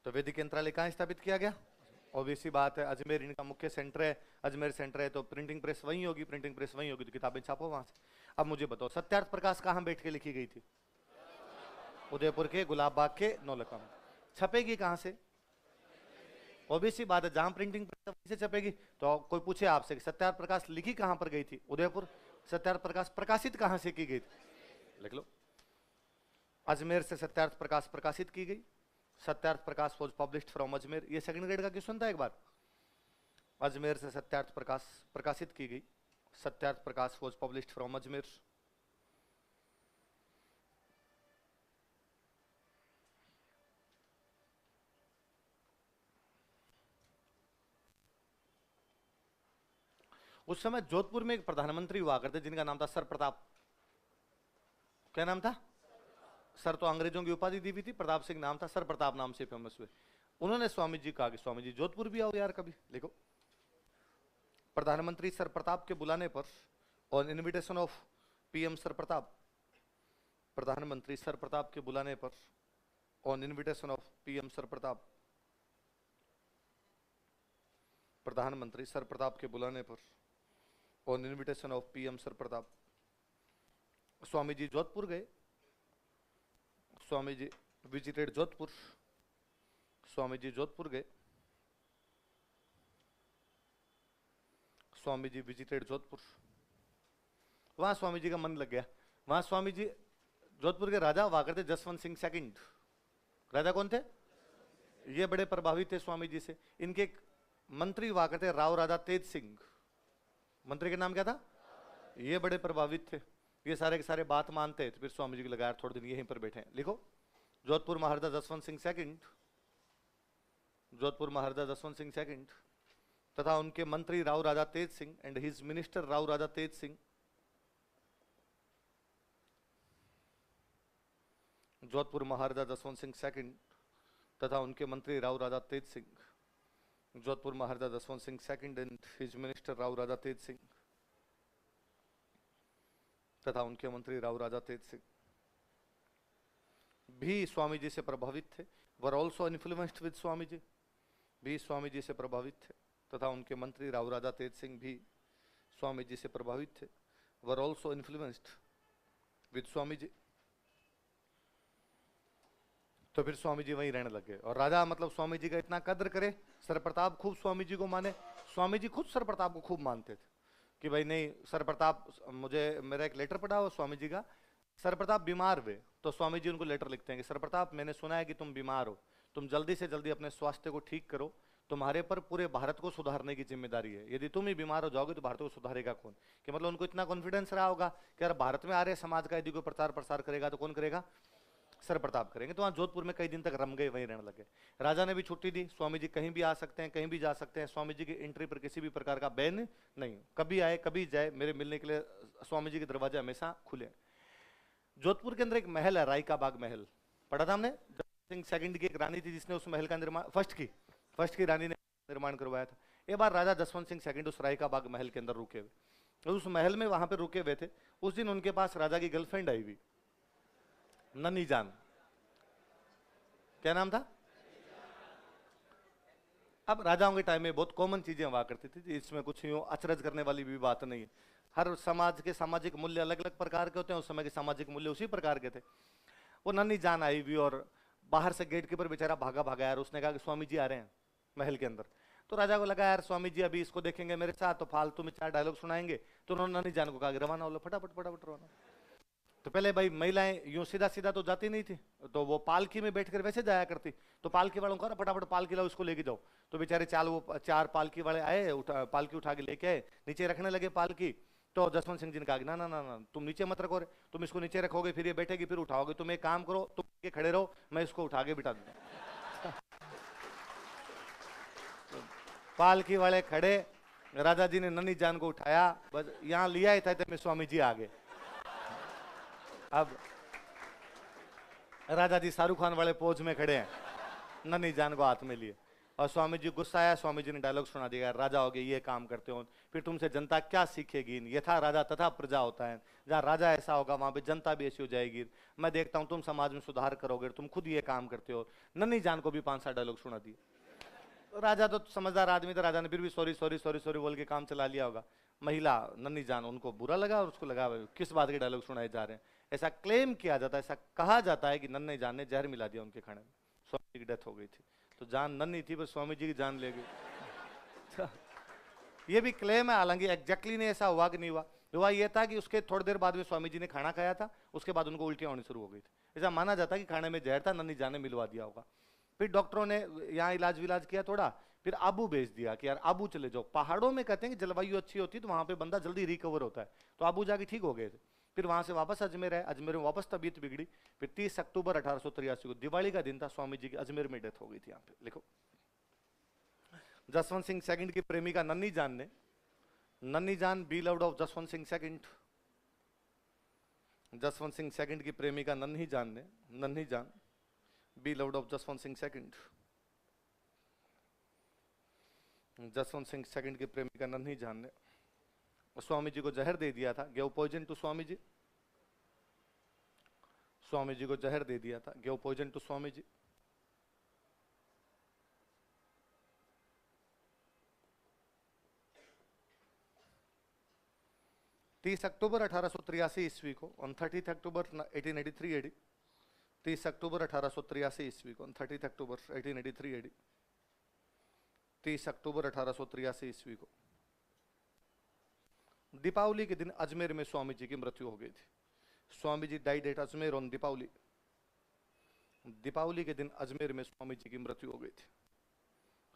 तो वैदिक यंत्रालय कहां स्थापित किया गया? ऑब्वियसली बात है, अजमेर इनका मुख्य सेंटर है। अजमेर सेंटर है तो प्रिंटिंग प्रेस वहीं होगी, प्रिंटिंग प्रेस वहीं होगी तो किताबें छापो वहां से। अब मुझे बताओ, सत्यार्थ प्रकाश कहां बैठ के लिखी गई थी? उदयपुर के गुलाब बाग के नौलखा में। छपेगी कहां से? ऑब्वियसली बात है, जहां प्रिंटिंग प्रेस वहीं से छपेगी। तो कोई पूछे आपसे कि सत्यार्थ प्रकाश लिखी कहां पर गई थी? उदयपुर। सत्यार्थ प्रकाश प्रकाशित कहां से की गई थी? लिख लो, अजमेर से सत्यार्थ प्रकाश प्रकाशित की गई। Satyarth Prakash was published from Ajmer. ये सेकंड ग्रेड का क्वेश्चन था एक बार। अजमेर से सत्यार्थ प्रकाश प्रकाशित की गई। Satyarth Prakash was published from Ajmer. उस समय जोधपुर में एक प्रधानमंत्री हुआ करते जिनका नाम था सर प्रताप। क्या नाम था? सर तो अंग्रेजों की उपाधि दी हुई थी, प्रताप सिंह नाम था, सर प्रताप नाम से फेमस हुए। उन्होंने स्वामी जी कहा कि स्वामी जी जोधपुर भी आओ यार कभी। लिखो, प्रधानमंत्री सर प्रताप के बुलाने पर, on invitation of PM sir Pratap. प्रधानमंत्री सर प्रताप के बुलाने पर, on invitation of PM sir Pratap. प्रधानमंत्री सर प्रताप के बुलाने पर, on invitation of PM sir Pratap, Swami ji Jodhpur गए। स्वामी जी विजिटेड जोधपुर। स्वामी जी जोधपुर गए। स्वामी जी विजिटेड जोधपुर। वहां स्वामी जी का मन लग गया। वहां स्वामी जी, जोधपुर के राजा हुआ करते जसवंत सिंह सेकंड। राजा कौन थे? ये बड़े प्रभावित थे स्वामी जी से। इनके एक मंत्री हुआ करते राव राजा तेज सिंह। मंत्री के नाम क्या था? ये बड़े प्रभावित थे। ये सारे के सारे बात मानते हैं। तो फिर स्वामी जी को लगाया थोड़े दिन यहीं पर बैठे। लिखो, जोधपुर महाराजा जसवंत सिंह सेकंड, जोधपुर महाराजा जसवंत सिंह सेकंड तथा उनके मंत्री Rao Raja Tej Singh and his minister Rao Raja Tej Singh. Jodhpur Maharaja Jaswant Singh second तथा उनके मंत्री Rao Raja Tej Singh. Jodhpur Maharaja Jaswant Singh second and his minister Rao Raja Tej Singh तथा उनके मंत्री राव राजा तेज सिंह भी स्वामी जी से प्रभावित थे। Were also influenced with Swami ji. भी स्वामी जी से प्रभावित थे तथा उनके मंत्री राव राजा तेज सिंह भी स्वामी जी से प्रभावित थे। Were also influenced with Swami ji. तो फिर स्वामी जी वहीं रहने लग गए। और राजा मतलब स्वामी जी का इतना कद्र करे, सर प्रताप खूब स्वामी जी को माने। स्वामी जी खुद सर प्रताप को खूब मानते थे कि भाई नहीं सर प्रताप, मुझे मेरा एक लेटर पढ़ा हो स्वामी जी का, सर प्रताप बीमार हुए तो स्वामी जी उनको लेटर लिखते हैं कि सर प्रताप मैंने सुना है कि तुम बीमार हो, तुम जल्दी से जल्दी अपने स्वास्थ्य को ठीक करो, तुम्हारे पर पूरे भारत को सुधारने की जिम्मेदारी है, यदि तुम ही बीमार हो जाओगे तो भारत को सुधारेगा कौन। कि मतलब उनको इतना कॉन्फिडेंस रहा होगा कि यार भारत में आर्य समाज का यदि कोई प्रचार प्रसार करेगा तो कौन करेगा? सर प्रताप करेंगे। तो वहां जोधपुर में कई दिन तक रम गए, वहीं रहने लगे। राजा ने भी छुट्टी दी, स्वामी जी कहीं भी आ सकते हैं, कहीं भी जा सकते हैं, स्वामी जी की एंट्री पर किसी भी प्रकार का बैन नहीं, कभी आए कभी जाए, मेरे मिलने के लिए स्वामी जी के दरवाजे हमेशा खुले। जोधपुर के अंदर एक महल है, राय का बाग महल, पढ़ा था हमने। सिंह सेकंड की एक रानी थी जिसने उस महल का निर्माण, फर्स्ट की रानी ने निर्माण करवाया था। एक बार राजा जसवंत सिंह सेकंड उस राय का बाग महल के अंदर रुके हुए, उस महल में वहां पे रुके हुए थे। उस दिन उनके पास राजा की गर्लफ्रेंड आई हुई, नन्ही जान। क्या नाम था? अब राजाओं के टाइम में बहुत कॉमन चीजें हुआ करती थी, इसमें कुछ यूं अचरज करने वाली भी बात नहीं है। हर समाज के सामाजिक मूल्य अलग अलग प्रकार के होते हैं, उस समय के सामाजिक मूल्य उसी प्रकार के थे। वो नन्ही जान आई हुई और बाहर से गेट कीपर बेचारा भागा भागा यार, उसने कहा कि स्वामी जी आ रहे हैं महल के अंदर। तो राजा को लगा यार स्वामी जी अभी इसको देखेंगे मेरे साथ तो फालतू में 4 डायलॉग सुनाएंगे, तो उन्होंने नन्ही जान को कहा कि रवाना हो लो, फटाफट फटाफट रवाना। तो पहले भाई महिलाएं यूं सीधा सीधा तो जाती नहीं थी, तो वो पालकी में बैठकर वैसे जाया करती। तो पालकी वालों को कहा फटाफट पालकी लाओ, इसको लेके जाओ। तो बेचारे वो 4 पालकी वाले आए, पालकी उठा के लेके आए, नीचे रखने लगे पालकी। तो जसवंत सिंह जी ने कहा ना ना ना ना, तुम नीचे मत रखो रे, तुम इसको नीचे रखोगे फिर ये बैठेगी फिर उठाओगे, तुम एक काम करो, तुम ये खड़े रहो, मैं इसको उठा के बिठा दूंगा। पालकी वाले खड़े, राजा जी ने नन्ही जान को उठाया, बस यहाँ लिया ही था तो स्वामी जी आ गए। अब राजा जी शाहरुख खान वाले पोज में खड़े हैं, नन्ही जान को हाथ में लिए, और स्वामी जी गुस्सा आया। स्वामी जी ने डायलॉग सुना दिया, राजा हो गए ये काम करते हो, फिर तुमसे जनता क्या सीखेगी। यथा राजा तथा प्रजा होता है, जहाँ राजा ऐसा होगा वहां पे जनता भी ऐसी हो जाएगी। मैं देखता हूँ तुम समाज में सुधार करोगे, तुम खुद ये काम करते हो। नन्ही जान को भी 5-7 डायलॉग सुना दिए। राजा तो समझदार आदमी था, राजा ने फिर भी सॉरी सॉरी सॉरी सॉरी बोल के काम चला लिया होगा। महिला नन्ही जान, उनको बुरा लगा और उसको लगा किस बात के डायलॉग सुनाए जा रहे हैं। ऐसा क्लेम किया जाता है, ऐसा कहा जाता है कि नन्ही जान ने जहर मिला दिया उनके खाने में, स्वामी जी की डेथ हो गई थी। तो जान नन्ही थी पर स्वामी जी की जान ले गई। ये भी क्लेम है, हालांकि एग्जैक्टली नहीं ऐसा हुआ कि नहीं हुआ। हुआ ये था कि उसके थोड़ी देर बाद में स्वामी जी ने खाना खाया था, उसके बाद उनको उल्टियां होनी शुरू हो गई थी। ऐसा माना जाता है कि खाने में जहर था, नन्ही जान ने मिलवा दिया होगा। फिर डॉक्टरों ने यहाँ इलाज विलाज किया थोड़ा, फिर आबू भेज दिया कि यार आबू चले जाओ। पहाड़ों में कहते हैं कि जलवायु अच्छी होती है तो वहां पे बंदा जल्दी रिकवर होता है, तो आबू जाके ठीक हो गए थे। फिर वहां से वापस अजमेर है, अजमेर में वापस तबीयत बिगड़ी। फिर 30 अक्टूबर 1883 को दिवाली का दिन था, स्वामी जी की अजमेर में डेथ हो गई थी। यहाँ पे लिखो, जसवंत सिंह सेकंड की प्रेमिका नन्ही जान ने, नन्ही जान be loved of Jaswant Singh second, Jaswant Singh second की प्रेमिका नन्ही जान ने, नन्ही जान be loved of Jaswant Singh second, Jaswant Singh second की प्रेमिका नन्ही जान ने स्वामी जी को जहर दे दिया था, gave poison to Swami ji. Swami ji को जहर दे दिया था, gave poison to Swami ji. तीस अक्टूबर 1883 ईस्वी को, ऑन 30 अक्टूबर 1883 एडी, 30 अक्टूबर 1883 ईस्वी को, 30 अक्टूबर 1883 एडी, 30 अक्टूबर 1883 ईस्वी को दीपावली के दिन अजमेर में स्वामी जी की मृत्यु हो गई थी। Swami ji died at Ajmer on Deepawali. Deepawali के दिन अजमेर में स्वामी जी की मृत्यु हो गई थी।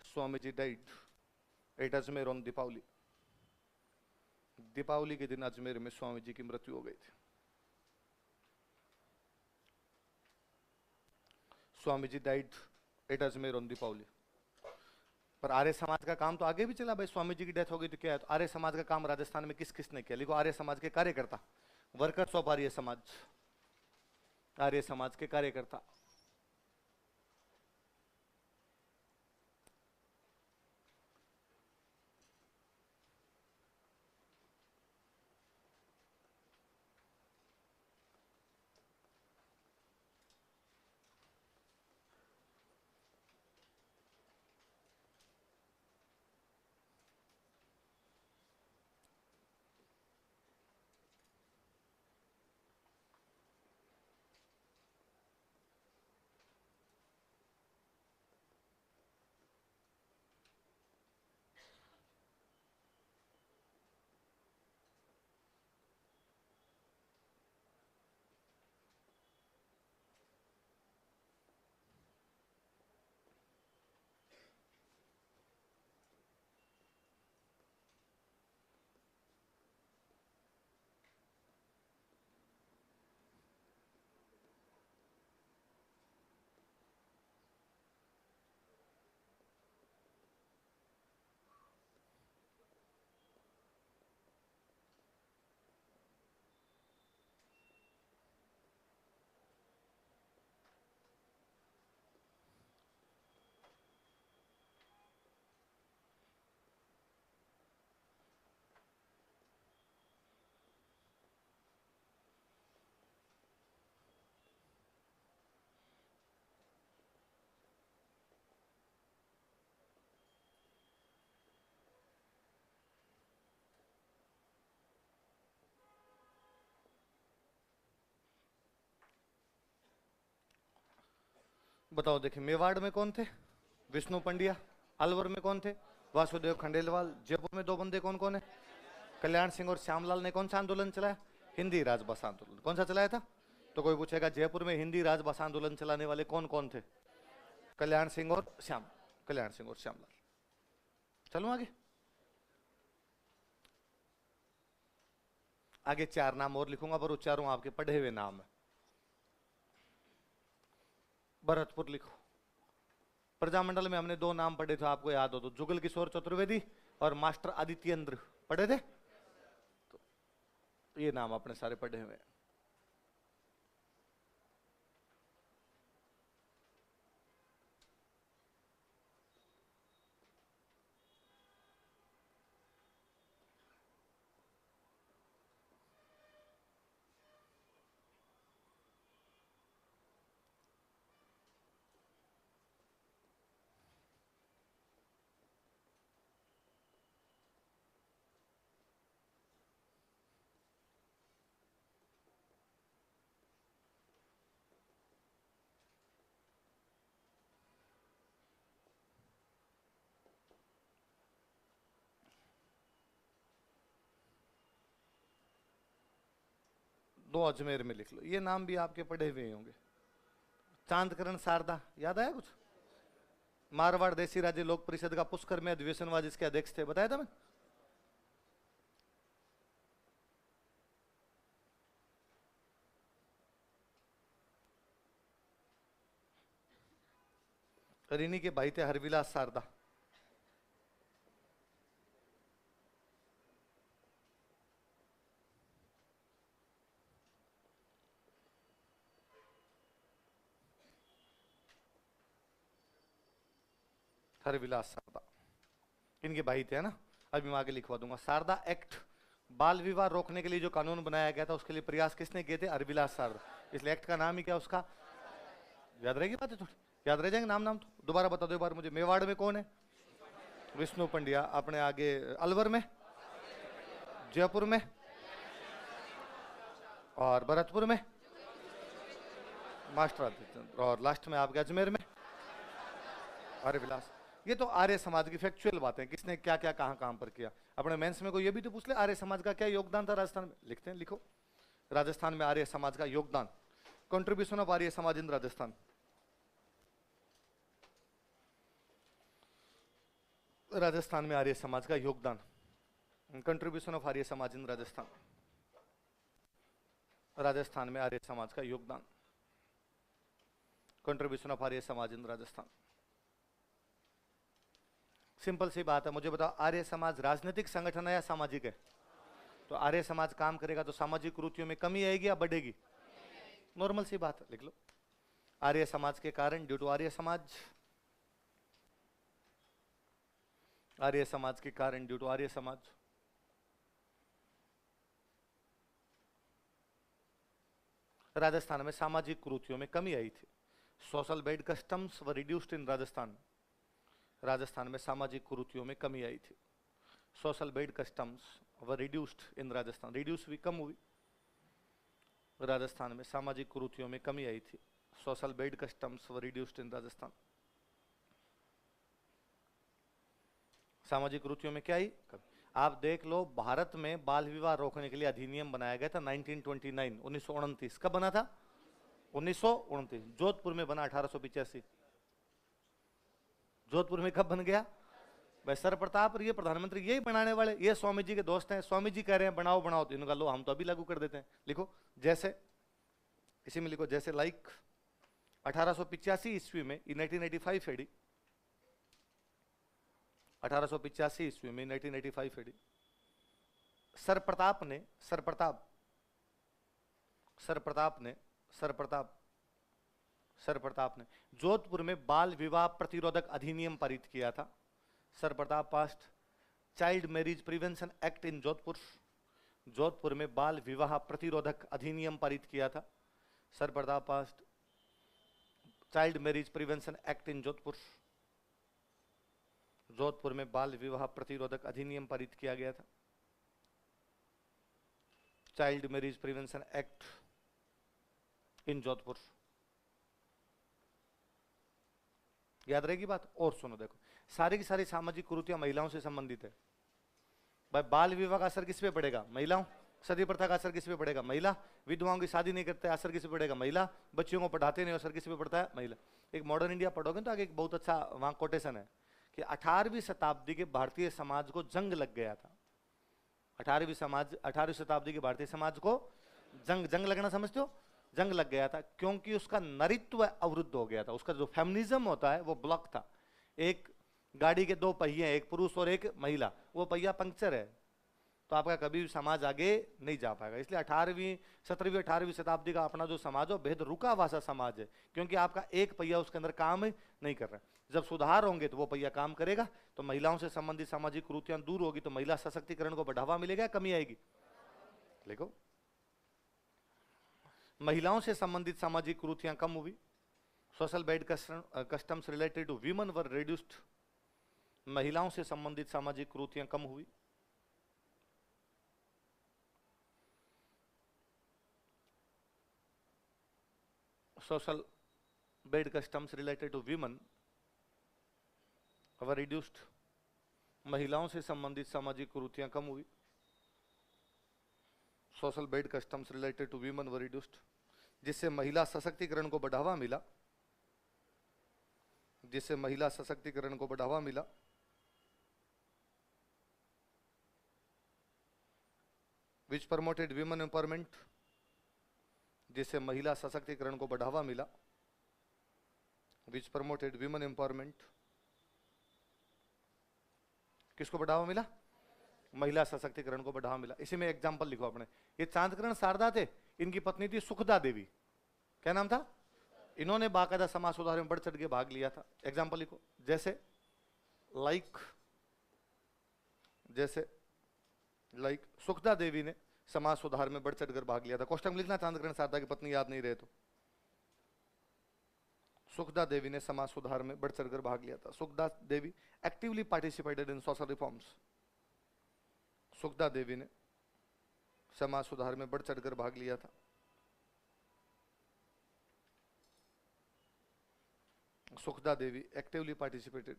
Swami ji died at Ajmer on Deepawali. Deepawali के दिन अजमेर में स्वामी जी की मृत्यु हो गई थी। Swami ji died at Ajmer on Deepawali. पर आर्य समाज का काम तो आगे भी चला भाई, स्वामी जी की डेथ हो गई तो क्या है। तो आर्य समाज का काम राजस्थान में किस किसने किया, लिखो आर्य समाज के कार्यकर्ता, वर्कर्स ऑफ आर्य समाज, आर्य समाज के कार्यकर्ता। बताओ देखिए, मेवाड़ में कौन थे? विष्णु पंड्या। अलवर में कौन थे? वासुदेव खंडेलवाल। जयपुर में दो बंदे कौन कौन है? कल्याण सिंह और श्यामलाल ने कौन सा आंदोलन चलाया? हिंदी राजभाषा आंदोलन। कौन सा चलाया था? तो कोई पूछेगा जयपुर में हिंदी राजभाषा आंदोलन चलाने वाले कौन कौन थे? कल्याण सिंह और श्यामलाल। चलो आगे। आगे चार नाम और लिखूंगा पर उच्चारों आपके पढ़े हुए नाम है। भरतपुर लिखो। प्रजामंडल में हमने दो नाम पढ़े थे, आपको याद हो तो, जुगल किशोर चतुर्वेदी और मास्टर आदित्येंद्र, पढ़े थे? तो ये नाम अपने सारे पढ़े हुए। दो अजमेर में लिख लो, ये नाम भी आपके पढ़े हुए होंगे। चांदकरण शारदा, याद आया कुछ? मारवाड़ देसी राज्य लोक परिषद का पुष्कर में अधिवेशनवाद इसके अध्यक्ष थे, बताया था मैं। रिनी के भाई थे हरविलास शारदा। हरविलास शारदा इनके भाई थे, है ना। अभी मैं आगे लिखवा दूंगा। शारदा एक्ट, बाल विवाह रोकने के लिए जो कानून बनाया गया था, उसके लिए प्रयास किसने किए थे? हरविलास शारदा। इसलिए एक्ट का नाम ही क्या उसका? याद रहेगी बातें थोड़ी, याद रह जाएंगे नाम तो। दोबारा बता दो एक बार मुझे। मेवाड़ में कौन है? विष्णु पंड्या। अपने आगे अलवर में, जयपुर में और भरतपुर में मास्टर आदित्येंद्र, और लास्ट में आपके अजमेर में हरविलास। ये तो आर्य समाज की फैक्चुअल बातें, किसने क्या क्या कहां कहां पर किया। अपने मेंस में कोई ये भी तो पूछ ले, आर्य समाज का क्या योगदान था राजस्थान में? लिखते हैं, लिखो। राजस्थान में आर्य समाज का योगदान, कंट्रीब्यूशन ऑफ आर्य समाज इन राजस्थान। राजस्थान में आर्य समाज का योगदान, कंट्रीब्यूशन ऑफ आर्य समाज इन राजस्थान। राजस्थान में आर्य समाज का योगदान, contribution of Arya Samaj in Rajasthan. Simple सी बात है, मुझे बताओ, आर्य समाज राजनीतिक संगठन है या सामाजिक है? तो आर्य समाज काम करेगा तो सामाजिक कुरीतियों में कमी आएगी या बढ़ेगी? नॉर्मल सी बात है, लिख लो। आर्य समाज के कारण, ड्यू टू आर्य समाज, आर्य समाज के कारण, ड्यू टू आर्य समाज, राजस्थान में सामाजिक कुरीतियों में कमी आई थी। सोशल बेड कस्टम्स व रिड्यूस्ड इन राजस्थान। राजस्थान में सामाजिक कुरीतियों में कमी आई थी। सोशल बेड कस्टम्स व रिड्यूस्ड इन राजस्थान, रिड्यूस हुई, कम हुई। राजस्थान में सामाजिक कुरीतियों में कमी आई थी। सोशल बेड कस्टम्स व रिड्यूस्ड इन राजस्थान। सामाजिक कुरीतियों में क्या आई? आप देख लो, भारत में बाल विवाह रोकने के लिए अधिनियम बनाया गया था 1929, 1929। कब बना था? 1929। जोधपुर में बना 1885। जोधपुर में कब बन गया? भाई सर प्रताप, ये प्रधानमंत्री यही बनाने वाले, ये स्वामी जी के दोस्त हैं। स्वामी जी कह रहे हैं बनाओ बनाओ, तो इनका लो हम तो अभी लागू कर देते हैं। लिखो जैसे, इसी में लिखो जैसे, लाइक 1885 ईस्वी में, 1985 एडी, 1885 ईस्वी में, 1985 एडी, सर प्रताप ने जोधपुर में बाल विवाह प्रतिरोधक अधिनियम पारित किया था। Sir Pratap past child marriage prevention act in Jodhpur. Jodhpur में बाल विवाह प्रतिरोधक अधिनियम पारित किया था। Sir Pratap past child marriage prevention act in Jodhpur. Jodhpur में बाल विवाह प्रतिरोधक अधिनियम पारित किया गया था। Child marriage prevention act in Jodhpur. याद रहेगी बात। और सुनो देखो, सारी की सारी सामाजिक कुरीतियां महिलाओं से संबंधित है। भाई बाल विवाह का असर किस पे पड़ेगा? महिलाओं। सती प्रथा का असर किस पे पड़ेगा? महिला। विधवाओं की शादी नहीं करते, असर किस पे पड़ेगा? महिला। बच्चियों को पढ़ाते नहीं, असर किस पे पड़ता है? महिला। एक मॉडर्न इंडिया पढ़ोगे तो आगे एक बहुत अच्छा वहां कोटेशन है कि 18वीं शताब्दी के भारतीय समाज को जंग लग गया था। 18वीं शताब्दी के भारतीय समाज को जंग लगना समझते हो? जंग लग गया था क्योंकि उसका नरित्व अवरुद्ध हो गया था। उसका जो फेमिनिज्म होता है वो ब्लॉक था। एक गाड़ी के दो पहिए, एक पुरुष और एक महिला, वो पहिया पंक्चर है तो आपका कभी भी समाज आगे नहीं जा पाएगा। इसलिए 17वीं 18वीं शताब्दी का अपना जो समाज है भेद रुका हुआ सा समाज है, क्योंकि आपका एक पहिया उसके अंदर काम नहीं कर रहा है। जब सुधार होंगे तो वो पहिया काम करेगा, तो महिलाओं से संबंधित सामाजिक कुरीतियां दूर होगी, तो महिला सशक्तिकरण को बढ़ावा मिलेगा, कमी आएगी? देखो, महिलाओं से संबंधित सामाजिक कुरीतियां कम हुई। Social bad customs related to women were reduced. महिलाओं से संबंधित सामाजिक कुरीतियां कम हुई। Social bad customs related to women were reduced. महिलाओं से संबंधित सामाजिक कुरीतियां कम हुई। Social bad customs related to women were reduced, जिससे महिला सशक्तिकरण को बढ़ावा मिला। जिससे महिला सशक्तिकरण को बढ़ावा मिला। विच प्रमोटेड वीमेन एम्पावरमेंट, जिससे महिला सशक्तिकरण को बढ़ावा मिला। विच प्रमोटेड वीमेन एम्पावरमेंट, किसको बढ़ावा मिला? महिला सशक्तिकरण को बढ़ावा मिला। इसी में एग्जांपल लिखो अपने। ये चांदकरण शारदा थे, इनकी पत्नी थी सुखदा देवी। क्या नाम था? इन्होंने बाकायदा समाज सुधार में बढ़ चढ़ के भाग लिया था। एग्जांपल लिखो, जैसे लाइक सुखदा देवी ने समाज सुधार में बढ़ चढ़कर भाग लिया था। कोष्टक में लिखना चांदकरण शारदा की पत्नी, याद नहीं रहे तो। सुखदा देवी ने समाज सुधार में बढ़ चढ़कर भाग लिया था। Sukhda Devi actively participated in social reforms. Sukhda Devi ने समाज सुधार में बढ़ चढ़कर भाग लिया था। Sukhda Devi actively participated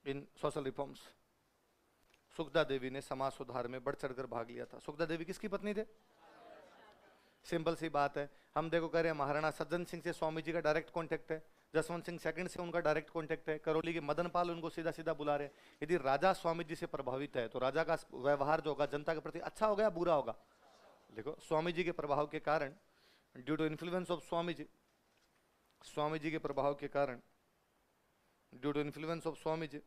in social reforms. Sukhda Devi ने समाज सुधार में बढ़ चढ़कर भाग लिया था। सुखदा देवी किसकी पत्नी थे? सिंपल सी बात है। हम देखो कह रहे हैं महाराणा सज्जन सिंह से स्वामी जी का डायरेक्ट कॉन्टेक्ट है, जसवंत सिंह सेकंड से उनका डायरेक्ट कॉन्टेक्ट है, करौली के मदन पाल उनको सीधा सीधा बुला रहे हैं। यदि राजा स्वामी जी से प्रभावित है तो राजा का व्यवहार जो होगा जनता के प्रति अच्छा होगा या बुरा होगा? देखो, स्वामी जी के प्रभाव के कारण, due to influence of Swami ji, Swami ji के प्रभाव के कारण, due to influence of Swami ji,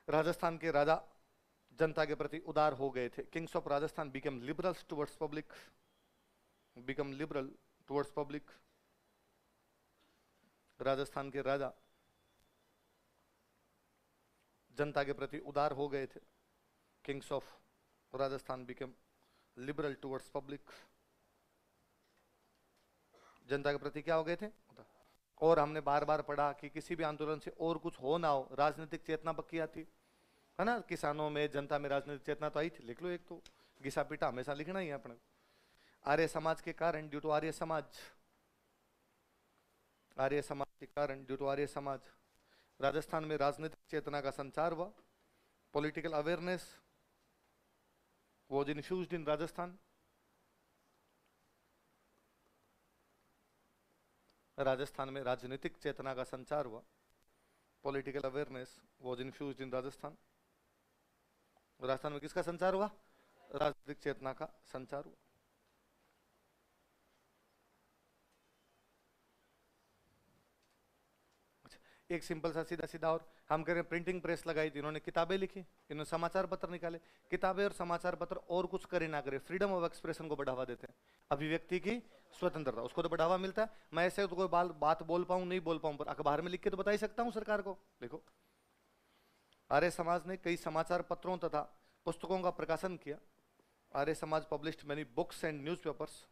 Rajasthan के राजा जनता के प्रति उदार हो गए थे। Kings of Rajasthan become liberals towards public, become liberal towards public. Rajasthan के राजा जनता के प्रति उदार हो गए थे। Kings of Rajasthan become liberal towards public. जनता के प्रति क्या हो गए थे? और हमने बार बार पढ़ा कि किसी भी आंदोलन से और कुछ हो ना हो, राजनीतिक चेतना पक्की आती है ना। किसानों में, जनता में राजनीतिक चेतना तो आई थी। लिख लो एक तो, घिसा पीटा हमेशा लिखना ही है अपने। आर्य समाज के कारण, ड्यू टू आर्य समाज, आर्य समाज के कारण, ड्यू टू आर्य समाज, राजस्थान में राजनीतिक चेतना का संचार हुआ। पॉलिटिकल अवेयरनेस वॉज इन्फ्यूज्ड इन राजस्थान। राजस्थान में राजनीतिक चेतना का संचार हुआ। पॉलिटिकल अवेयरनेस वॉज इन्फ्यूज्ड इन राजस्थान। राजस्थान में किसका संचार हुआ? राजनीतिक चेतना का संचार हुआ। एक सिंपल सा सीधा सीधा, और हम कह रहे हैं प्रिंटिंग प्रेस लगाई थी, इन्होंने किताबें लिखी, इन्होंने समाचार पत्र निकाले। किताबें और समाचार पत्र और कुछ करे ना करे, फ्रीडम ऑफ एक्सप्रेशन को बढ़ावा देते हैं, अभिव्यक्ति की स्वतंत्रता, उसको तो बढ़ावा मिलता है। मैं ऐसे तो कोई बात बोल पाऊं नहीं बोल पाऊं, पर अखबार में लिख के तो बता ही सकता हूं सरकार को। देखो, आर्य समाज ने कई समाचार पत्रों तथा पुस्तकों का प्रकाशन किया। Arya Samaj published many books and newspapers.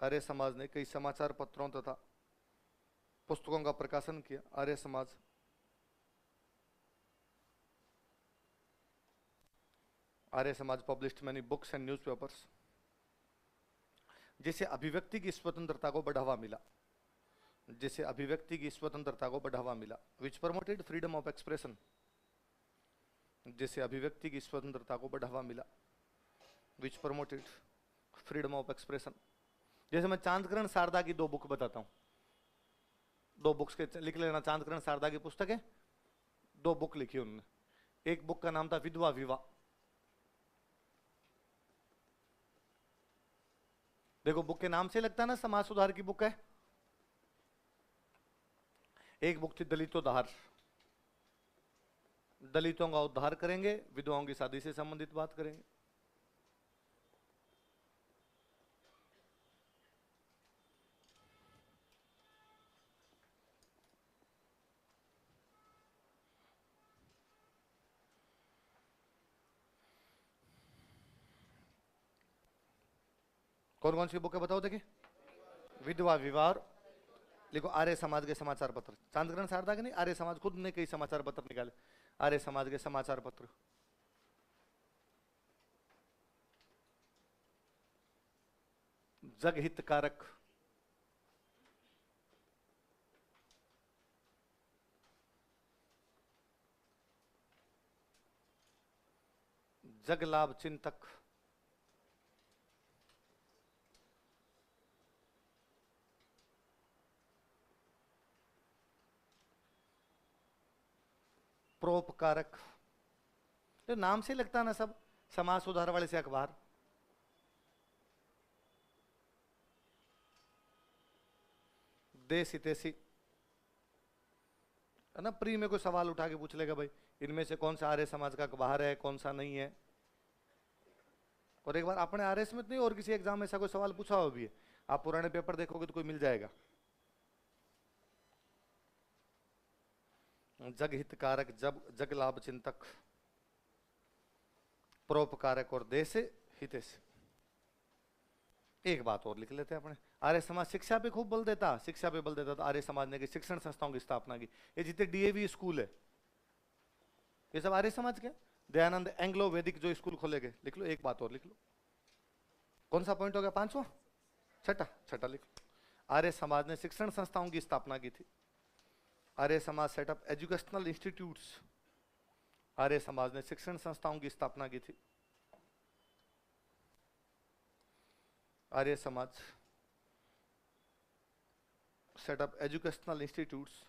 Arya Samaj ने कई समाचार पत्रों तथा पुस्तकों का प्रकाशन किया। Arya Samaj published many books and newspapers. जिसे अभिव्यक्ति की स्वतंत्रता को बढ़ावा मिला, जिसे अभिव्यक्ति की स्वतंत्रता को बढ़ावा मिला, विच प्रमोटेड फ्रीडम ऑफ एक्सप्रेशन, जिसे अभिव्यक्ति की स्वतंत्रता को बढ़ावा मिला, विच प्रमोटेड फ्रीडम ऑफ एक्सप्रेशन। जैसे मैं चांदकरण शारदा की दो बुक बताता हूं, दो बुक्स के लिख लेना, चांदकरण शारदा की पुस्तक है, दो बुक लिखी उन्होंने। एक बुक का नाम था विधवा विवाह, देखो बुक के नाम से लगता है ना समाज सुधार की बुक है। एक बुक थी दलितोद्धार, दलितों का उद्धार करेंगे, विधवाओं की शादी से संबंधित बात करेंगे। कौन कौन सी बुक है बताओ देखिए। विधवा विवाह, लिखो आर्य समाज के समाचार पत्र, चांदकरण शारदा के नहीं, आर्य समाज खुद ने कई समाचार पत्र निकाले, आर्य समाज के समाचार पत्र। जग हितकारक, जग लाभ चिंतक, परोपकारक, तो नाम से लगता ना सब समाज सुधार वाले से अखबार। देश हितैषी है ना, प्री में कोई सवाल उठा के पूछ लेगा भाई इनमें से कौन सा आर्य समाज का अखबार है, कौन सा नहीं है। और एक बार अपने आरएस में नहीं और किसी एग्जाम में ऐसा कोई सवाल पूछा हुआ भी है, आप पुराने पेपर देखोगे तो कोई मिल जाएगा। जग हितकारक, जग लाभ चिंतक, परोपकारक और देश हितैषी। एक बात और लिख लेते हैं अपने, आर्य समाज शिक्षा पे खूब बल देता, शिक्षा पे बल देता तो आर्य समाज ने शिक्षण संस्थाओं की स्थापना की। ये जितने डीएवी स्कूल है ये सब आर्य समाज के। दयानंद एंग्लो वैदिक जो स्कूल खोले गए, लिख लो। एक बात और लिख लो, कौन सा पॉइंट हो गया, पांचवा, छठा लिख लो। आर्य समाज ने शिक्षण संस्थाओं की स्थापना की थी। Arya Samaj setup educational institutes, आर्य समाज ने शिक्षण संस्थाओं की स्थापना की थी। Arya Samaj setup educational institutes,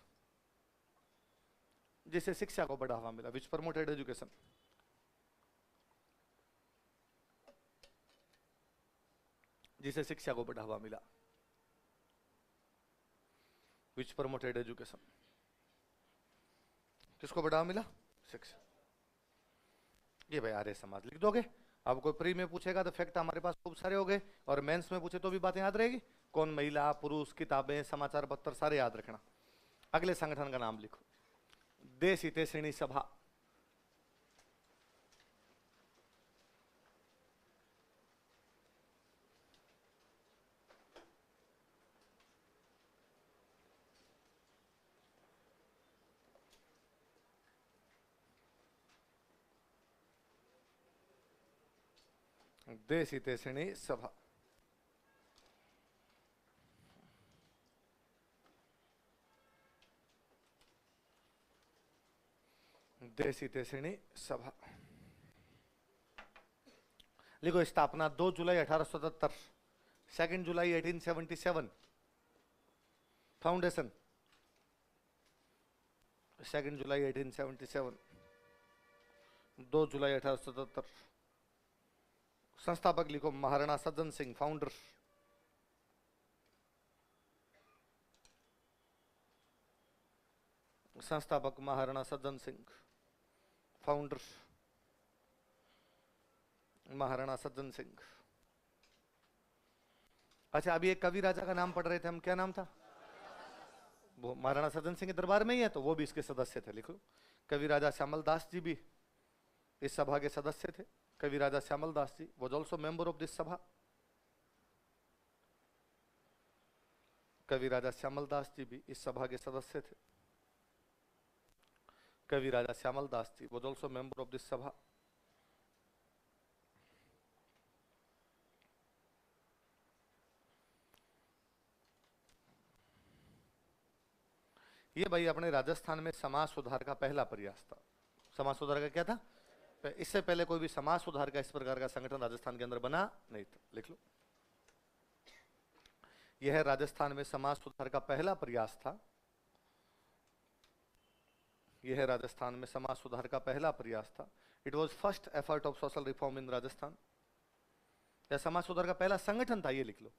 जिसे शिक्षा को बढ़ावा मिला, विच प्रमोटेड एजुकेशन। जिसे शिक्षा को बढ़ावा मिला, विच प्रमोटेड एजुकेशन। किसको बढ़ावा मिला, शिक्षा। ये भाई आर्य समाज लिख दोगे। अब कोई प्री में पूछेगा तो फैक्ट हमारे पास खूब सारे हो गए, और मेंस में पूछे तो भी बातें याद रहेगी। कौन महिला, पुरुष, किताबें, समाचार पत्र सारे याद रखना। अगले संगठन का नाम लिखो, देश हितैषिणी सभा। देश हितैषिणी सभा, देश हितैषिणी सभा। लिखो स्थापना 2 जुलाई 1877, 2 जुलाई 1877। फाउंडेशन 2 जुलाई 1877, 2 जुलाई 1877। संस्थापक लिखो महाराणा सज्जन सिंह, फाउंडर। संस्थापक महाराणा सज्जन सिंह, फाउंडर महाराणा सज्जन सिंह। अच्छा अभी एक कवि राजा का नाम पढ़ रहे थे हम, क्या नाम था वो? महाराणा सज्जन सिंह के दरबार में ही है, तो वो भी इसके सदस्य थे। लिखो कवि राजा श्यामल दास जी भी इस सभा के सदस्य थे। कवि राजा Shyamal Das ji was also member of this सभा। कवि राजा श्यामल दास जी भी इस सभा के सदस्य थे। कवि राजा Shyamal Das ji was also member of this सभा। ये भाई अपने राजस्थान में समाज सुधार का पहला प्रयास था। समाज सुधार का क्या था? इससे पहले कोई भी समाज सुधार का इस प्रकार का संगठन राजस्थान के अंदर बना नहीं था। लिख लो, यह राजस्थान में समाज सुधार का पहला प्रयास था। यह राजस्थान में समाज सुधार का पहला प्रयास था। It was first effort of social reform in Rajasthan. यह समाज सुधार का पहला संगठन था, ये लिख लो।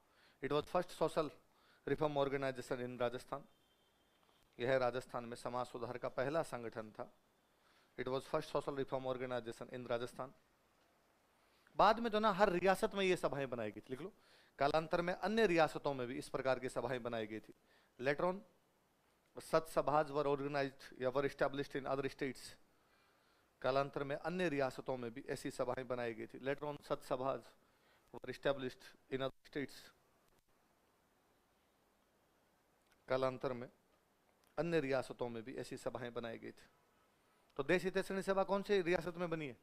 It was first social reform organisation in Rajasthan. यह राजस्थान में समाज सुधार का पहला संगठन था। It was first social reform organisation in Rajasthan. बाद में जो ना हर रियासत में ये सभाएं बनाई गई थी, लिख लो। कालांतर में अन्य रियासतों में भी इस प्रकार की सभाएं बनाई गई थी। Later on such sabhas were organized या were established in other states। कालांतर में अन्य रियासतों में भी ऐसी सभाएं बनाई गई थी। Later on such sabhas were established in other states। कालांतर में अन्य रियासतों में भी ऐसी सभाएं बनाई गई थी। तो देश हितैषणी सभा कौन सी रियासत में बनी है?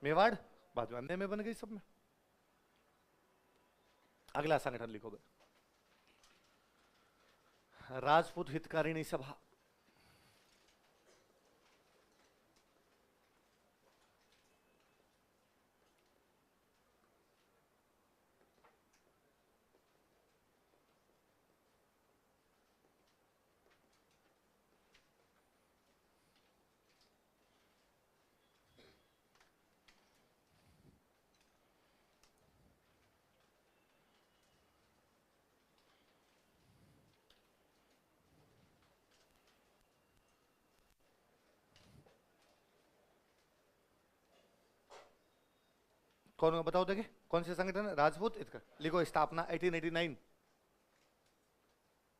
मेवाड़। बाद में अन्य में बन गई सब में। अगला संगठन लिखो भाई, राजपूत हितकारिणी सभा। कौन बताओ, देखिए कौन से संगठन है? राजपूत हितकार। लिखो, स्थापना 1889,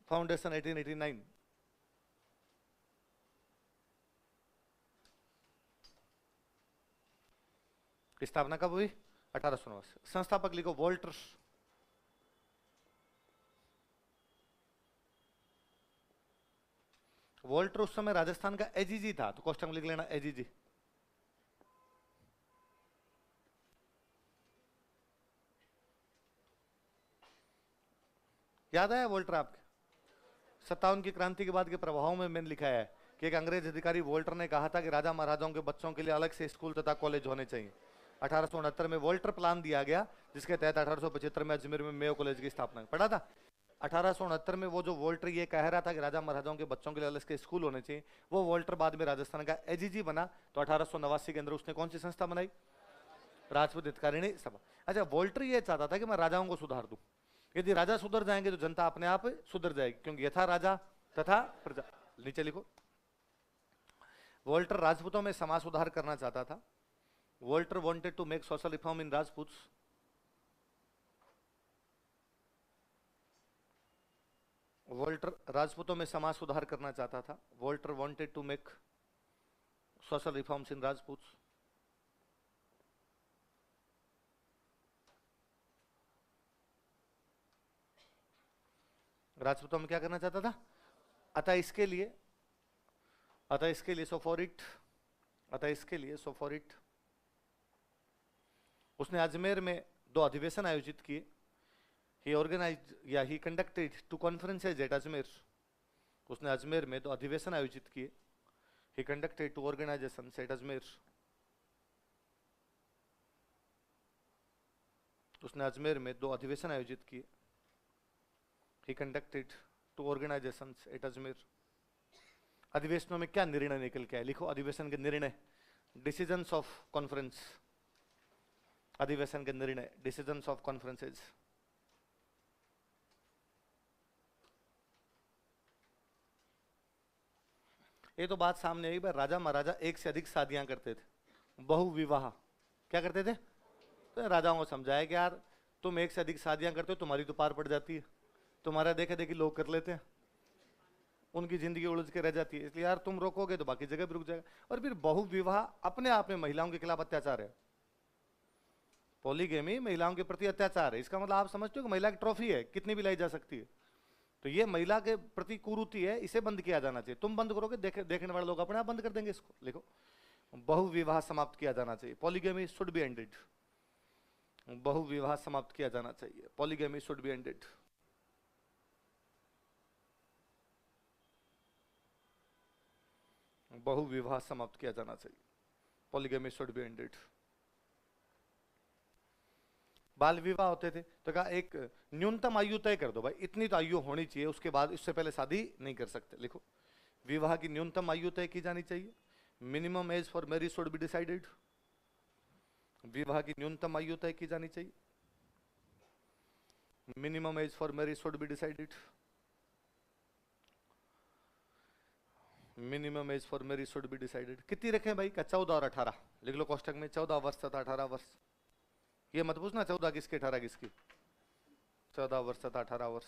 फाउंडेशन 1889। स्थापना कब हुई? 1889। संस्थापक लिखो, वोल्टर। वोल्टर उस समय राजस्थान का एजीजी था, तो कोष्टक में लिख लेना एजीजी। याद आया वोल्टर आपके? 57 की क्रांति के बाद के प्रभाव में मैंने लिखा है कि एक अंग्रेज अधिकारी वोल्टर ने कहा था कि राजा महाराजाओं के बच्चों के लिए अलग से स्कूल तथा कॉलेज होने चाहिए। 1869 में वोल्टर प्लान दिया गया, जिसके तहत 1875 में अजमेर में मेयो कॉलेज की स्थापना पड़ा था। 1869 में वो जो वोल्टर ये कह रहा था कि राजा महाराजाओं के बच्चों के लिए अलग के स्कूल होने चाहिए, वो वोल्टर बाद में राजस्थान का एजीजी बना। तो 1889 के अंदर उसने कौन सी संस्था बनाई? राजपूत हितकारिणी सभा। अच्छा, वोल्टर ये चाहता था कि मैं राजाओं को सुधार दूं। यदि राजा सुधर जाएंगे तो जनता अपने आप सुधर जाएगी, क्योंकि यथा राजा तथा प्रजा। नीचे लिखो, वोल्टर राजपूतों में समाज सुधार करना चाहता था। Walter wanted to make social reform in Rajputs. Walter राजपूतों में समाज सुधार करना चाहता था। Walter wanted to make social reforms in Rajputs. राजपूतों में क्या करना चाहता था? अतः इसके लिए सो फॉर इट उसने अजमेर में 2 अधिवेशन आयोजित किए। ही ऑर्गेनाइज्ड या ही कंडक्टेड 2 कॉन्फ्रेंसेज एट अजमेर। उसने अजमेर में 2 अधिवेशन आयोजित किए। ही कंडक्टेड 2 ऑर्गेनाइजेशंस एट अजमेर। उसने अजमेर में 2 अधिवेशन आयोजित किए। He conducted 2 organizations at Ajmer. अधिवेशनों में क्या निर्णय निकल के आए? लिखो, अधिवेशन के निर्णय, डिसीजंस ऑफ कॉन्फ्रेंस। अधिवेशन के निर्णय, डिसीजंस ऑफ कॉन्फ्रेंसेज। ये तो बात सामने आई, राजा महाराजा एक से अधिक शादियां करते थे, बहुविवाह। क्या करते थे? तो राजाओं को समझाया कि यार तुम एक से अधिक शादियां करते हो, तुम्हारी तो पार पड़ जाती है, तुम्हारा देखे देखी लोग कर लेते हैं, उनकी जिंदगी उलझ के रह जाती है, इसलिए यार तुम रोकोगे तो बाकी जगह भी रुक जाएगा। और फिर बहुविवाह अपने आप में महिलाओं के खिलाफ अत्याचार है। पॉलीगेमी महिलाओं के प्रति अत्याचार है। इसका मतलब आप समझते हो कि महिला की ट्रॉफी है, कितनी भी लाई जा सकती है। तो ये महिला के प्रति कुरीति है, इसे बंद किया जाना चाहिए। तुम बंद करोगे, देखने वाले लोग अपने आप बंद कर देंगे इसको। लिखो, बहुविवाह समाप्त किया जाना चाहिए। Polygamy should be ended. बहुविवाह समाप्त किया जाना चाहिए। Polygamy should be ended. बहुविवाह समाप्त किया जाना चाहिए। Polygamy should be ended. बाल विवाह होते थे तो कहा एक न्यूनतम आयु तय कर दो भाई, इतनी तो आयु होनी चाहिए, उसके बाद इससे पहले शादी नहीं कर सकते। लिखो, विवाह की न्यूनतम आयु तय की जानी चाहिए। Minimum age for marriage should be decided. विवाह की न्यूनतम आयु तय की जानी चाहिए। Minimum age for marriage should be decided. Minimum age for marriage should be decided. कितनी रखें भाई? का 14 और 18 लिख लो कोष्टक में, 14 वर्ष तथा 18 वर्ष। ये मत पूछना 14 किसकी 18 किसकी, 14 वर्ष तथा 18 वर्ष।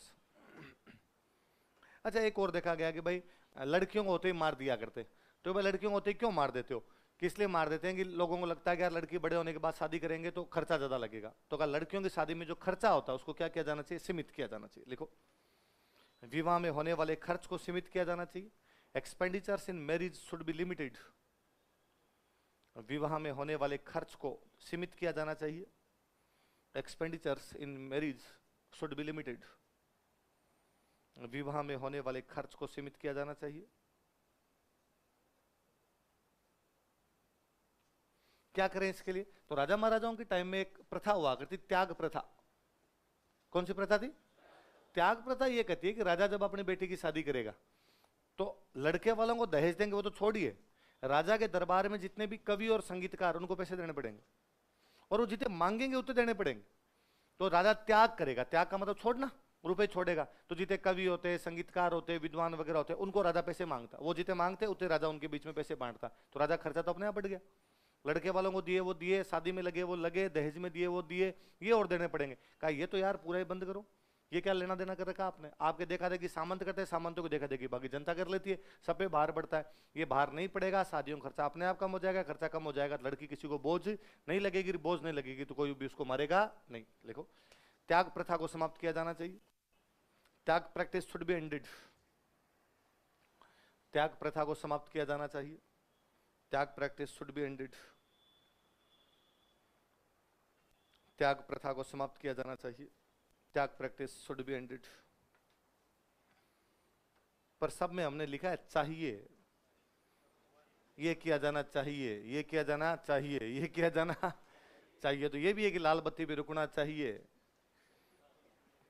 अच्छा, एक और देखा गया कि भाई लड़कियों को होते ही मार दिया करते, तो भाई लड़कियों को होते ही क्यों मार देते हो? किस लिए मार देते हैं कि लोगों को लगता है कि यार लड़की बड़े होने के बाद शादी करेंगे तो खर्चा ज्यादा लगेगा। तो कहा लड़कियों की शादी में जो खर्चा होता है उसको क्या किया जाना चाहिए? सीमित किया जाना चाहिए। लिखो, विवाह में होने वाले खर्च को सीमित किया जाना चाहिए। Expenditures in marriage should be limited. विवाह में होने वाले खर्च को सीमित किया जाना चाहिए। Expenditures in marriage should be limited. विवाह में होने वाले खर्च को सीमित किया जाना चाहिए। क्या करें इसके लिए? तो राजा महाराजाओं के टाइम में एक प्रथा हुआ करती, त्याग प्रथा। कौन सी प्रथा थी? त्याग प्रथा ये कहती है कि राजा जब अपनी बेटी की शादी करेगा तो लड़के वालों को दहेज देंगे, वो तो छोड़िए, राजा के दरबार में जितने भी कवि और संगीतकार उनको पैसे देने पड़ेंगे, और वो जितने मांगेंगे उतने देने पड़ेंगे। तो राजा त्याग करेगा, त्याग का मतलब छोड़ना, रुपए छोड़ेगा। तो जितने कवि होते, संगीतकार होते, विद्वान वगैरह होते, उनको राजा पैसे मांगता, वो जितने मांगते उतने राजा उनके बीच में पैसे बांटता। तो राजा खर्चा तो अपने आप बढ़ गया। लड़के वालों को दिए वो दिए, शादी में लगे वो लगे, दहेज में दिए वो दिए, ये और देने पड़ेंगे। कहा ये तो यार पूरा ही बंद करो, ये क्या लेना देना कर रखा आपने? आपके देखा देखी सामंत करते हैं, सामंतों को देखा देखी बाकी जनता कर लेती है, सब पे भार बढ़ता है। ये भार नहीं पड़ेगा, शादियों का खर्चा अपने आप कम हो जाएगा, खर्चा कम हो जाएगा, लड़की किसी को बोझ नहीं लगेगी, बोझ नहीं लगेगी तो कोई भी उसको मारेगा नहीं। लिखो, त्याग प्रथा को समाप्त किया जाना चाहिए। त्याग प्रैक्टिस शुड बी एंडेड। त्याग प्रथा को समाप्त किया जाना चाहिए। त्याग प्रैक्टिस शुड बी एंडेड। त्याग प्रथा को समाप्त किया जाना चाहिए। त्याग प्रैक्टिस शुड बी एंडेड। पर सब में हमने लिखा है चाहिए, ये किया जाना चाहिए, ये किया जाना चाहिए, ये किया जाना चाहिए। तो ये भी है कि लाल बत्ती पे रुकना चाहिए,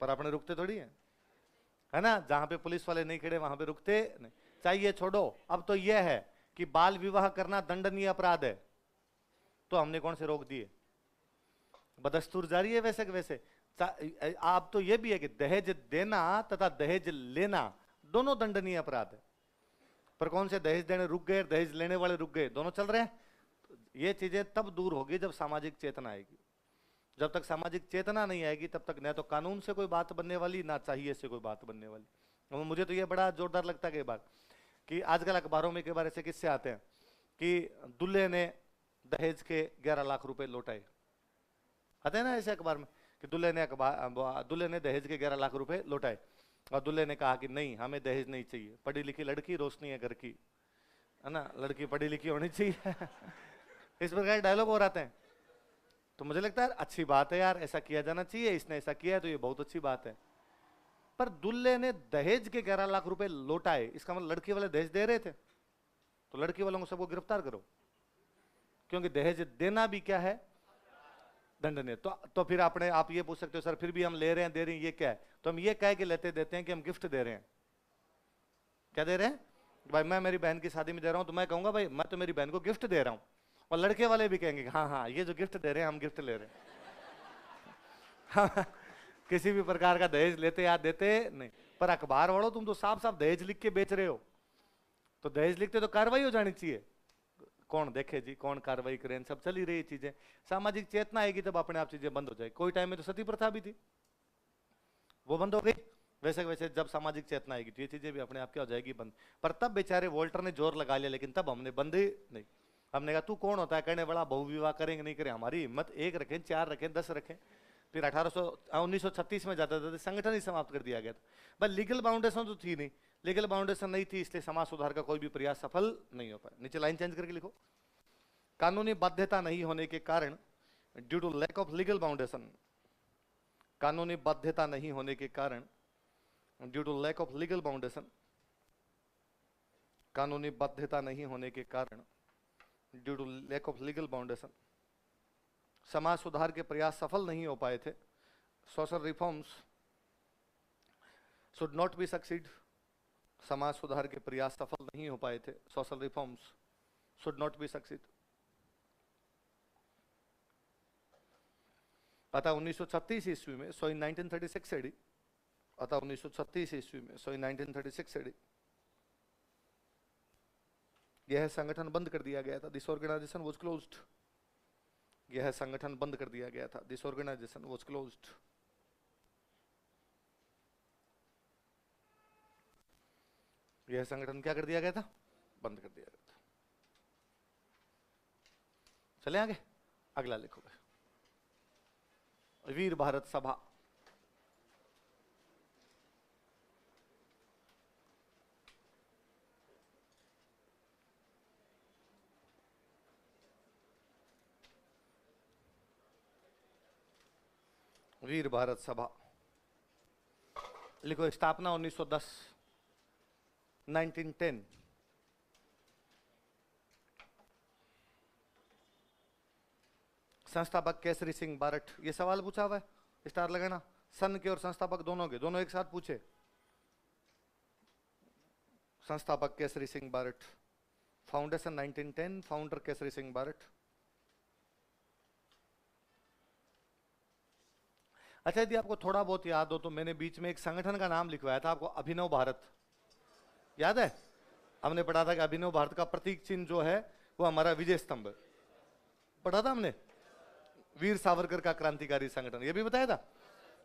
पर अपने रुकते थोड़ी है ना? जहां पे पुलिस वाले नहीं खड़े वहां पे रुकते नहीं। चाहिए छोड़ो, अब तो यह है कि बाल विवाह करना दंडनीय अपराध है, तो हमने कौन से रोक दिए? बदस्तूर जारी है वैसे के वैसे। आप तो ये भी है कि दहेज देना तथा दहेज लेना दोनों दंडनीय अपराध है। पर कौन से दहेज देने रुक गए, दहेज लेने वाले रुक गए, दोनों चल रहे हैं। ये चीजें तब दूर होगी जब सामाजिक चेतना आएगी। जब तक सामाजिक चेतना नहीं आएगी तब तक न तो कानून से कोई बात बनने वाली, ना चाहिए से कोई बात बनने वाली। और मुझे तो ये बड़ा जोरदार लगता है कई बार कि आजकल अखबारों में कई बार ऐसे किस्से आते हैं कि दूल्हे ने दहेज के 11 लाख रुपए लौटाए। आते हैं ना ऐसे अखबार में कि दूल्हे ने दहेज के 11 लाख रुपए लौटाए, और दूल्हे ने कहा कि नहीं, हमें दहेज नहीं चाहिए, पढ़ी लिखी लड़की, रोशनी है घर की, है ना, लड़की पढ़ी लिखी होनी चाहिए। इस प्रकार डायलॉग और आते हैं। तो मुझे लगता है अच्छी बात है यार, ऐसा किया जाना चाहिए, इसने ऐसा किया है तो ये बहुत अच्छी बात है। पर दूल्हे ने दहेज के 11 लाख रुपए लौटाए, इसका मतलब लड़की वाले दहेज दे रहे थे। तो लड़की वालों को सबको गिरफ्तार करो, क्योंकि दहेज देना भी क्या है? दंडनीय। तो फिर आप ये पूछ सकते हो सर फिर भी हम ले रहे हैं, दे रहे हैं, ये क्या है? तो हम ये कह के लेते देते हैं कि हम गिफ्ट दे रहे हैं। क्या दे रहे हैं? भाई मैं मेरी बहन की शादी में दे रहा हूं तो मैं कहूंगा भाई मैं तो मेरी बहन को गिफ्ट दे रहा हूं, और लड़के वाले भी कहेंगे हाँ हाँ ये जो गिफ्ट दे रहे हैं हम गिफ्ट ले रहे हैं। किसी भी प्रकार का दहेज लेते या देते नहीं। पर अखबार वालों तुम तो साफ साफ दहेज लिख के बेच रहे हो, तो दहेज लिखते तो कार्रवाई हो जानी चाहिए। कौन देखे जी, कौन कार्रवाई करे? सब चल ही रही चीजें। सामाजिक चेतना आएगी तब अपने आप चीजें बंद हो जाएगी। कोई टाइम में तो सती प्रथा भी थी, वो बंद हो गई। वैसे वैसे जब सामाजिक चेतना आएगी तो ये चीजें भी अपने आप क्या हो जाएगी? बंद। पर तब बेचारे वोल्टर ने जोर लगा लिया, लेकिन तब हमने बंद ही नहीं। हमने कहा तू कौन होता है कहने वाला, बहुविवाह करेंगे नहीं करें, हमारी हिम्मत 1 रखें, 4 रखें, 10 रखें। फिर 1936 में जाता था, संगठन ही समाप्त कर दिया गया था। बस लीगल बाउंडेशन तो थी नहीं, लीगल बाउंडेशन नहीं थी, इसलिए समाज सुधार का कोई भी प्रयास सफल नहीं हो पाया। नीचे लाइन चेंज करके लिखो, कानूनी बाध्यता नहीं होने के कारण, due to lack of legal boundation, कानूनी बाध्यता नहीं होने के कारण, due to lack of legal boundation, कानूनी बाध्यता नहीं होने के कारण, due to lack of legal foundation, समाज सुधार के प्रयास सफल नहीं हो पाए थे। Social reforms should not be succeed, समाज सुधार के प्रयास सफल नहीं हो पाए थे। Social reforms should not be succeed. अतः 1936 ईस्वी में, सो इन 1936 एडी, अतः 1936 ईस्वी में, सो इन 1936 एडी, यह संगठन बंद कर दिया गया था। This organisation was closed. यह संगठन बंद कर दिया गया था। This organisation was closed. यह संगठन क्या कर दिया गया था? बंद कर दिया गया था। चले आगे, अगला लिखो। वीर भारत सभा, वीर भारत सभा लिखो। स्थापना 1910, 1910। संस्थापक केसरी सिंह बारट। ये सवाल पूछा हुआ है, स्टार लगाना। सन के और संस्थापक दोनों के, दोनों एक साथ पूछे। संस्थापक केसरी सिंह बारट, फाउंडेशन 1910, फाउंडर केसरी सिंह बारट। अच्छा, यदि आपको थोड़ा बहुत याद हो तो मैंने बीच में एक संगठन का नाम लिखवाया था आपको, अभिनव भारत। याद है? हमने पढ़ा था कि अभिनव भारत का प्रतीक चिन्ह जो है वो हमारा विजय स्तंभ है। पढ़ा था हमने। वीर सावरकर का क्रांतिकारी संगठन, ये भी बताया था।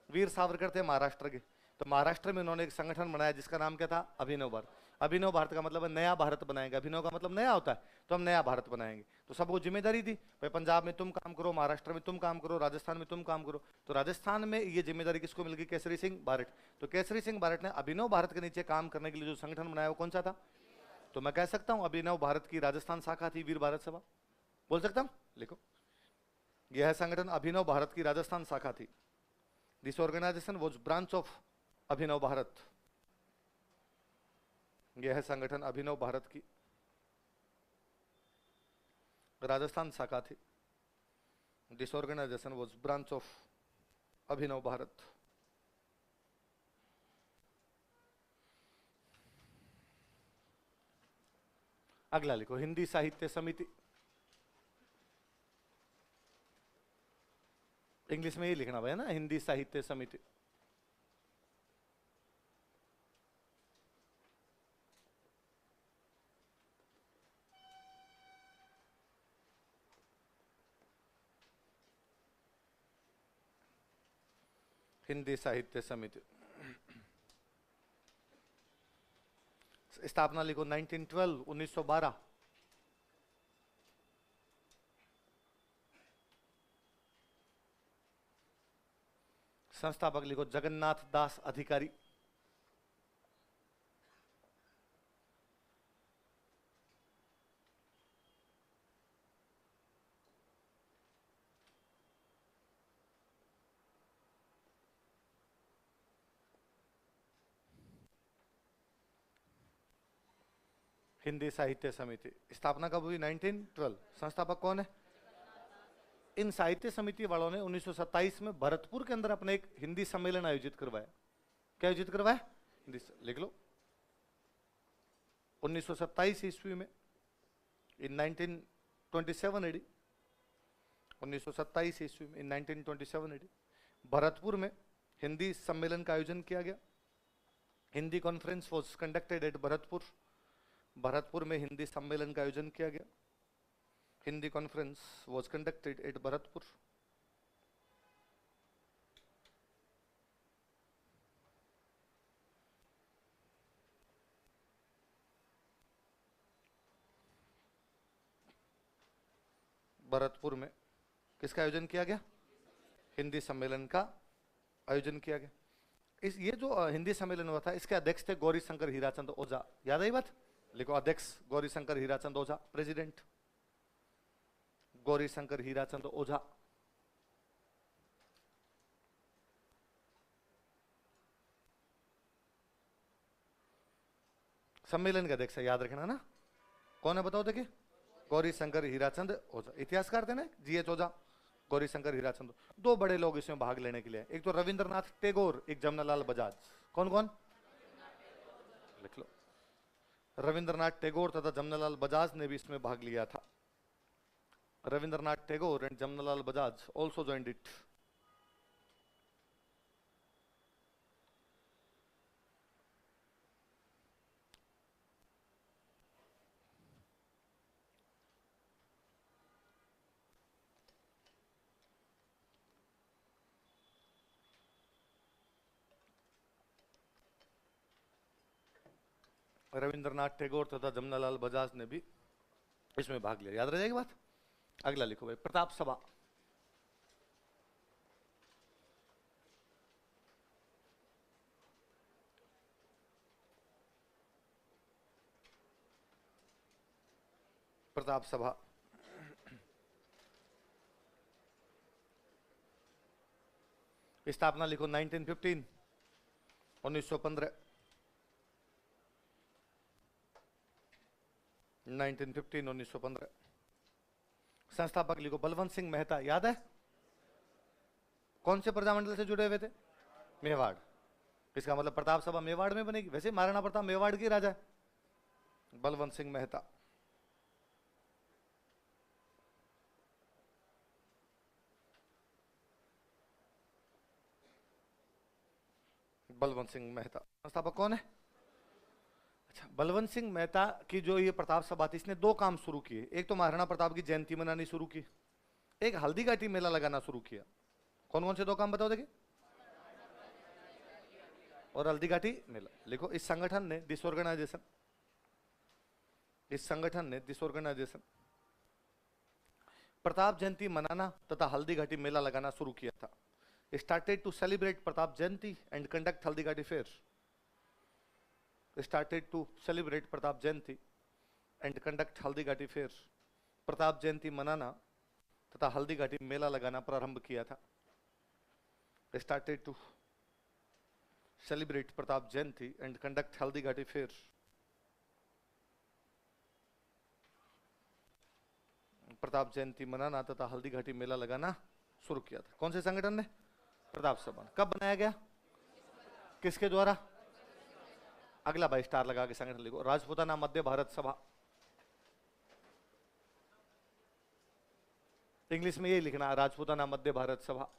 वीर सावरकर थे महाराष्ट्र के, तो महाराष्ट्र में उन्होंने एक संगठन बनाया जिसका नाम क्या था? अभिनव भारत। अभिनव भारत का मतलब है नया भारत बनाएंगे। अभिनव का मतलब नया होता है, तो हम नया भारत बनाएंगे। तो सबको जिम्मेदारी दी, भाई पंजाब में तुम काम करो, महाराष्ट्र में तुम काम करो, राजस्थान में तुम काम करो। तो राजस्थान में ये जिम्मेदारी किसको मिल गई? केसरी सिंह बारट। तो केसरी सिंह बारट ने अभिनव भारत के नीचे काम करने के लिए जो संगठन बनाया वो कौन सा था? तो मैं कह सकता हूं अभिनव भारत की राजस्थान शाखा थी वीर भारत सभा। बोल सकता हूं? लिखो, यह संगठन अभिनव भारत की राजस्थान शाखा थी। This organisation was branch of Abhinav Bharat. यह संगठन अभिनव भारत की राजस्थान शाखा थी। This organisation was branch of Abhinav Bharat. अगला लिखो, हिंदी साहित्य समिति। इंग्लिश में ही लिखना भाई ना, हिंदी साहित्य समिति। हिंदी साहित्य समिति। स्थापना लिखो 1912, 1912। संस्थापक लिखो जगन्नाथ दास अधिकारी। हिंदी साहित्य समिति स्थापना कब हुई? 1912। संस्थापक कौन है? इन साहित्य समिति वालों ने 1927 में भरतपुर के अंदर अपने एक हिंदी सम्मेलन आयोजित करवाया। क्या आयोजित करवाया? हिंदी, लिख लो। 1927 ईस्वी में, इन 1927 एडी, 1927 ईस्वी में, इन 1927 एडी, भरतपुर में हिंदी सम्मेलन का आयोजन किया गया। Hindi conference was conducted at Bharatpur. Bharatpur में हिंदी सम्मेलन का आयोजन किया गया। Hindi conference was conducted at Bharatpur. Bharatpur में किसका आयोजन किया गया? हिंदी सम्मेलन का आयोजन किया गया। इस ये जो हिंदी सम्मेलन हुआ था, इसके अध्यक्ष थे गौरी शंकर हीराचंद ओझा। याद आई बात? लिखो, अध्यक्ष गौरी शंकर हीराचंद ओझा, प्रेसिडेंट गौरी शंकर हीराचंद ओझा। सम्मेलन का अध्यक्ष याद रखना ना, कौन है बताओ देखिए? गौरी शंकर हीराचंद ओझा, इतिहासकार थे ना, GH ओझा, गौरी शंकर हीराचंद। दो बड़े लोग इसमें भाग लेने के लिए, एक तो रविंद्रनाथ टैगोर, एक जमनालाल बजाज। कौन कौन? लिख लो, रविंद्रनाथ टैगोर तथा जमनालाल बजाज ने भी इसमें भाग लिया था। Rabindranath Tagore and Jamnalal Bajaj also joined it. Rabindranath Tagore तथा जमनालाल बजाज ने भी इसमें भाग लिया, याद रह जाएगी बात। अगला लिखो भाई, प्रताप सभा। प्रताप सभा स्थापना लिखो 1915, 1915, 1915, 1915। संस्थापक लिखो बलवंत सिंह मेहता, याद है? कौन से प्रजामंडल से जुड़े हुए थे? मेवाड़। इसका मतलब प्रताप सभा मेवाड़ में बनेगी। वैसे महाराणा प्रताप मेवाड़ की राजा है। बलवंत सिंह मेहता। बलवंत सिंह मेहता संस्थापक कौन है? अच्छा, बलवंत सिंह मेहता की जो ये प्रताप सभा थी, इसने दो काम शुरू किए। एक तो महाराणा प्रताप की जयंती मनानी शुरू की, एक हल्दी घाटी मेला लगाना शुरू किया। कौन कौन से दो काम बताओ देखिए? और हल्दी घाटी मेला। लिखो, इस संगठन ने डिसऑर्गेनाइजेशन प्रताप जयंती मनाना तथा हल्दी घाटी मेला लगाना शुरू किया था। Started to celebrate Pratap Jayanti and conduct Haldighati fair. Started to celebrate Pratap Jayanti and conduct Haldighati fair. Pratap जयंती मनाना तथा हल्दीघाटी मेला लगाना प्रारंभ किया था। Started to celebrate Pratap Jayanti and conduct Haldighati fair. Pratap जयंती मनाना तथा हल्दीघाटी मेला लगाना शुरू किया था। कौन से संगठन ने? प्रताप सभा। कब बनाया गया? किसके द्वारा? अगला भाई स्टार लगा के संगठन लिखो, राजपूताना मध्य भारत सभा। इंग्लिश में यही लिखना, राजपूताना मध्य भारत सभा।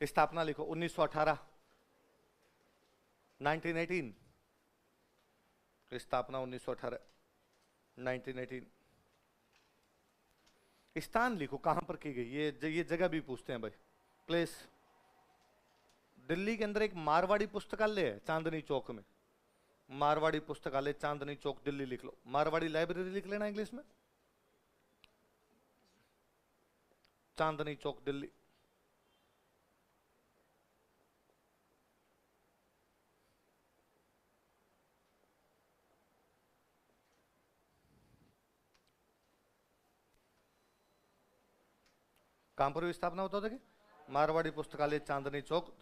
स्थापना लिखो 1918, 1918। स्थापना 1918, 1918। स्थान लिखो कहां पर की गई, ये जगह भी पूछते हैं भाई। प्लेस, दिल्ली के अंदर एक मारवाड़ी पुस्तकालय है चांदनी चौक में। मारवाड़ी पुस्तकालय चांदनी चौक दिल्ली लिख लो। मारवाड़ी लाइब्रेरी लिख लेना इंग्लिश में, चांदनी चौक दिल्ली। कहां पर स्थापना होता था? मारवाड़ी पुस्तकालय चांदनी चौक।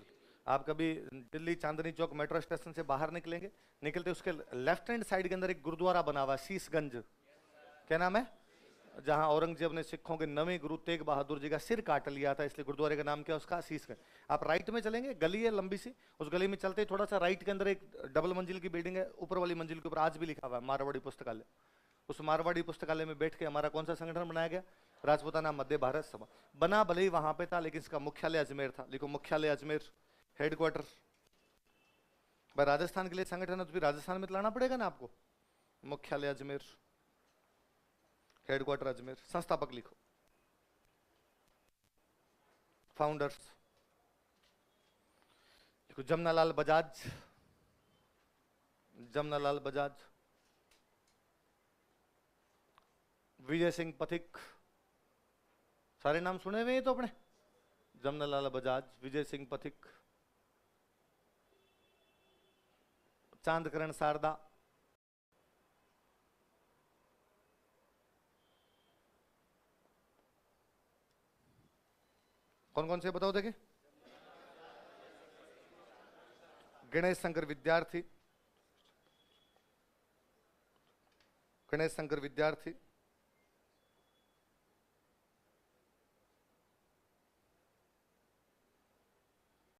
आप कभी दिल्ली चांदनी चौक मेट्रो स्टेशन से बाहर निकलेंगे, निकलते उसके लेफ्ट हैंड साइड के अंदर एक गुरुद्वारा बना हुआ है, शीशगंज। क्या नाम है? जहां औरंगजेब ने सिखों के 9वें गुरु तेग बहादुर जी का सिर काट लिया था, इसलिए गुरुद्वारे का नाम क्या है उसका? शीशगंज। आप राइट में चलेंगे, गली है लंबी सी, उस गली में चलते थोड़ा सा राइट के अंदर एक डबल मंजिल की बिल्डिंग है, ऊपर वाली मंजिल के ऊपर आज भी लिखा हुआ है मारवाड़ी पुस्तकालय। उस मारवाड़ी पुस्तकालय में बैठ के हमारा कौन सा संगठन बनाया गया? राजपूताना मध्य भारत सभा। बना भले ही वहां पे था, लेकिन इसका मुख्यालय अजमेर था। लिखो, मुख्यालय अजमेर, हेडक्वार्टर। भाई राजस्थान के लिए संगठन है तो फिर राजस्थान में लाना पड़ेगा ना आपको। मुख्यालय अजमेर, हेडक्वार्टर अजमेर। संस्थापक लिखो, फाउंडर्स लिखो, जमनालाल बजाज, जमनालाल बजाज, विजय सिंह पथिक। सारे नाम सुने हुए हैं तो अपने, जमनालाल बजाज, विजय सिंह पथिक। चांदकरण शारदा, कौन कौन से बताओ देखिए। गणेश शंकर विद्यार्थी, गणेश शंकर विद्यार्थी,